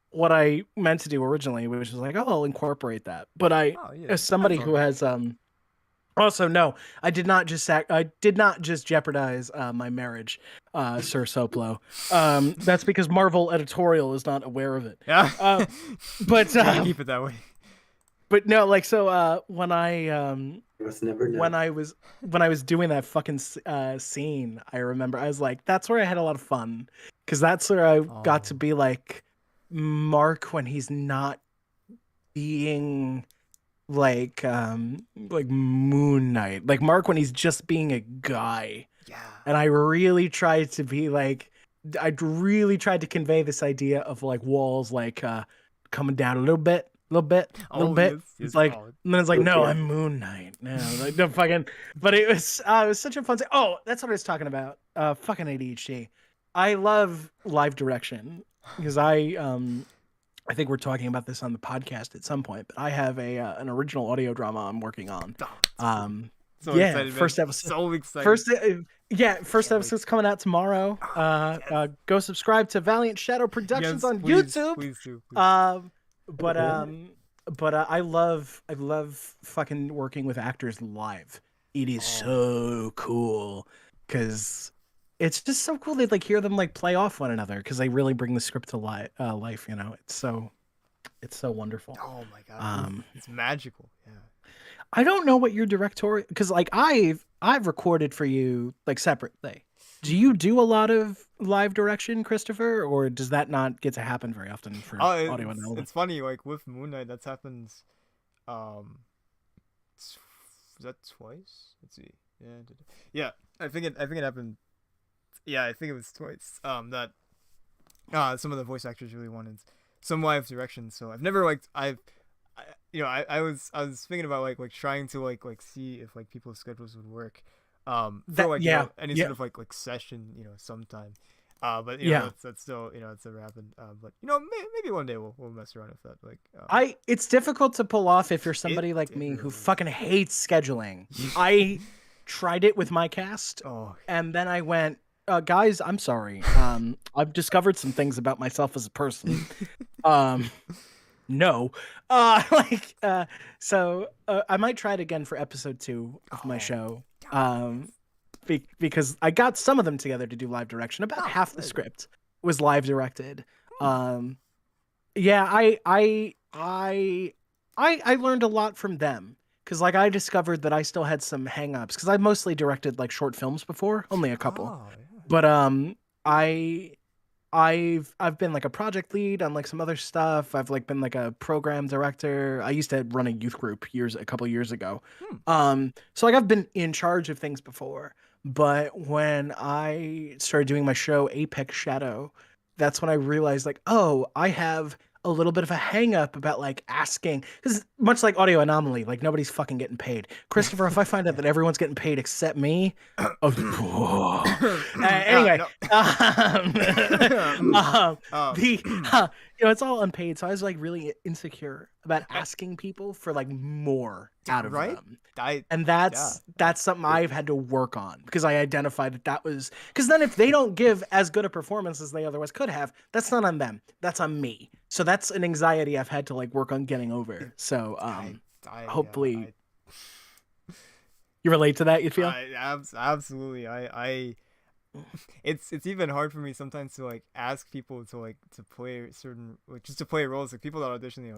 what I meant to do originally, which was like, oh, I'll incorporate that. But as somebody who has also no, I did not just jeopardize my marriage, Sir Soplo. That's because Marvel editorial is not aware of it. Yeah. But keep it that way. But no, like so when I never know. when I was doing that fucking scene, I remember I was like, that's where I had a lot of fun because that's where I got to be like Mark when he's not being like Moon Knight, like Mark when he's just being a guy. Yeah. And I really tried to be like, I really tried to convey this idea of like walls like coming down a little bit. It's like, and then it's like, no, I'm Moon Knight. No, like no fucking. But it was such a fun thing. Oh, that's what I was talking about. Fucking ADHD. I love live direction because I think we're talking about this on the podcast at some point. But I have an original audio drama I'm working on. So excited, first man. episode. So excited. First episode's coming out tomorrow. Go subscribe to Valiant Shadow Productions on YouTube. Please do. But I love fucking working with actors live. It is so cool because it's just so cool to like hear them like play off one another because they really bring the script to life. You know, it's so wonderful. Oh my god, it's magical. Yeah. I don't know what your directorial because like I've recorded for you like separately. Do you do a lot of live direction, Christopher, or does that not get to happen very often for audio and It's funny, like with Moon Knight, that's happened. Is that twice? Let's see. Yeah. I think it happened. Yeah, I think it was twice. That some of the voice actors really wanted some live direction. So I've never I was thinking about like trying to like see if like people's schedules would work. For any sort of like session, sometime. But that's still it's never happened. But maybe one day we'll mess around with that. Like it's difficult to pull off if you're somebody like me who fucking hates scheduling. I tried it with my cast, and then I went, guys, I'm sorry. I've discovered some things about myself as a person. No. So I might try it again for episode 2 of my show. Because I got some of them together to do live direction. About half the script was live directed. I learned a lot from them because like I discovered that I still had some hang-ups because I mostly directed like short films before, only a couple. But I've been like a project lead on like some other stuff. I've like been like a program director. I used to run a youth group a couple years ago. So like I've been in charge of things before. But when I started doing my show Apex Shadow, that's when I realized like, oh, I have a little bit of a hang up about like asking, because much like Audio Anomaly, like nobody's fucking getting paid. Christopher, if I find out that everyone's getting paid except me, anyway, No. the it's all unpaid, so I was like really insecure about asking people for like more out of right? them. I And that's something I've had to work on, because I identified that was because then if they don't give as good a performance as they otherwise could have, that's not on them. That's on me. So that's an anxiety I've had to like work on getting over. So hopefully you relate to that, you feel? Absolutely. It's even hard for me sometimes to like ask people to like to play certain like just to play roles, like people that audition,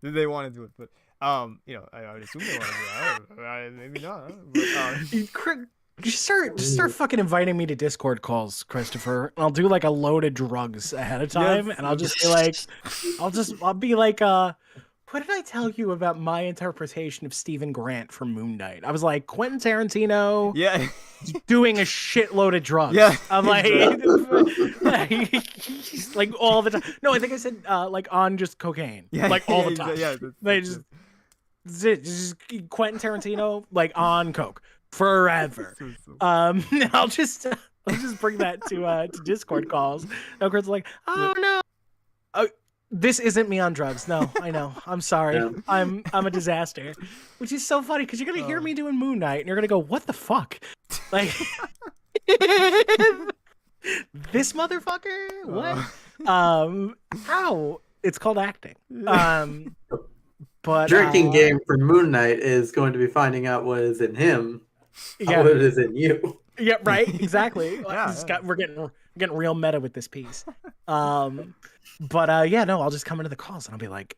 they want to do it, but I would assume they want to do it. I don't know, maybe not. But, Just start fucking inviting me to Discord calls, Christopher. I'll do like a load of drugs ahead of time, Yes. and I'll just be like, I'll be like, what did I tell you about my interpretation of Stephen Grant from Moon Knight? I was like, Quentin Tarantino yeah. doing a shitload of drugs. Yeah, I'm like, like all the time. No, I think I said like on just cocaine, Yeah, like all the time. Yeah, They just Quentin Tarantino like on coke forever. I'll just bring that to Discord calls. Now Kurt's like, oh no, this isn't me on drugs. No, I know. I'm sorry. Yeah. I'm a disaster. Which is so funny because you're gonna hear me doing Moon Knight and you're gonna go, what the fuck? Like this motherfucker? What? How? It's called acting. But Drinking game for Moon Knight is going to be finding out what is in him, yeah. what it is in you. Yeah, right. Exactly. Yeah. We're getting real meta with this piece. But no, I'll just come into the calls and I'll be like,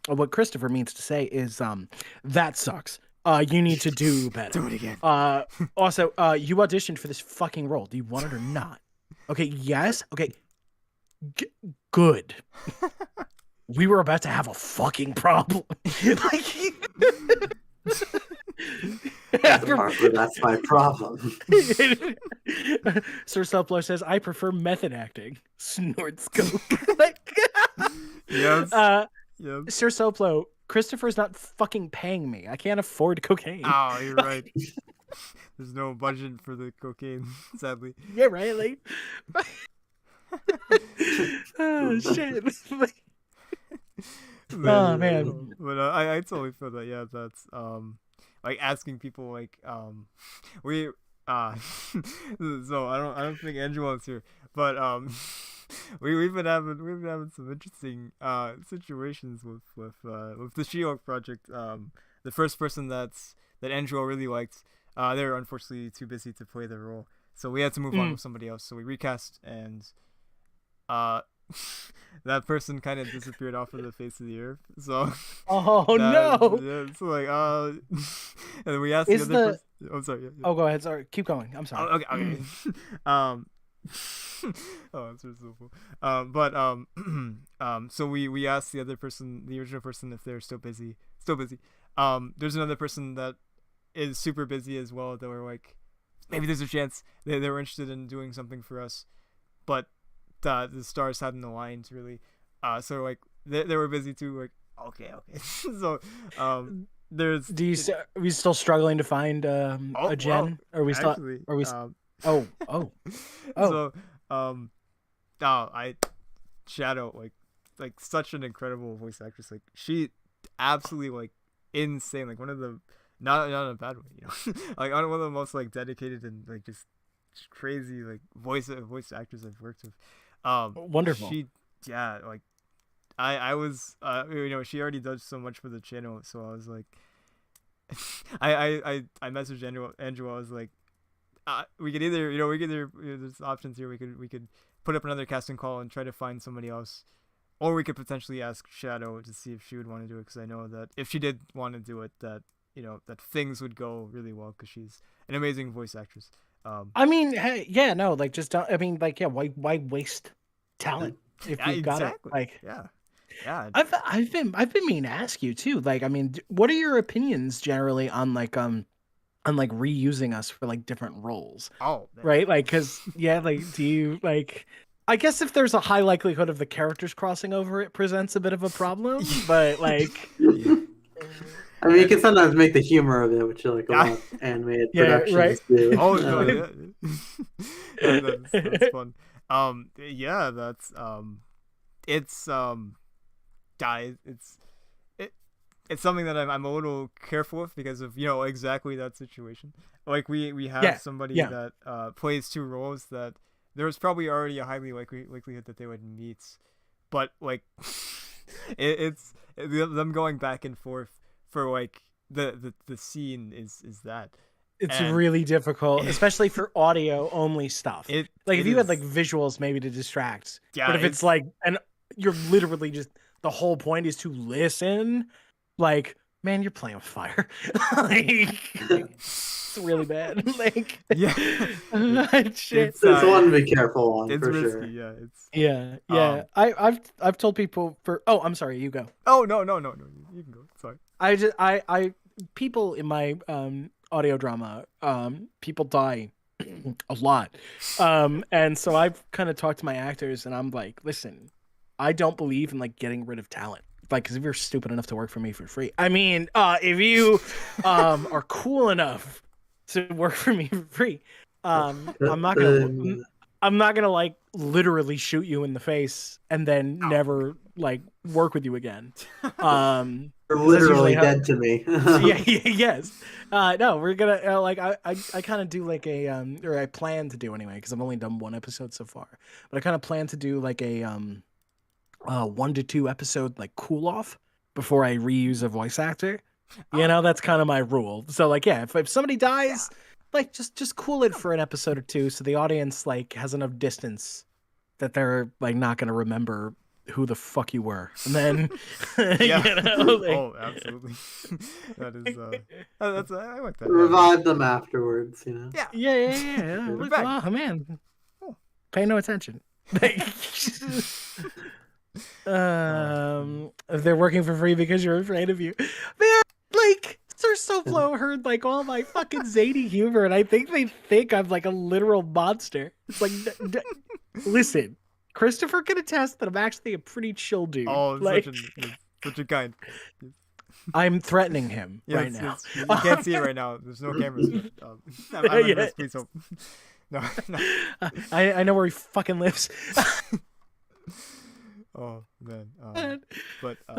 what Christopher means to say is, that sucks. You need to do better. Do it again. Also, you auditioned for this fucking role. Do you want it or not? Okay. Yes. Okay. Good. We were about to have a fucking problem. That's my problem. Sir Suplo says, I prefer method acting. Snorts coke. Yes. Sir Suplo, Christopher's not fucking paying me. I can't afford cocaine. Oh, you're right. There's no budget for the cocaine, sadly. Yeah, right? Like... oh, shit. Oh, man. But I totally feel that, yeah, that's, like asking people like we so I don't think Angela's here, but we've been having some interesting situations with the She-Hulk project. The first person that Angela really liked, they were unfortunately too busy to play the role, so we had to move on with somebody else. So we recast, and that person kind of disappeared off of the face of the earth. So no. Yeah, so like and then we asked the other person. Oh, sorry. Yeah. Oh, go ahead. Sorry. Keep going. I'm sorry. Oh, okay. Oh, that's so cool. So we asked the other person, the original person, if they're still busy. There's another person that is super busy as well, that were like, maybe there's a chance they were interested in doing something for us, but the stars hadn't aligned really. So like they were busy too. Like okay. So there's. Are we still struggling to find a Jen? Well, are we still? actually, Are we? So I Shadow, like such an incredible voice actress. Like she absolutely like insane. Like one of the not in a bad way, like one of the most like dedicated and like just crazy like voice actors I've worked with. Wonderful. Like I was she already does so much for the channel, so I was like I messaged Angela. I was like, we could either there's options here. We could put up another casting call and try to find somebody else, or we could potentially ask Shadow to see if she would want to do it, because I know that if she did want to do it, that that things would go really well, because she's an amazing voice actress. I mean, hey, yeah, no, like just don't. I mean, like, yeah, why waste talent if you've got it? Like, yeah. I've been meaning to ask you too. Like, I mean, what are your opinions generally on reusing us for like different roles? Oh, man. Right, like, because yeah, like, do you like? I guess if there's a high likelihood of the characters crossing over, it presents a bit of a problem. But like, I mean, you can sometimes make the humor of it, which like a lot of animated Yeah, productions right. do. Oh no, yeah. That's fun. Yeah, that's it's guys, it's something that I'm a little careful with because of exactly that situation. Like we have somebody that plays two roles that there's probably already a highly likelihood that they would meet, but like it's them going back and forth for like the scene is that. it's And really difficult, especially for audio only stuff. It Like it if you had is- like visuals maybe to distract, Yeah, but if it's like, and you're literally just, the whole point is to listen, like, man, you're playing with fire. Like, it's really bad. Like, Yeah. shit. It's one to be careful on it's for risky, sure. yeah. It's Yeah. I've told people for. Oh, I'm sorry. You go. oh no, you can go. Sorry. I people in my audio drama, people die a lot. And so I've kind of talked to my actors and I'm like, listen, I don't believe in like getting rid of talent. Like, because if you're stupid enough to work for me for free, I mean, if you are cool enough to work for me for free, I'm not gonna like literally shoot you in the face and then never like work with you again. You're 'cause that's literally usually how- dead to me. yes. No, we're gonna like I kind of do like a or I plan to do anyway because I've only done one episode so far, but I kind of plan to do like a 1 to 2 episode like cool off before I reuse a voice actor. You know, that's kind of my rule. So like, yeah, if somebody dies, like just cool it for an episode or two so the audience like has enough distance that they're like not gonna remember who the fuck you were, and then Yeah. you know, like, Oh, absolutely. That is that's I like that. Revive them afterwards, you know. Yeah. yeah. We're Like, back. oh man, pay no attention. They're working for free because you're afraid of you, man. Like Sir Soflo heard like all my fucking zany humor, and I think they think I'm like a literal monster. It's like, listen, Christopher can attest that I'm actually a pretty chill dude. Oh, like, such a kind. I'm threatening him right Yes, now. yes. You can't see it right now. There's no cameras. But, I'm gonna Yeah. miss, please hope. No. I know where he fucking lives. Oh man. Man. But Uh,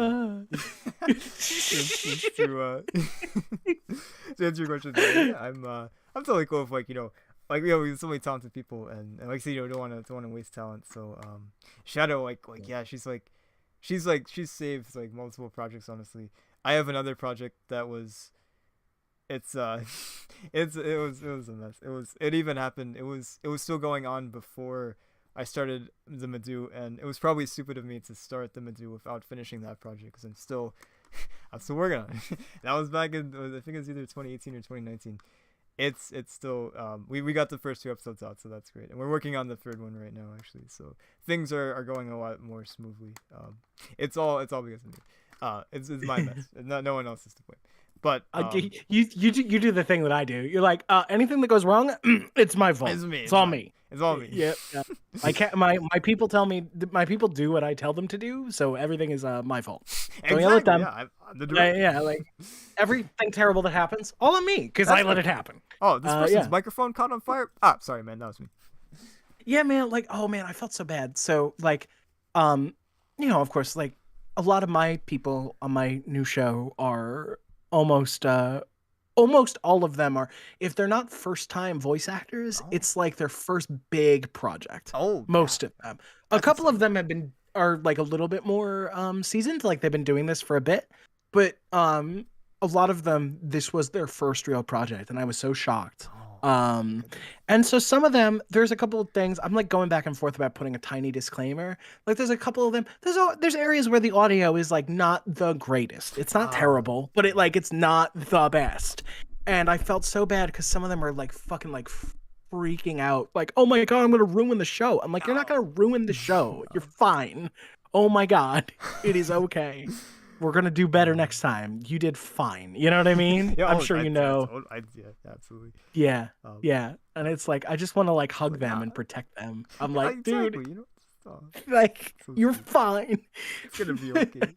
to answer your question, yeah, I'm totally cool with like there's so many talented people and like I said, don't want to waste talent. So Shadow like yeah, she's saved like multiple projects. Honestly, I have another project that was. It was a mess. It even happened. It was still going on before I started the Medu, and it was probably stupid of me to start the Medu without finishing that project because I'm still working on it. That was back in I think it was either 2018 or 2019. It's still we got the first 2 episodes out, so that's great, and we're working on the 3rd one right now actually. So things are going a lot more smoothly. It's all because of me. It's my mess. No one else is to blame. But you do the thing that I do. You're like, anything that goes wrong, it's my fault. It's me. It's all me. It's all me. Yeah. I can't. My people tell me. My people do what I tell them to do. So everything is my fault. Don't yell at them. Yeah, I'm the director. Yeah, like everything terrible that happens, all on me because I let it happen. Oh, this person's yeah. microphone caught on fire. Ah, sorry, man. That was me. Yeah, man. Like, oh man, I felt so bad. So like, of course, like a lot of my people on my new show are almost all of them are, if they're not first time voice actors, it's like their first big project. Oh, Most of them. A couple of them are like a little bit more seasoned, like they've been doing this for a bit, but a lot of them, this was their first real project, and I was so shocked. And so some of them, there's a couple of things I'm like going back and forth about putting a tiny disclaimer. Like there's a couple of them, there's areas where the audio is like not the greatest. It's not terrible, but it's not the best. And I felt so bad because some of them are like fucking like freaking out, like, oh my god, I'm gonna ruin the show. I'm like, you're not gonna ruin the show. You're fine. Oh my god, it is okay. We're gonna do better next time. You did fine. You know what I mean? Yeah, I'm sure you know. Yeah, absolutely. Yeah, yeah. And it's like I just want to like hug them and protect them. I'm like, Exactly, dude, Oh, Like, so you're sweet. fine. It's gonna be okay.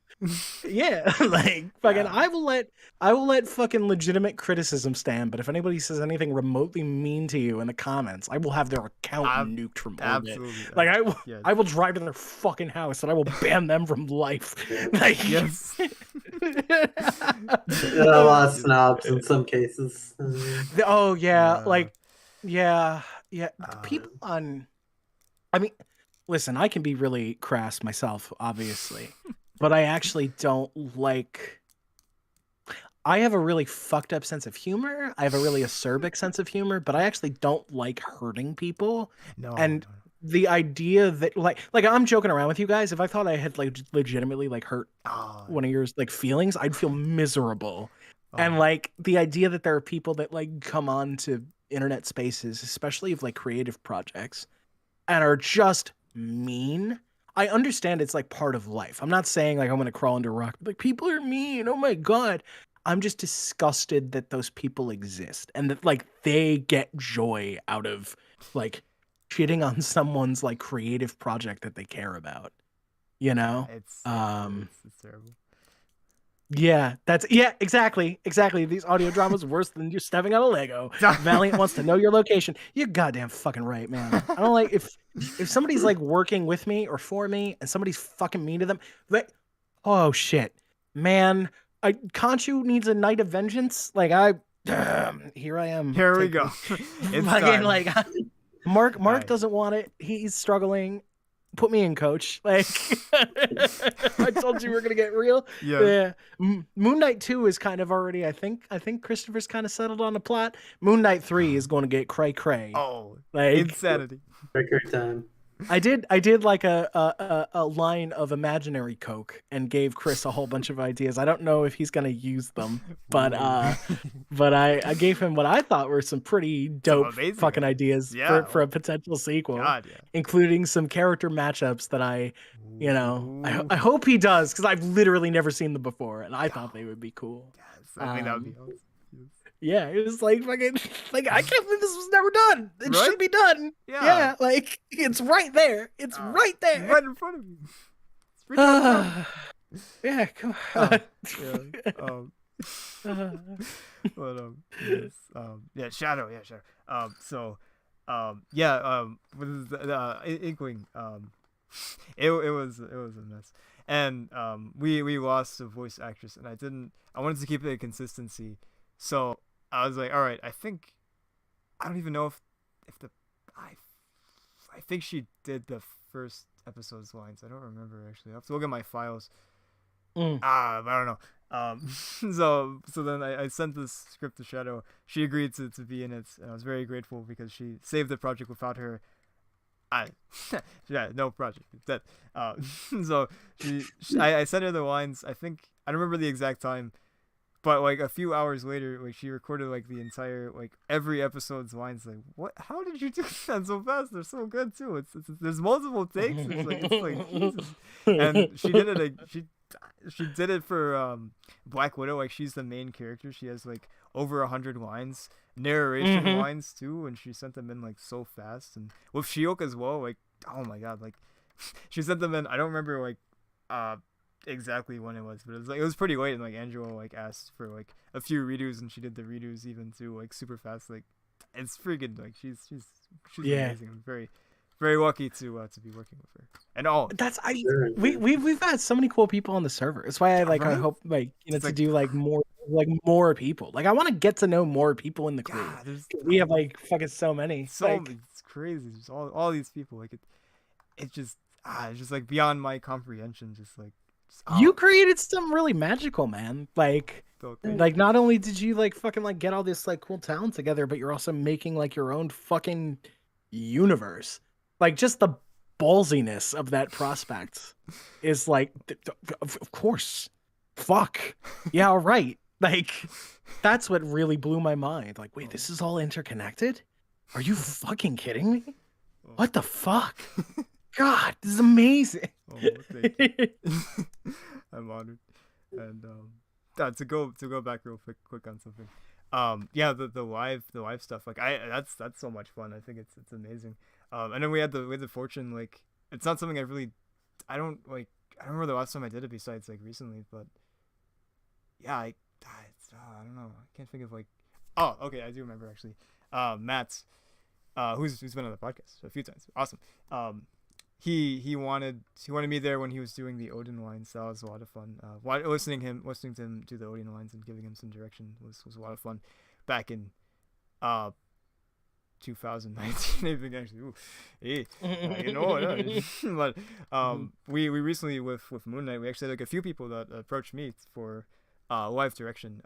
Yeah, like fucking Yeah. I will let fucking legitimate criticism stand, but if anybody says anything remotely mean to you in the comments, I will have their account Ab- nuked from orbit. Absolutely. Like Yes. I will drive to their fucking house and I will ban them from life. Like Yes. There are a lot of Yes. snobs in some cases. Oh yeah, Yeah. like yeah, yeah. The Uh, people on I mean, listen, I can be really crass myself, obviously, but I actually don't like. I have a really fucked up sense of humor. I have a really acerbic sense of humor, but I actually don't like hurting people. no. And No. the idea that like I'm joking around with you guys. If I thought I had like legitimately like hurt Oh, one of your like feelings, I'd feel miserable. And oh, like the idea that there are people that like come on to internet spaces, especially of like creative projects, and are just mean. I understand it's like part of life. I'm not saying like I'm gonna crawl into a rock. Like people are mean. Oh my god. I'm just disgusted that those people exist and that like they get joy out of like shitting on someone's like creative project that they care about. You yeah. know? It's it's terrible. Yeah, exactly. These audio dramas are worse than you stepping on a Lego. Valiant wants to know your location. You're goddamn fucking right, man. I don't like if somebody's like working with me or for me and somebody's fucking mean to them. Like, oh shit, man. Conchu needs a night of vengeance. Like here I am. Here we Take go. me. It's Fucking time. like Mark Alright. doesn't want it. He's struggling. Put me in, coach. Like I told you we're gonna get real. Yeah. Yeah. Moon Knight 2 is kind of already. I think Christopher's kind of settled on the plot. Moon Knight 3 is going to get cray. Oh, Like insanity. Record time. I did like a line of imaginary coke and gave Chris a whole bunch of ideas. I don't know if he's gonna use them, but I gave him what I thought were some pretty dope amazing fucking ideas Yeah. for a potential sequel, God, yeah. including some character matchups that I Ooh. hope he does because I've literally never seen them before and I thought they would be cool. Yes, I think that would be awesome. Yes. Yeah, it was like fucking like I can't believe this was never done. It Right? should be done. Yeah. Yeah, like it's right there. It's right there. Right in front of you. It's right down the Yeah, come road. on. Yeah. But yes. Yeah, Shadow. Yeah, Shadow. So, yeah. With the Inkwing. It was a mess, and we lost a voice actress, and I wanted to keep the consistency, so I was like, all right, I don't even know if I think she did the first episode's lines. I don't remember actually. I have to look at my files. But I don't know. So then I sent this script to Shadow. She agreed to be in it, and I was very grateful because she saved the project. Without her, yeah, no project. It's dead. So I sent her the lines. I don't remember the exact time, but like a few hours later, like she recorded like the entire like every episode's lines. Like, what? How did you do that so fast? They're so good too. It's there's multiple takes. It's like Jesus. And she did it. Like, she did it for Black Widow. Like, she's the main character. She has like over 100 lines, narration lines too, and she sent them in like so fast. And with She-Hulk as well, like, oh my god, like she sent them in. I don't remember like exactly when it was, but it was pretty late, and like Angela like asked for like a few redos, and she did the redos even too, like super fast. Like, it's freaking like she's Yeah. amazing. I'm very lucky to be working with her. And We've had so many cool people on the server. That's why I Right? hope like It's to like- do like more people. Like I want to get to know more people in the crew. God, there's We have like fucking so many. Like, it's crazy. Just all these people, like it's just it's just like beyond my comprehension. Just like you created something really magical, man. Like not only did you like fucking like get all this like cool talent together, but you're also making like your own fucking universe. Like just the ballsiness of that prospect is like, of course, fuck yeah, all right. Like that's what really blew my mind. Like, wait, this is all interconnected? Are you fucking kidding me? What the fuck? God, this is amazing. Oh, thank you. I'm honored. And to go back real quick on something. Yeah, the live stuff. Like that's so much fun. I think it's amazing. And then we had the fortune, like it's not something I don't like. I don't remember the last time I did it besides like recently, but yeah, I don't know. I can't think of like. Oh, okay, I do remember actually. Matt's, who's been on the podcast a few times. Awesome. He wanted me there when he was doing the Odin lines. That was a lot of fun. Listening to him do the Odin lines and giving him some direction was a lot of fun. Back in 2019, I think actually. Ooh, hey, you know what? But we recently with Moon Knight, we actually had like a few people that approached me for live direction.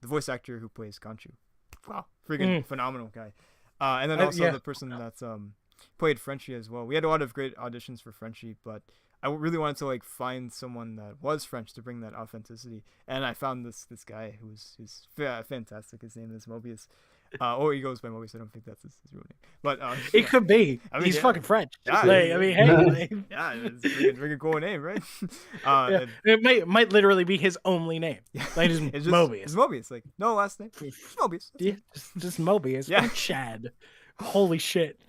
The voice actor who plays Kanchu, wow, freaking phenomenal guy. And then also the person that's played Frenchie as well. We had a lot of great auditions for Frenchie, but I really wanted to like find someone that was French to bring that authenticity. And I found this guy who's fantastic. His name is Mobius. Or he goes by Mobius. I don't think that's his real name, but it could be. I mean, he's fucking French. Yeah, like, I mean, hey, yeah, it's a freaking cool name, right? it might literally be his only name. Like just Mobius. It's Mobius. Like no last name. It's Mobius. Yeah, just Mobius. Yeah, Chad. Holy shit.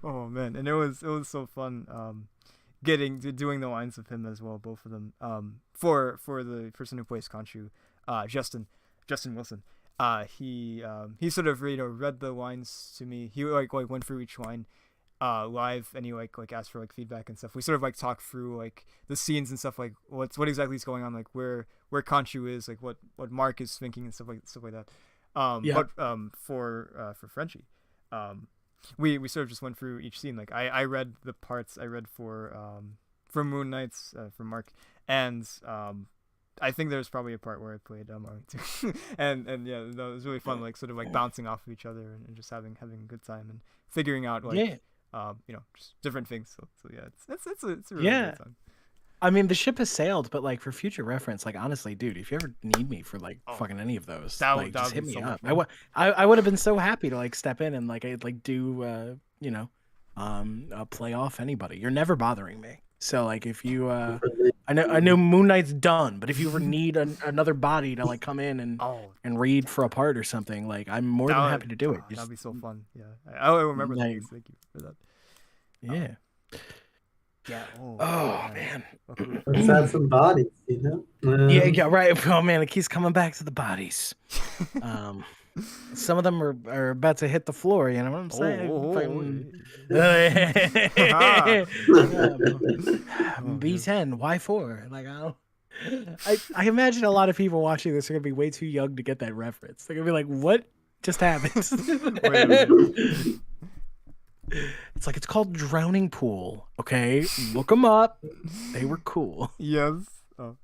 Oh man, and it was so fun. Doing the lines of him as well, both of them. For the person who plays Khonshu, Justin Wilson. He sort of read the lines to me. He like went through each line live, and he like asked for like feedback and stuff. We sort of like talked through like the scenes and stuff, like what exactly is going on, like where Khonshu is, like what Mark is thinking and stuff like that. But for Frenchie, we sort of just went through each scene. Like I read the parts I read for Moon Knights for Mark, and I think there's probably a part where I played Mark too. and yeah, it was really fun, like sort of like bouncing off of each other and just having a good time and figuring out like just different things. So yeah, it's a really good time. I mean, the ship has sailed, but like for future reference, like honestly, dude, if you ever need me for like fucking any of those, just hit me up. I would have been so happy to like step in and like I'd like do play off anybody. You're never bothering me. So like if you I know Moon Knight's done, but if you ever need another body to like come in and read for a part or something, like I'm more than happy to do it. That'd be so fun. Yeah, I remember that. Thank you for that. Yeah. Yeah. Oh man. Let's add some bodies, you know? Yeah, right. Oh man, it keeps coming back to the bodies. Some of them are about to hit the floor, you know what I'm saying? B10, Y4. Like I imagine a lot of people watching this are gonna be way too young to get that reference. They're gonna be like, what just happened? It's like, it's called Drowning Pool. Okay, look them up. They were cool. Yes. Oh.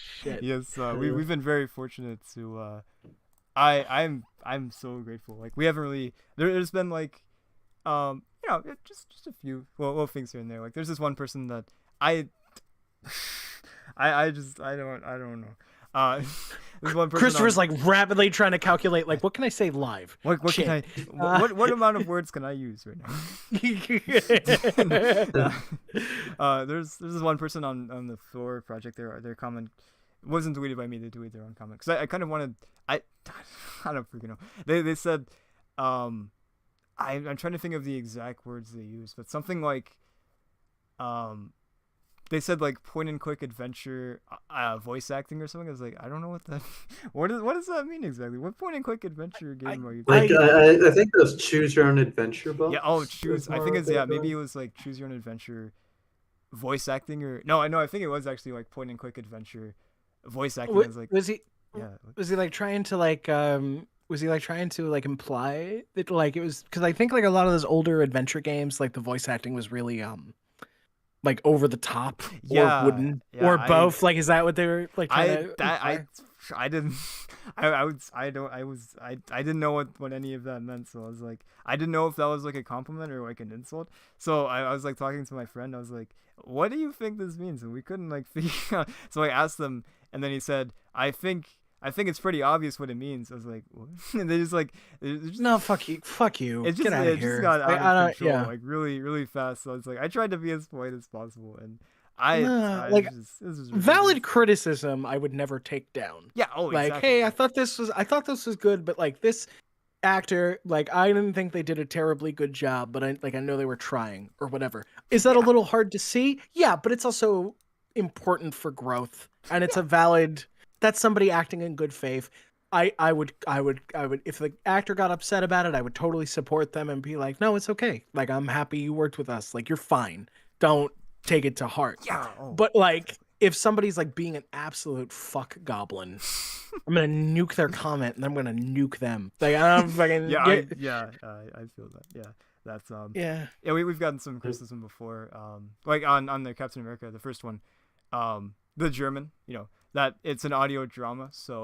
Shit. Yes, we've been very fortunate to. I'm so grateful. Like we haven't really. There's been like, just a few little things here and there. Like there's this one person that I don't know. There's one person Christopher's like rapidly trying to calculate, like, what can I say live? What can I? What amount of words can I use right now? There's this one person on the Thor project. Their comment wasn't deleted by me. They deleted their own comment because I kind of wanted. I don't freaking know. They said, I'm trying to think of the exact words they used, but something like, they said like point and click adventure voice acting or something. I was like, I don't know what that. What does that mean exactly? What point and click adventure game are you? Like I think it was choose your own adventure book. Yeah. Oh, choose. I think it's maybe it was like choose your own adventure, voice acting or no. I think it was actually like point and click adventure, voice acting. I was like, was he? Yeah. Was he like trying to like Was he like trying to like imply that like it was because I think like a lot of those older adventure games like the voice acting was really like over the top or wooden or both. Like, is that what they were like? I didn't. I didn't know what any of that meant. So I was like, I didn't know if that was like a compliment or like an insult. So I was like talking to my friend. I was like, what do you think this means? And we couldn't like figure out. So I asked them, and then he said, I think it's pretty obvious what it means. I was like, what? And they just like, no, fuck you. It just, get out of here. Just got out of control, like really, really fast. So I was like, I tried to be as polite as possible, and this was valid criticism I would never take down. Yeah. Oh, like, exactly. hey, I thought this was good, but like this actor, like I didn't think they did a terribly good job, but I know they were trying or whatever. Is that a little hard to see? Yeah, but it's also important for growth, and it's a valid. That's somebody acting in good faith. I would if the actor got upset about it, I would totally support them and be like, no, it's okay. Like I'm happy you worked with us. Like you're fine. Don't take it to heart. Yeah. Oh, But like if somebody's like being an absolute fuck goblin, I'm gonna nuke their comment and I'm gonna nuke them. Like I don't fucking yeah, I feel that. Yeah, that's yeah. Yeah, we've gotten some criticism before, like on the Captain America, the first one, the German, that it's an audio drama, so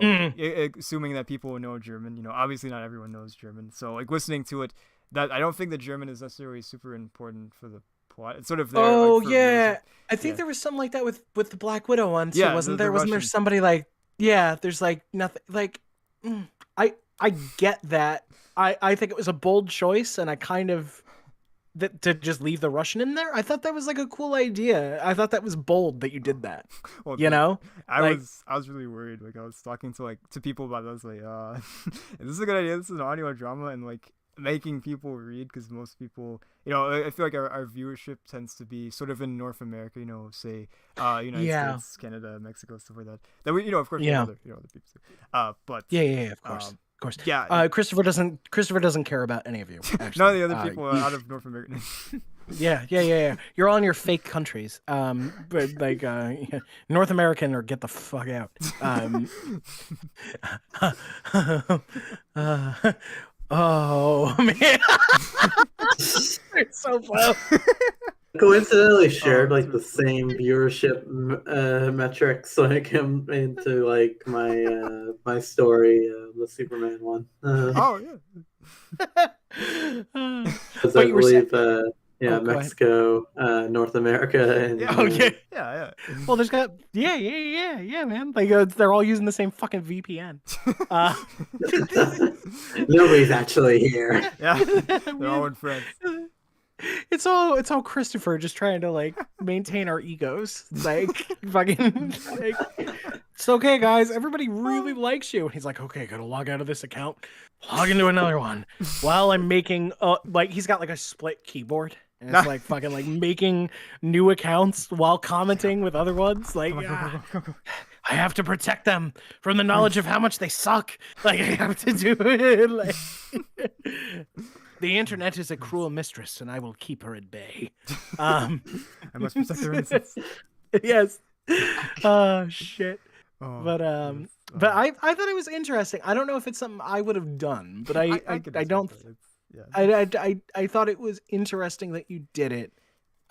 assuming that people will know German, obviously not everyone knows German, so like listening to it, that I don't think the German is necessarily super important for the plot. It's sort of there. Oh like, for yeah, music. I think there was something like that with the Black Widow one too, Yeah, wasn't the there? Wasn't there Russian. somebody like there's like nothing like I get that. I think it was a bold choice, and I kind of that to just leave the Russian in there. I thought that was like a cool idea. I thought that was bold that you did that. Well, I Like- was really worried. Like I was talking to people about it. I was like, is this a good idea? This is an audio drama, and like making people read, because most people, I feel like our viewership tends to be sort of in North America, say United States, Canada, Mexico, stuff like that. That we, of course, we have other people too. But yeah, of course. Of course. Yeah. Christopher doesn't care about any of you. Actually. None of the other people are out of North America. Yeah. You're all in your fake countries. But like North American or get the fuck out. Oh man. It's so close. Coincidentally shared like the same viewership metrics like into like my story, the Superman one. Oh yeah. Because I you were believe go ahead. Mexico, North America, and Yeah. Well, there's got yeah, man. Like they're all using the same fucking VPN. nobody's actually here. Yeah. They're all in France. It's all Christopher just trying to like maintain our egos. Like fucking like it's okay, guys. Everybody really likes you. And he's like, okay, gotta log out of this account, log into another one. While I'm making like he's got like a split keyboard. And it's like fucking like making new accounts while commenting with other ones. Like I have to protect them from the knowledge of how much they suck. Like I have to do it. Like the internet is a cruel mistress, and I will keep her at bay. I must protect their innocence. Yes. Oh shit. Oh, But yes. but I thought it was interesting. I don't know if it's something I would have done, but I don't. I thought it was interesting that you did it.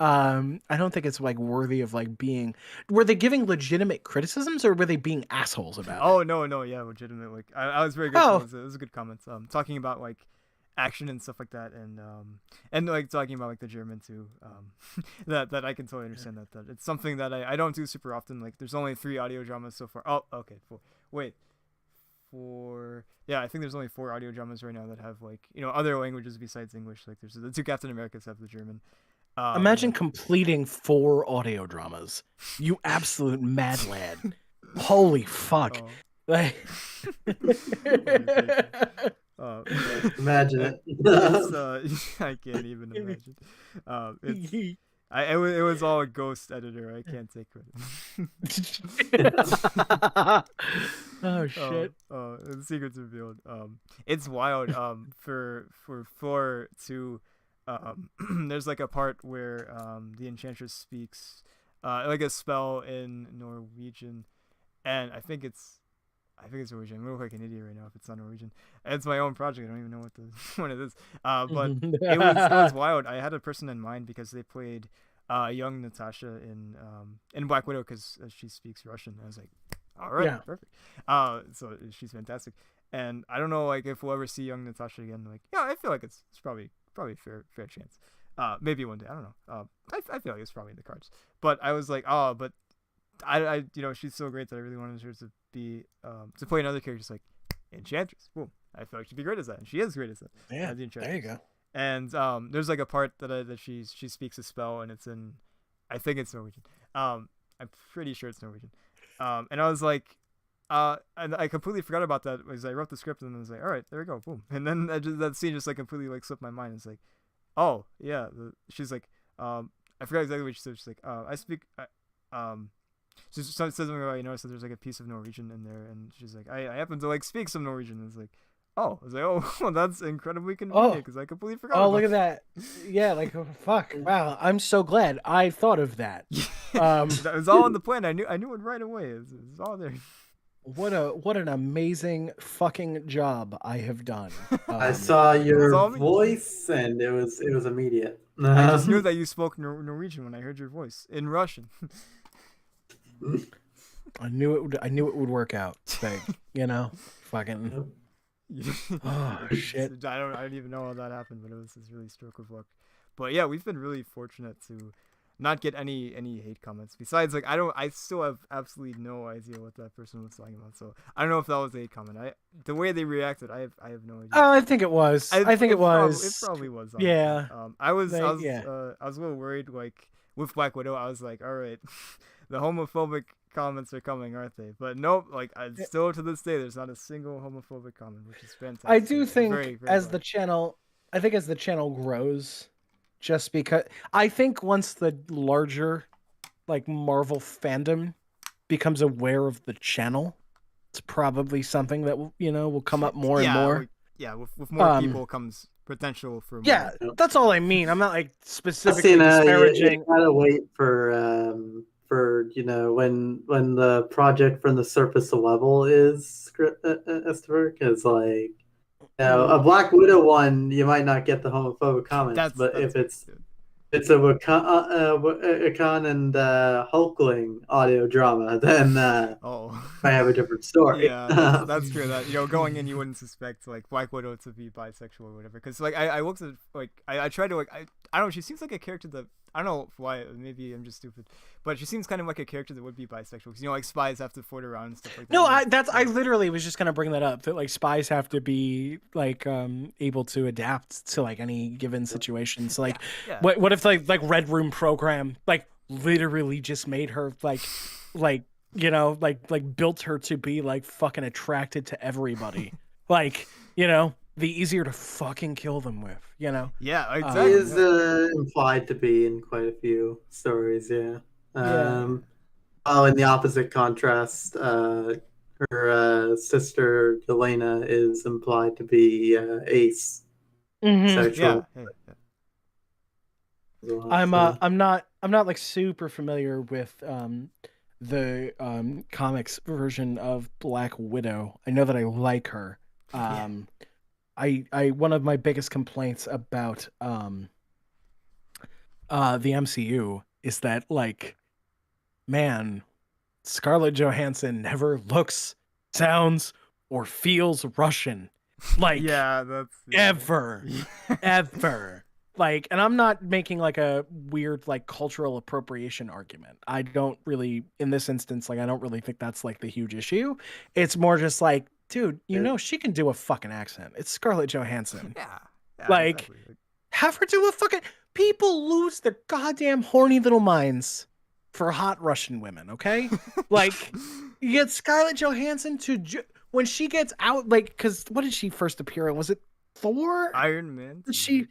I don't think it's like worthy of like being. Were they giving legitimate criticisms or were they being assholes about it? Oh no, yeah, legitimate. Like I was very good. Oh. It was a good comments. Talking about like action and stuff like that, and like talking about like the German too. That I can totally understand that it's something that I don't do super often. Like there's only 3 audio dramas so far. Oh, okay, 4. Wait. 4. Yeah, I think there's only 4 audio dramas right now that have like other languages besides English. Like there's the 2 Captain Americas have the German. Imagine completing 4 audio dramas. You absolute mad lad. Holy fuck. Oh. Like Imagine it. It's, I can't even imagine. It was all a ghost editor. I can't take credit. Oh shit. The secret's revealed. It's wild. For 4 to there's like a part where the enchantress speaks like a spell in Norwegian, and I think it's Norwegian. I'm gonna look like an idiot right now if it's not Norwegian. It's my own project. I don't even know what it is. But it was wild. I had a person in mind because they played young Natasha in Black Widow because she speaks Russian. I was like, all right, Yeah. perfect. So she's fantastic. And I don't know like if we'll ever see young Natasha again. Like I feel like it's probably a fair chance. Maybe one day. I don't know. I feel like it's probably in the cards. But I was like, but I she's so great that I really wanted her to be to play another character just like Enchantress. Boom. I feel like she'd be great as that, and she is great as that. Yeah. As the Enchantress. There you go. And there's like a part that she speaks a spell, and it's in, I think it's Norwegian. I'm pretty sure it's Norwegian. And I was like, and I completely forgot about that as I wrote the script, and then I was like, all right, there we go, boom. And then that scene just like completely like slipped my mind. It's like, oh yeah, she's like, I forgot exactly what she said. She's like, I speak, she says something about, so there's like a piece of Norwegian in there, and she's like, I happen to like speak some Norwegian. And it's like, oh, I was like, oh, well, that's incredibly convenient because I completely forgot. Oh, about look at that! Yeah, like oh, fuck! Wow, I'm so glad I thought of that. That was all in the plan. I knew it right away. It was all there. What an amazing fucking job I have done. I saw all your me. voice, and it was immediate. I just knew that you spoke Norwegian when I heard your voice in Russian. I knew it would work out. Like, fucking. Oh shit! I don't even know how that happened, but it was this really stroke of luck. But yeah, we've been really fortunate to not get any hate comments. Besides, like I still have absolutely no idea what that person was talking about. So I don't know if that was a hate comment. The way they reacted, I have no idea. Oh, I think it was. I think it was. It probably was. Honestly. Yeah. I was Like, I was a little worried. Like with Black Widow, I was like, all right, the homophobic comments are coming, aren't they? But nope. Like still to this day, there's not a single homophobic comment, which is fantastic. I do think very, very as glad. the channel, as the channel grows, just because I think once the larger, like Marvel fandom, becomes aware of the channel, it's probably something that will come up more and more. With more people comes potential for more. Yeah, that's all I mean. I'm not like specifically You disparaging. gotta wait for when the project from the surface level is because like a Black Widow one, you might not get the homophobic comments, but if it's a Wakan and Hulkling audio drama, then I have a different story. Yeah, that's true. That going in, you wouldn't suspect like Black Widow to be bisexual or whatever. Because like I looked at like I tried to like I don't know. She seems like a character that I don't know why. Maybe I'm just stupid, but she seems kind of like a character that would be bisexual. Because like spies have to flirt around and stuff like that. No, I literally was just gonna bring that up. That like spies have to be like able to adapt to like any given situation. So like, what if like Red Room program like literally just made her like built her to be like fucking attracted to everybody. Like the easier to fucking kill them with. Yeah, He exactly. is implied to be in quite a few stories. Yeah. Oh, in the opposite contrast, her sister Elena is implied to be Ace. Sexual. I'm not like super familiar with the comics version of Black Widow. I know that I like her. I one of my biggest complaints about the MCU is that like, man, Scarlett Johansson never looks, sounds, or feels Russian. Like ever. Like, and I'm not making like a weird like cultural appropriation argument. I don't really, in this instance, like I don't really think that's like the huge issue. It's more just like, dude, she can do a fucking accent. It's Scarlett Johansson. Yeah, like, exactly. Have her do a fucking. People lose their goddamn horny little minds for hot Russian women. Okay, like you get Scarlett Johansson to when she gets out, like, because what did she first appear in? Was it Thor? Iron Man. She.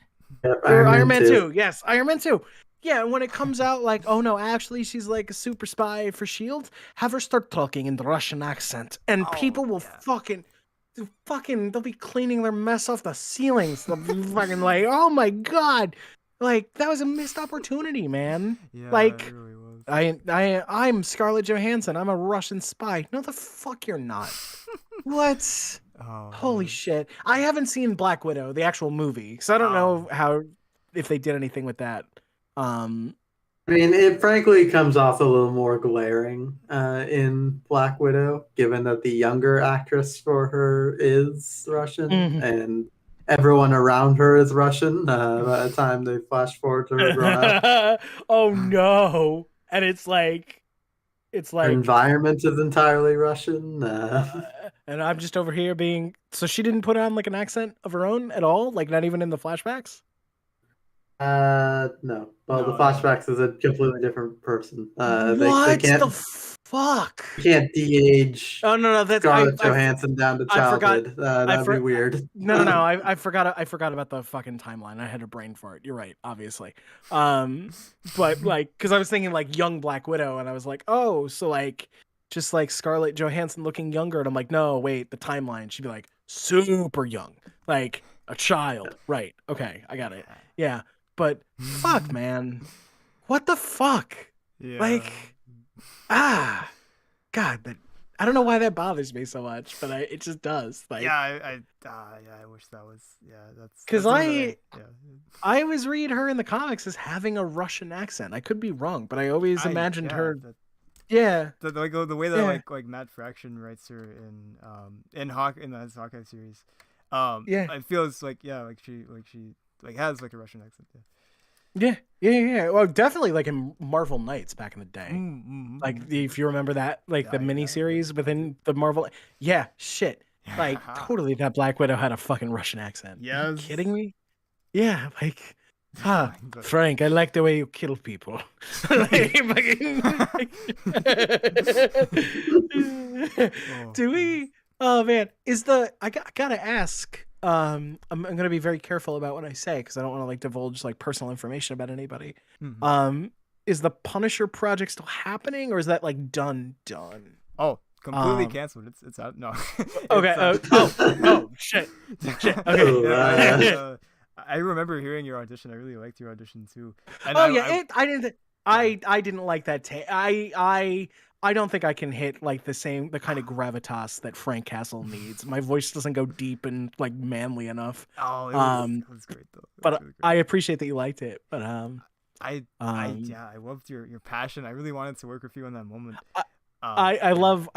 Iron Man 2. Yes, Iron Man 2. Yeah, and when it comes out, like, oh no, actually, she's like a super spy for S.H.I.E.L.D., have her start talking in the Russian accent, and people will fucking, they'll be cleaning their mess off the ceilings. They'll be fucking like, oh my god, like that was a missed opportunity, man. Yeah, like, it really was. I'm Scarlett Johansson. I'm a Russian spy. No, the fuck you're not. What? Oh, holy shit. I haven't seen Black Widow, the actual movie, so I don't know if they did anything with that. I mean, it frankly comes off a little more glaring in Black Widow, given that the younger actress for her is Russian, and everyone around her is Russian by the time they flash forward to her growing up. Oh no. And it's like her environment is entirely Russian. And I'm just over here being... So she didn't put on like an accent of her own at all? Like not even in the flashbacks? No. Well, the flashbacks is a completely different person. What They can't... the fuck? You can't de-age Oh no, that's Scarlett Johansson down to I forgot. childhood. That'd be weird. No. I forgot about the fucking timeline. I had a brain for it. You're right, obviously. But like, because I was thinking like young Black Widow, and I was like, oh, so like, just like Scarlett Johansson looking younger, and I'm like, no, wait, the timeline should be like super young, like a child. Right? Okay, I got it. Yeah, but fuck, man, what the fuck? Yeah. Like, God, that I don't know why that bothers me so much, but it just does. Like, yeah, I wish that was that's because something I always read her in the comics as having a Russian accent. I could be wrong, but I always imagined her. The way that like Matt Fraction writes her in in the Hawkeye series, it feels like she has like a Russian accent. Yeah. Well, definitely like in Marvel Knights back in the day. Like if you remember that, like the miniseries within the Marvel. Yeah, shit. Like totally that Black Widow had a fucking Russian accent. Yes. Are you kidding me? Yeah, like Frank, I like the way you kill people. Do we? Oh man, I gotta ask. I'm gonna be very careful about what I say because I don't want to like divulge like personal information about anybody. Is the Punisher project still happening, or is that like done? Oh, completely canceled. It's out. No. Okay. Shit. Okay. I remember hearing your audition. I really liked your audition too. And I didn't like that. I don't think I can hit like the kind of gravitas that Frank Castle needs. My voice doesn't go deep and like manly enough. Oh, it was great though. But really I appreciate that you liked it. But I loved your passion. I really wanted to work with you in that moment. I love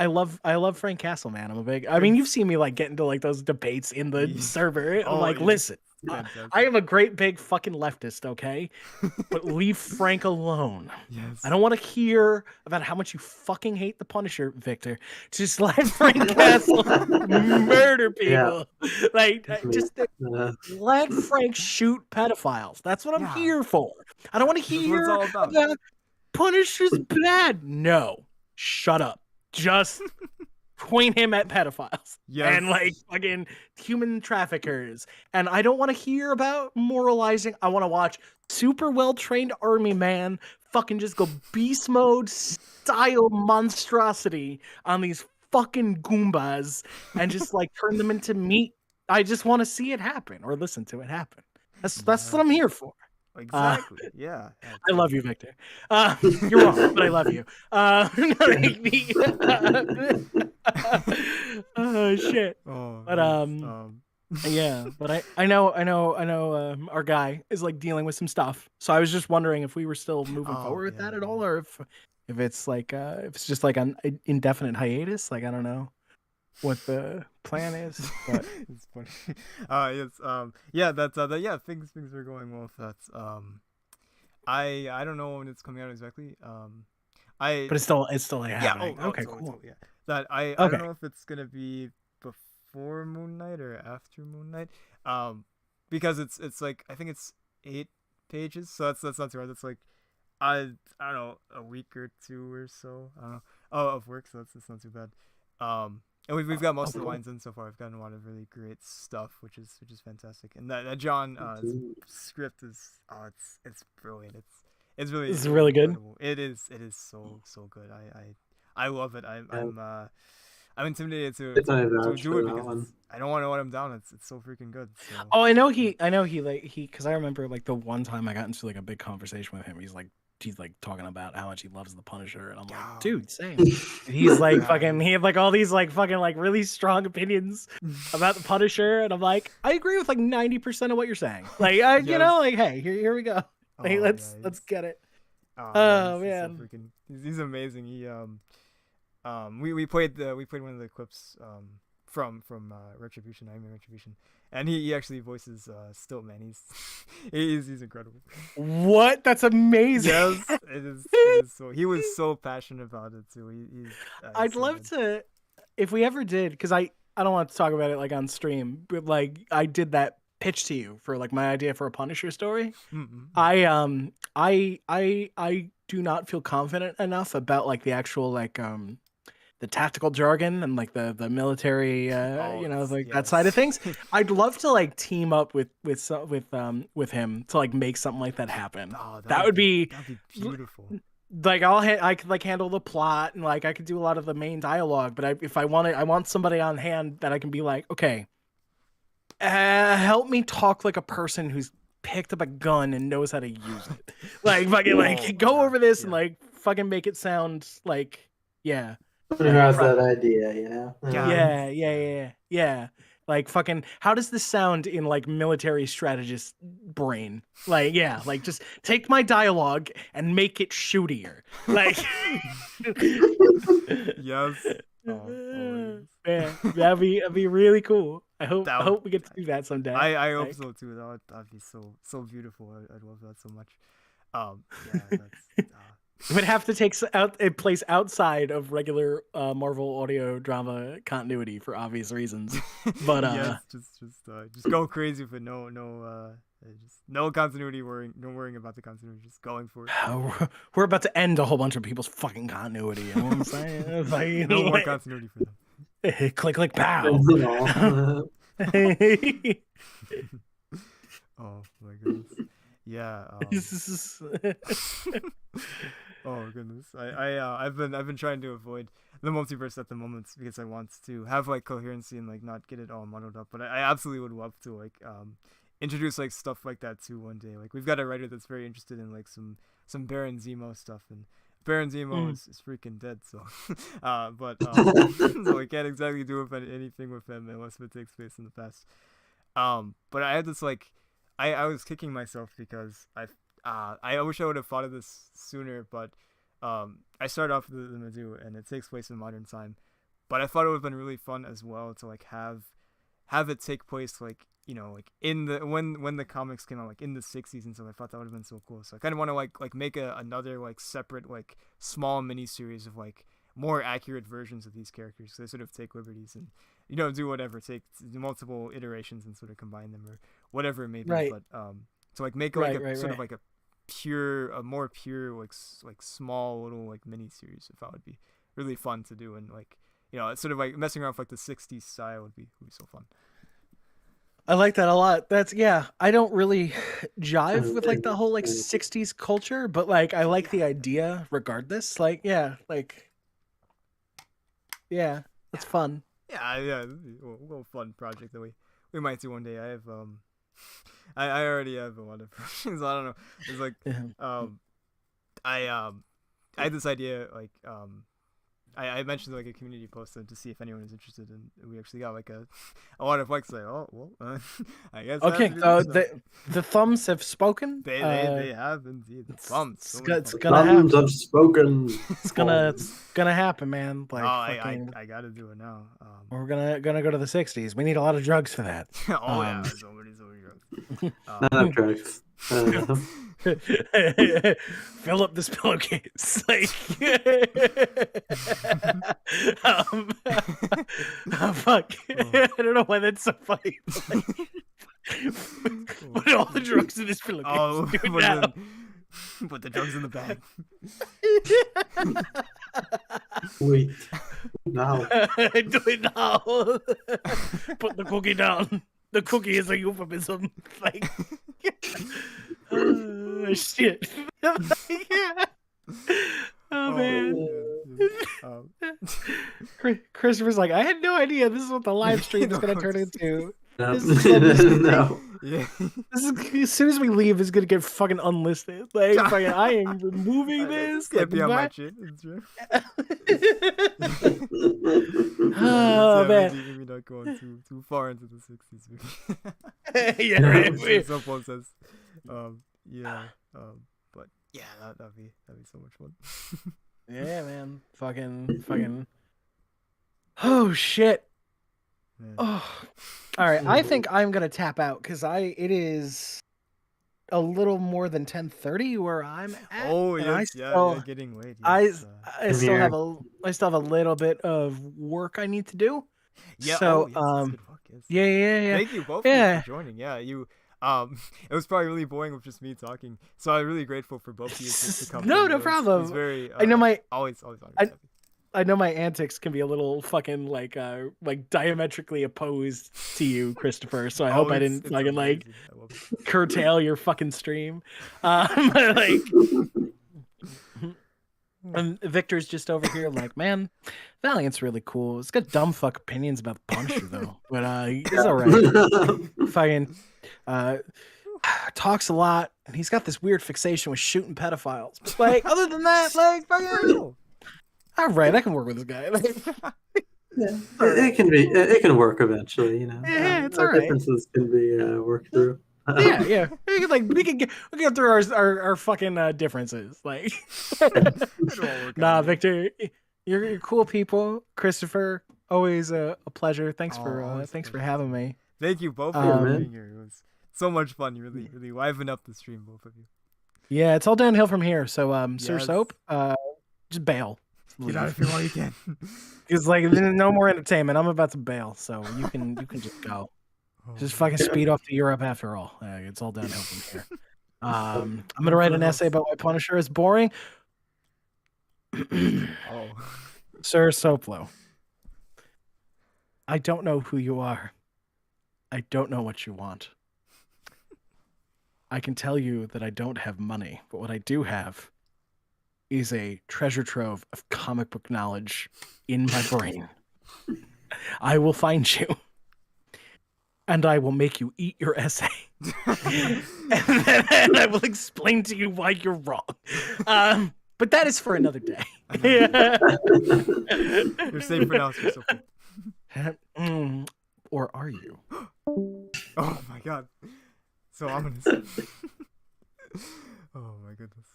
Frank Castle, man. I mean, you've seen me like get into like those debates in the server. I'm like, listen, I am a great big fucking leftist, okay? But leave Frank alone. Yes. I don't want to hear about how much you fucking hate the Punisher, Victor. Just let Frank Castle murder people. Yeah. Like, just let Frank shoot pedophiles. That's what I'm here for. I don't want to hear about Punisher's bad. No. Shut up. Just point him at pedophiles and like fucking human traffickers. And I don't want to hear about moralizing. I want to watch super well-trained army man fucking just go beast mode style monstrosity on these fucking Goombas and just like turn them into meat. I just want to see it happen or listen to it happen. That's what I'm here for. Exactly. I love you, Victor. You're wrong, but I love you. Oh shit. But I know our guy is like dealing with some stuff. So I was just wondering if we were still moving forward with that at all, or if it's like if it's just like an indefinite hiatus. Like I don't know what the plan is, but it's funny. Things are going well with that. I don't know when it's coming out exactly. But it's still like happening. Okay, cool. Yeah, that I don't know if it's gonna be before Moon Knight or after Moon Knight. Because it's like I think it's 8 pages, so that's not too hard. That's like I don't know, a week or 2 or so. I don't know. Of work, so that's not too bad. And we've got most of the lines in so far. We've gotten a lot of really great stuff, which is fantastic. And that John script is it's brilliant. It's really good. Incredible. It is so good. I love it. I'm intimidated to do it because I don't want to let him down. It's so freaking good. So. Oh, I know he because I remember like the one time I got into like a big conversation with him. He's like talking about how much he loves the Punisher, and I'm like, dude, same. He's like fucking, he had like all these like fucking like really strong opinions about the Punisher, and I'm like, I agree with like 90% of what you're saying. Like, you know, like, hey, here we go. Like, let's get it. Oh man, so he's amazing. He we played one of the clips from Retribution, Iron Man Retribution, and he actually voices Stiltman. He's incredible. What? That's amazing. Yes, it is. So he was so passionate about it too. I'd love to, if we ever did, because I don't want to talk about it like on stream, but like I did that pitch to you for like my idea for a Punisher story. Mm-hmm. I do not feel confident enough about like the actual like the tactical jargon and like the military like that side of things. I'd love to like team up with him to like make something like that happen. Oh, That would be that'd be beautiful. like I could like handle the plot and like I could do a lot of the main dialogue, but if I want somebody on hand that I can be like, okay, help me talk like a person who's picked up a gun and knows how to use it. Like fucking like go over this and like fucking make it sound like Who has that idea? Yeah. Like fucking how does this sound in like military strategist brain? Like like just take my dialogue and make it shootier. Like Yes. Oh, that'd be really cool. I hope we get to do that someday. I hope so too. That'd be so beautiful. I'd love that so much. Yeah, that's. It would have to take a place outside of regular Marvel audio drama continuity for obvious reasons. But yes, just go crazy with it. Just no continuity worrying. No worrying about the continuity. Just going for it. We're about to end a whole bunch of people's fucking continuity. You know what I'm saying? It's like, no more continuity for them. Click, pow. Oh my goodness. Yeah. Oh goodness. I've been trying to avoid the multiverse at the moment because I want to have like coherency and like not get it all muddled up. But I absolutely would love to like introduce like stuff like that too one day. Like we've got a writer that's very interested in like some Baron Zemo stuff, and Baron Zemo is freaking dead. So, so we can't exactly do anything with him unless it takes place in the past. But I had this like. I was kicking myself because I wish I would have thought of this sooner, but I started off with the Mizzou and it takes place in modern time, but I thought it would have been really fun as well to like have it take place like like in the when the comics came out like in the 60s and stuff. I thought that would have been so cool. So I kind of want to like make another like separate like small mini series of like more accurate versions of these characters. So they sort of take liberties and do whatever, take multiple iterations and sort of combine them or whatever it may be. Right. But to like make like sort of like a more pure like small little like mini series, I thought would be really fun to do. And like it's sort of like messing around with like the 60s style would be so fun. I like that a lot. I don't really jive with like the whole like 60s culture, but like I like the idea regardless. Like it's fun. Yeah, a little fun project that we might do one day. I have I already have a lot of versions. I don't know. It's like I had this idea like I mentioned like a community post to see if anyone is interested, and we actually got like a lot of likes. Like, oh well, I guess. Okay, the thumbs have spoken. They have indeed. The thumbs. It's gonna happen. Thumbs have spoken. It's gonna happen, man. Like, I gotta do it now. We're gonna go to the 60s. We need a lot of drugs for that. Yeah, so many drugs. Not drugs. Fill up this pillowcase. Like, fuck. I don't know why that's so funny. Put all the drugs in this pillowcase. Put the drugs in the bag. Wait. Now. Do it now. Put the cookie down. The cookie is a euphemism. Like, oh, shit. Oh, man. Christopher's like, I had no idea this is what the live stream is going to turn into. No. Yeah. As soon as we leave, it's gonna get fucking unlisted. Like, fucking, I am removing this. Can't be on my shit. It's true. Oh man, maybe not going too far into the 60s. Yeah, right. Some phone says, but yeah, that'd be so much fun. Yeah, man, fucking. Oh shit. Man. Oh, all right. I think I'm gonna tap out because it is a little more than 10:30 where I'm at. Oh yes, yeah, getting late. Yes. I still have a little bit of work I need to do. Yeah. So yes, yeah. Thank you both for joining. Yeah, It was probably really boring with just me talking. So I'm really grateful for both of you to come. No, through. no It problem. was very. I know my always honored. I know my antics can be a little fucking like diametrically opposed to you, Christopher. So I hope I didn't fucking like curtail your fucking stream. Like, and Victor's just over here like, man, Valiant's really cool. It's got dumb fuck opinions about the Punisher though, but he's all right. Fucking talks a lot, and he's got this weird fixation with shooting pedophiles. But like, other than that, like, fucking. All right, I can work with this guy. Yeah, it can work eventually, you know. Yeah, it's our all right. differences can be worked through. Yeah. We can get through our fucking differences. Like, nah, Victor, you're cool people. Christopher, always a pleasure. Thanks for having me. Thank you both for being here. It was so much fun. You really livened up the stream, both of you. Yeah, it's all downhill from here. So, Sir Yes. Soap, just bail. Get out of here while you can. It's like no more entertainment. I'm about to bail, so you can just go. Just fucking speed off to Europe after all. It's all downhill from here. I'm gonna write an essay about why Punisher is boring. Sir Soplo, I don't know who you are. I don't know what you want. I can tell you that I don't have money, but what I do have is a treasure trove of comic book knowledge in my brain. I will find you, and I will make you eat your essay. and I will explain to you why you're wrong. But that is for another day. You're safe for now, Sir Sophie. Or are you? Oh my god. So ominous. Oh my goodness.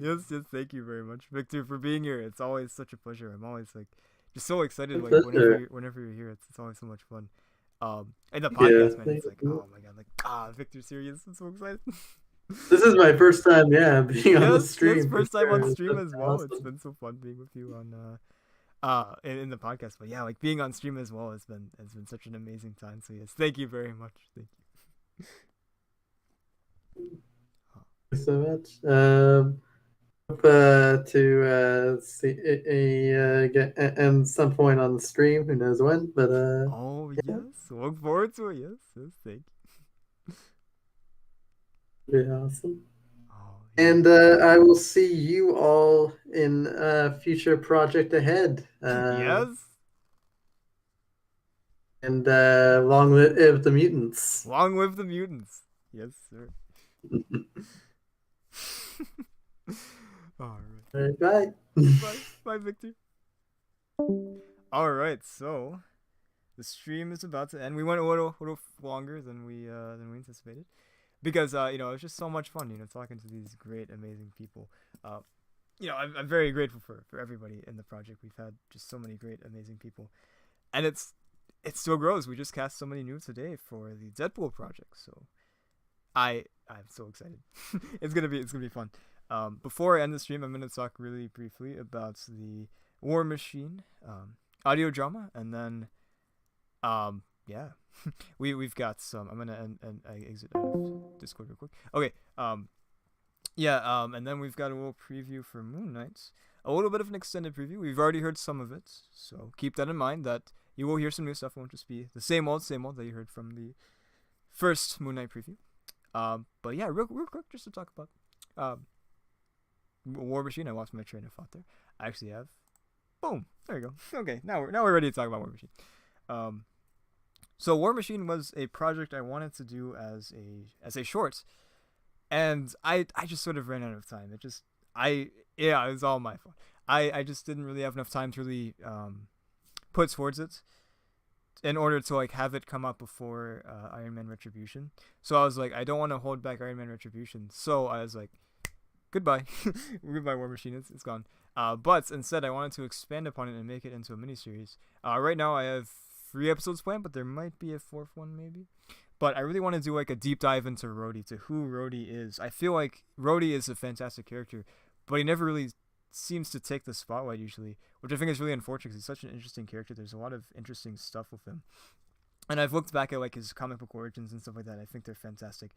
Yes, thank you very much, Victor, for being here. It's always such a pleasure. I'm always like just so excited whenever you're here. It's always so much fun. And the podcast, man, it's like, oh my god, like Victor's serious. I'm so excited. This is my first time, being on the stream. Yes, first time on stream as well. Awesome. It's been so fun being with you on in the podcast. But yeah, like being on stream as well has been such an amazing time. So yes, thank you very much. Thank you. Thanks so much. Hope to see get at some point on the stream. Who knows when? But oh yes, look forward to it. Yes, thank you. Pretty awesome. Oh, yeah. And I will see you all in a future project ahead. Yes. And long live the mutants. Long live the mutants. Yes, sir. All right. Bye. Bye, Victor. All right, so the stream is about to end. We went a little longer than we anticipated because it was just so much fun, talking to these great, amazing people. I'm very grateful for everybody in the project. We've had just so many great, amazing people, and it still grows. We just cast so many news today for the Deadpool project, so I'm so excited. It's gonna be fun. Before I end the stream, I'm gonna talk really briefly about the War Machine audio drama, and then we've got some. I'm gonna exit out of Discord real quick. Okay. And then we've got a little preview for Moon Knight. A little bit of an extended preview. We've already heard some of it, so keep that in mind. That you will hear some new stuff. It won't just be the same old that you heard from the first Moon Knight preview. But yeah, real quick, just to talk about War Machine. I lost my train of thought there. I actually have. Boom. There you go. Okay, now we're ready to talk about War Machine. So War Machine was a project I wanted to do as a short, and I just sort of ran out of time. It was all my fault. I just didn't really have enough time to really put towards it in order to have it come out before Iron Man Retribution. So I was like, I don't want to hold back Iron Man Retribution. So I was like, goodbye. Goodbye, War Machine. It's gone. But instead, I wanted to expand upon it and make it into a miniseries. Right now, I have 3 episodes planned, but there might be a 4th one, maybe. But I really want to do a deep dive into Rhodey, to who Rhodey is. I feel like Rhodey is a fantastic character, but he never really seems to take the spotlight usually, which I think is really unfortunate because he's such an interesting character. There's a lot of interesting stuff with him. And I've looked back at like his comic book origins and stuff like that. I think they're fantastic.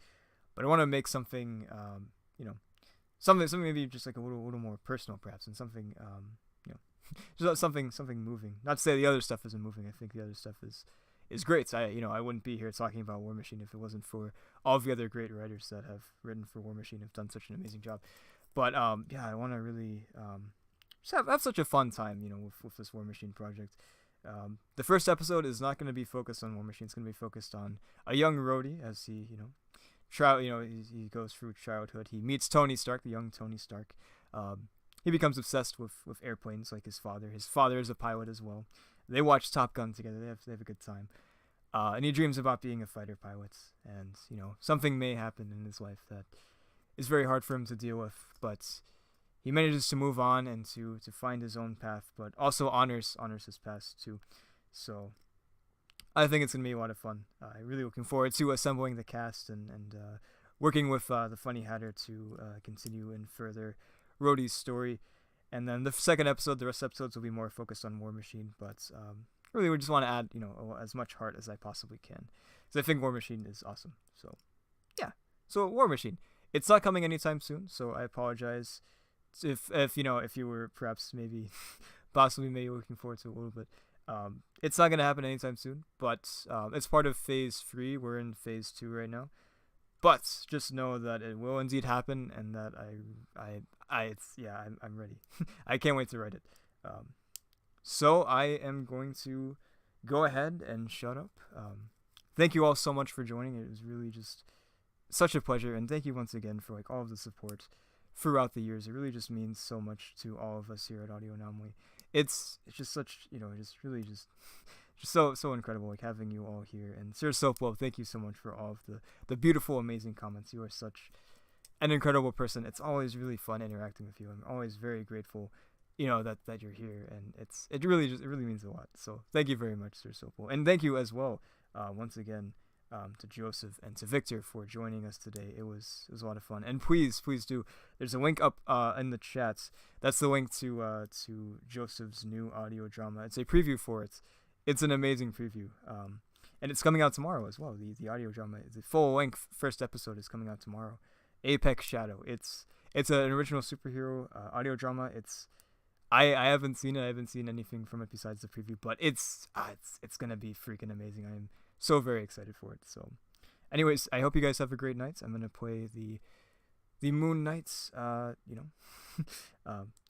But I want to make something, you know, something maybe just like a little more personal, perhaps, and something, you know, just something moving. Not to say the other stuff isn't moving. I think the other stuff is great. I wouldn't be here talking about War Machine if it wasn't for all of the other great writers that have written for War Machine, have done such an amazing job. But yeah, I want to really just have such a fun time, you know, with this War Machine project. The first episode is not going to be focused on War Machine. It's going to be focused on a young Rhodey as he, you know, he goes through childhood. He meets Tony Stark, the young Tony Stark. He becomes obsessed with airplanes like his father. His father is a pilot as well. They watch Top Gun together. They have a good time. And he dreams about being a fighter pilot. And, you know, something may happen in his life that is very hard for him to deal with. But he manages to move on and to find his own path, but also honors his past too. So I think it's going to be a lot of fun. I'm really looking forward to assembling the cast and working with the Funny Hatter to continue and further Rhodey's story. And then the second episode, the rest of episodes will be more focused on War Machine, but really we just want to add, you know, as much heart as I possibly can, because I think War Machine is awesome. So yeah, so War Machine, it's not coming anytime soon, so I apologize if you know, if you were perhaps maybe possibly maybe looking forward to it a little bit. It's not gonna happen anytime soon, but it's part of phase 3. We're in phase 2 right now, but just know that it will indeed happen, and that I'm ready. I can't wait to write it. So I am going to go ahead and shut up. Thank you all so much for joining. It was really just such a pleasure, and thank you once again for like all of the support throughout the years. It really just means so much to all of us here at Audio Anomaly. It's just such, you know, just really just so incredible, like having you all here. And Sir Soapwell, thank you so much for all of the beautiful, amazing comments. You are such an incredible person. It's always really fun interacting with you. I'm always very grateful, you know, that you're here, and it really means a lot. So thank you very much, Sir Soapwell, and thank you as well, once again, to Joseph and to Victor for joining us today. It was a lot of fun. And please do. There's a link up in the chats. That's the link to Joseph's new audio drama. It's a preview for it. It's an amazing preview. And it's coming out tomorrow as well. The audio drama, the full length first episode is coming out tomorrow. Apex Shadow. It's an original superhero audio drama. I haven't seen it. I haven't seen anything from it besides the preview, but it's gonna be freaking amazing. I'm so very excited for it. So anyways, I hope you guys have a great night. I'm gonna play the Moon Knights, you know.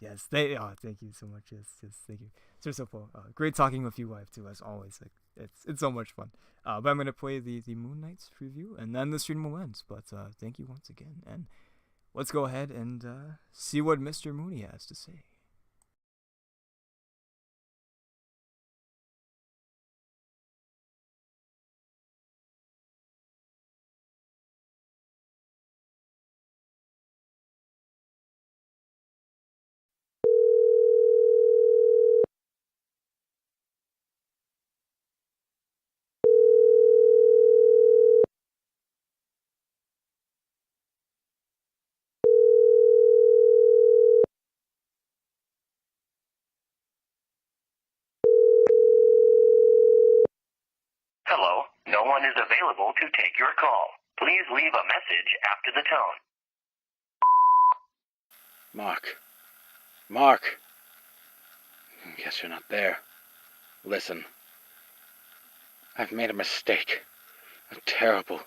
Yes, thank you so much. Yes, thank you. Sir Sopo, great talking with you live too, as always. Like it's so much fun. But I'm gonna play the Moon Knights preview, and then the stream will end. But thank you once again, and let's go ahead and see what Mr. Mooney has to say. Hello, no one is available to take your call. Please leave a message after the tone. Mark. Guess you're not there. Listen. I've made a mistake. A terrible,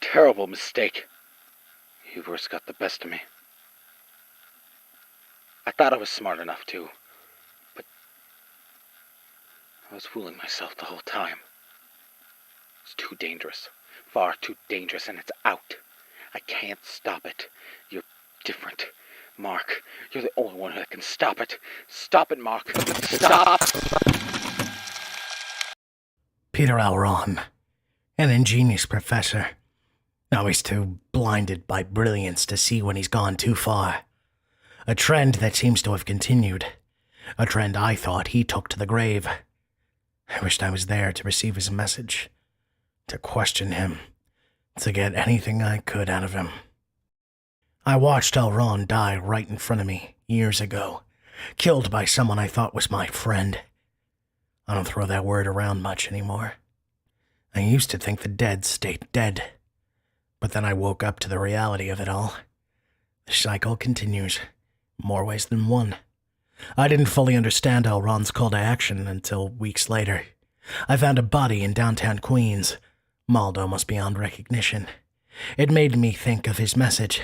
terrible mistake. Hubris got the best of me. I thought I was smart enough to, but I was fooling myself the whole time. It's too dangerous. Far too dangerous, and it's out. I can't stop it. You're different. Mark, you're the only one that can stop it. Stop it, Mark. Stop! Peter Alron, an ingenious professor. Always too blinded by brilliance to see when he's gone too far. A trend that seems to have continued. A trend I thought he took to the grave. I wished I was there to receive his message. To question him. To get anything I could out of him. I watched Elron die right in front of me years ago. Killed by someone I thought was my friend. I don't throw that word around much anymore. I used to think the dead stayed dead, but then I woke up to the reality of it all. The cycle continues, more ways than one. I didn't fully understand Elrond's call to action until weeks later. I found a body in downtown Queens, mauled almost beyond recognition. It made me think of his message.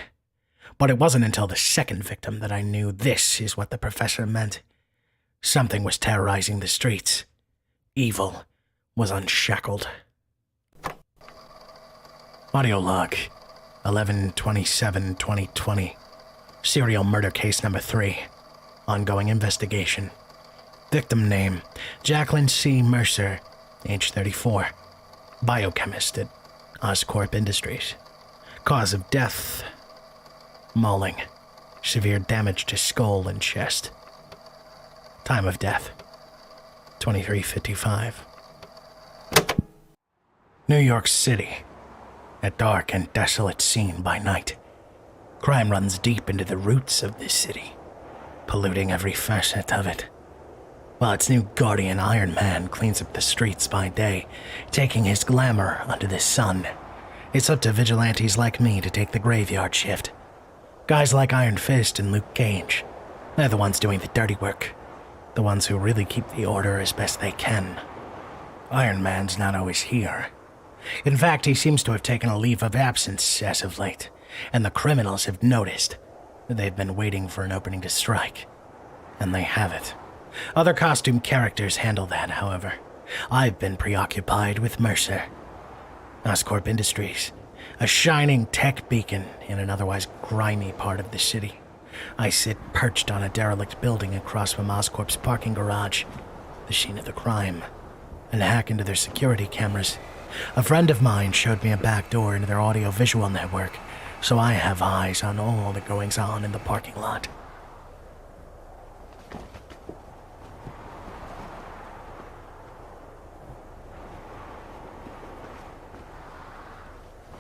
But it wasn't until the second victim that I knew this is what the professor meant. Something was terrorizing the streets. Evil was unshackled. Audio log, 11/27/2020. Serial murder case number 3. Ongoing investigation. Victim name, Jacqueline C. Mercer, age 34. Biochemist at Oscorp Industries. Cause of death, mauling. Severe damage to skull and chest. Time of death, 23:55. New York City. A dark and desolate scene by night. Crime runs deep into the roots of this city, polluting every facet of it. While its new guardian Iron Man cleans up the streets by day, taking his glamour under the sun, it's up to vigilantes like me to take the graveyard shift. Guys like Iron Fist and Luke Cage, they're the ones doing the dirty work. The ones who really keep the order as best they can. Iron Man's not always here. In fact, he seems to have taken a leave of absence as of late, and the criminals have noticed. They've been waiting for an opening to strike, and they have it. Other costume characters handle that, however. I've been preoccupied with Mercer. Oscorp Industries, a shining tech beacon in an otherwise grimy part of the city. I sit perched on a derelict building across from Oscorp's parking garage, the scene of the crime, and hack into their security cameras. A friend of mine showed me a back door into their audio-visual network, so I have eyes on all the goings-on in the parking lot.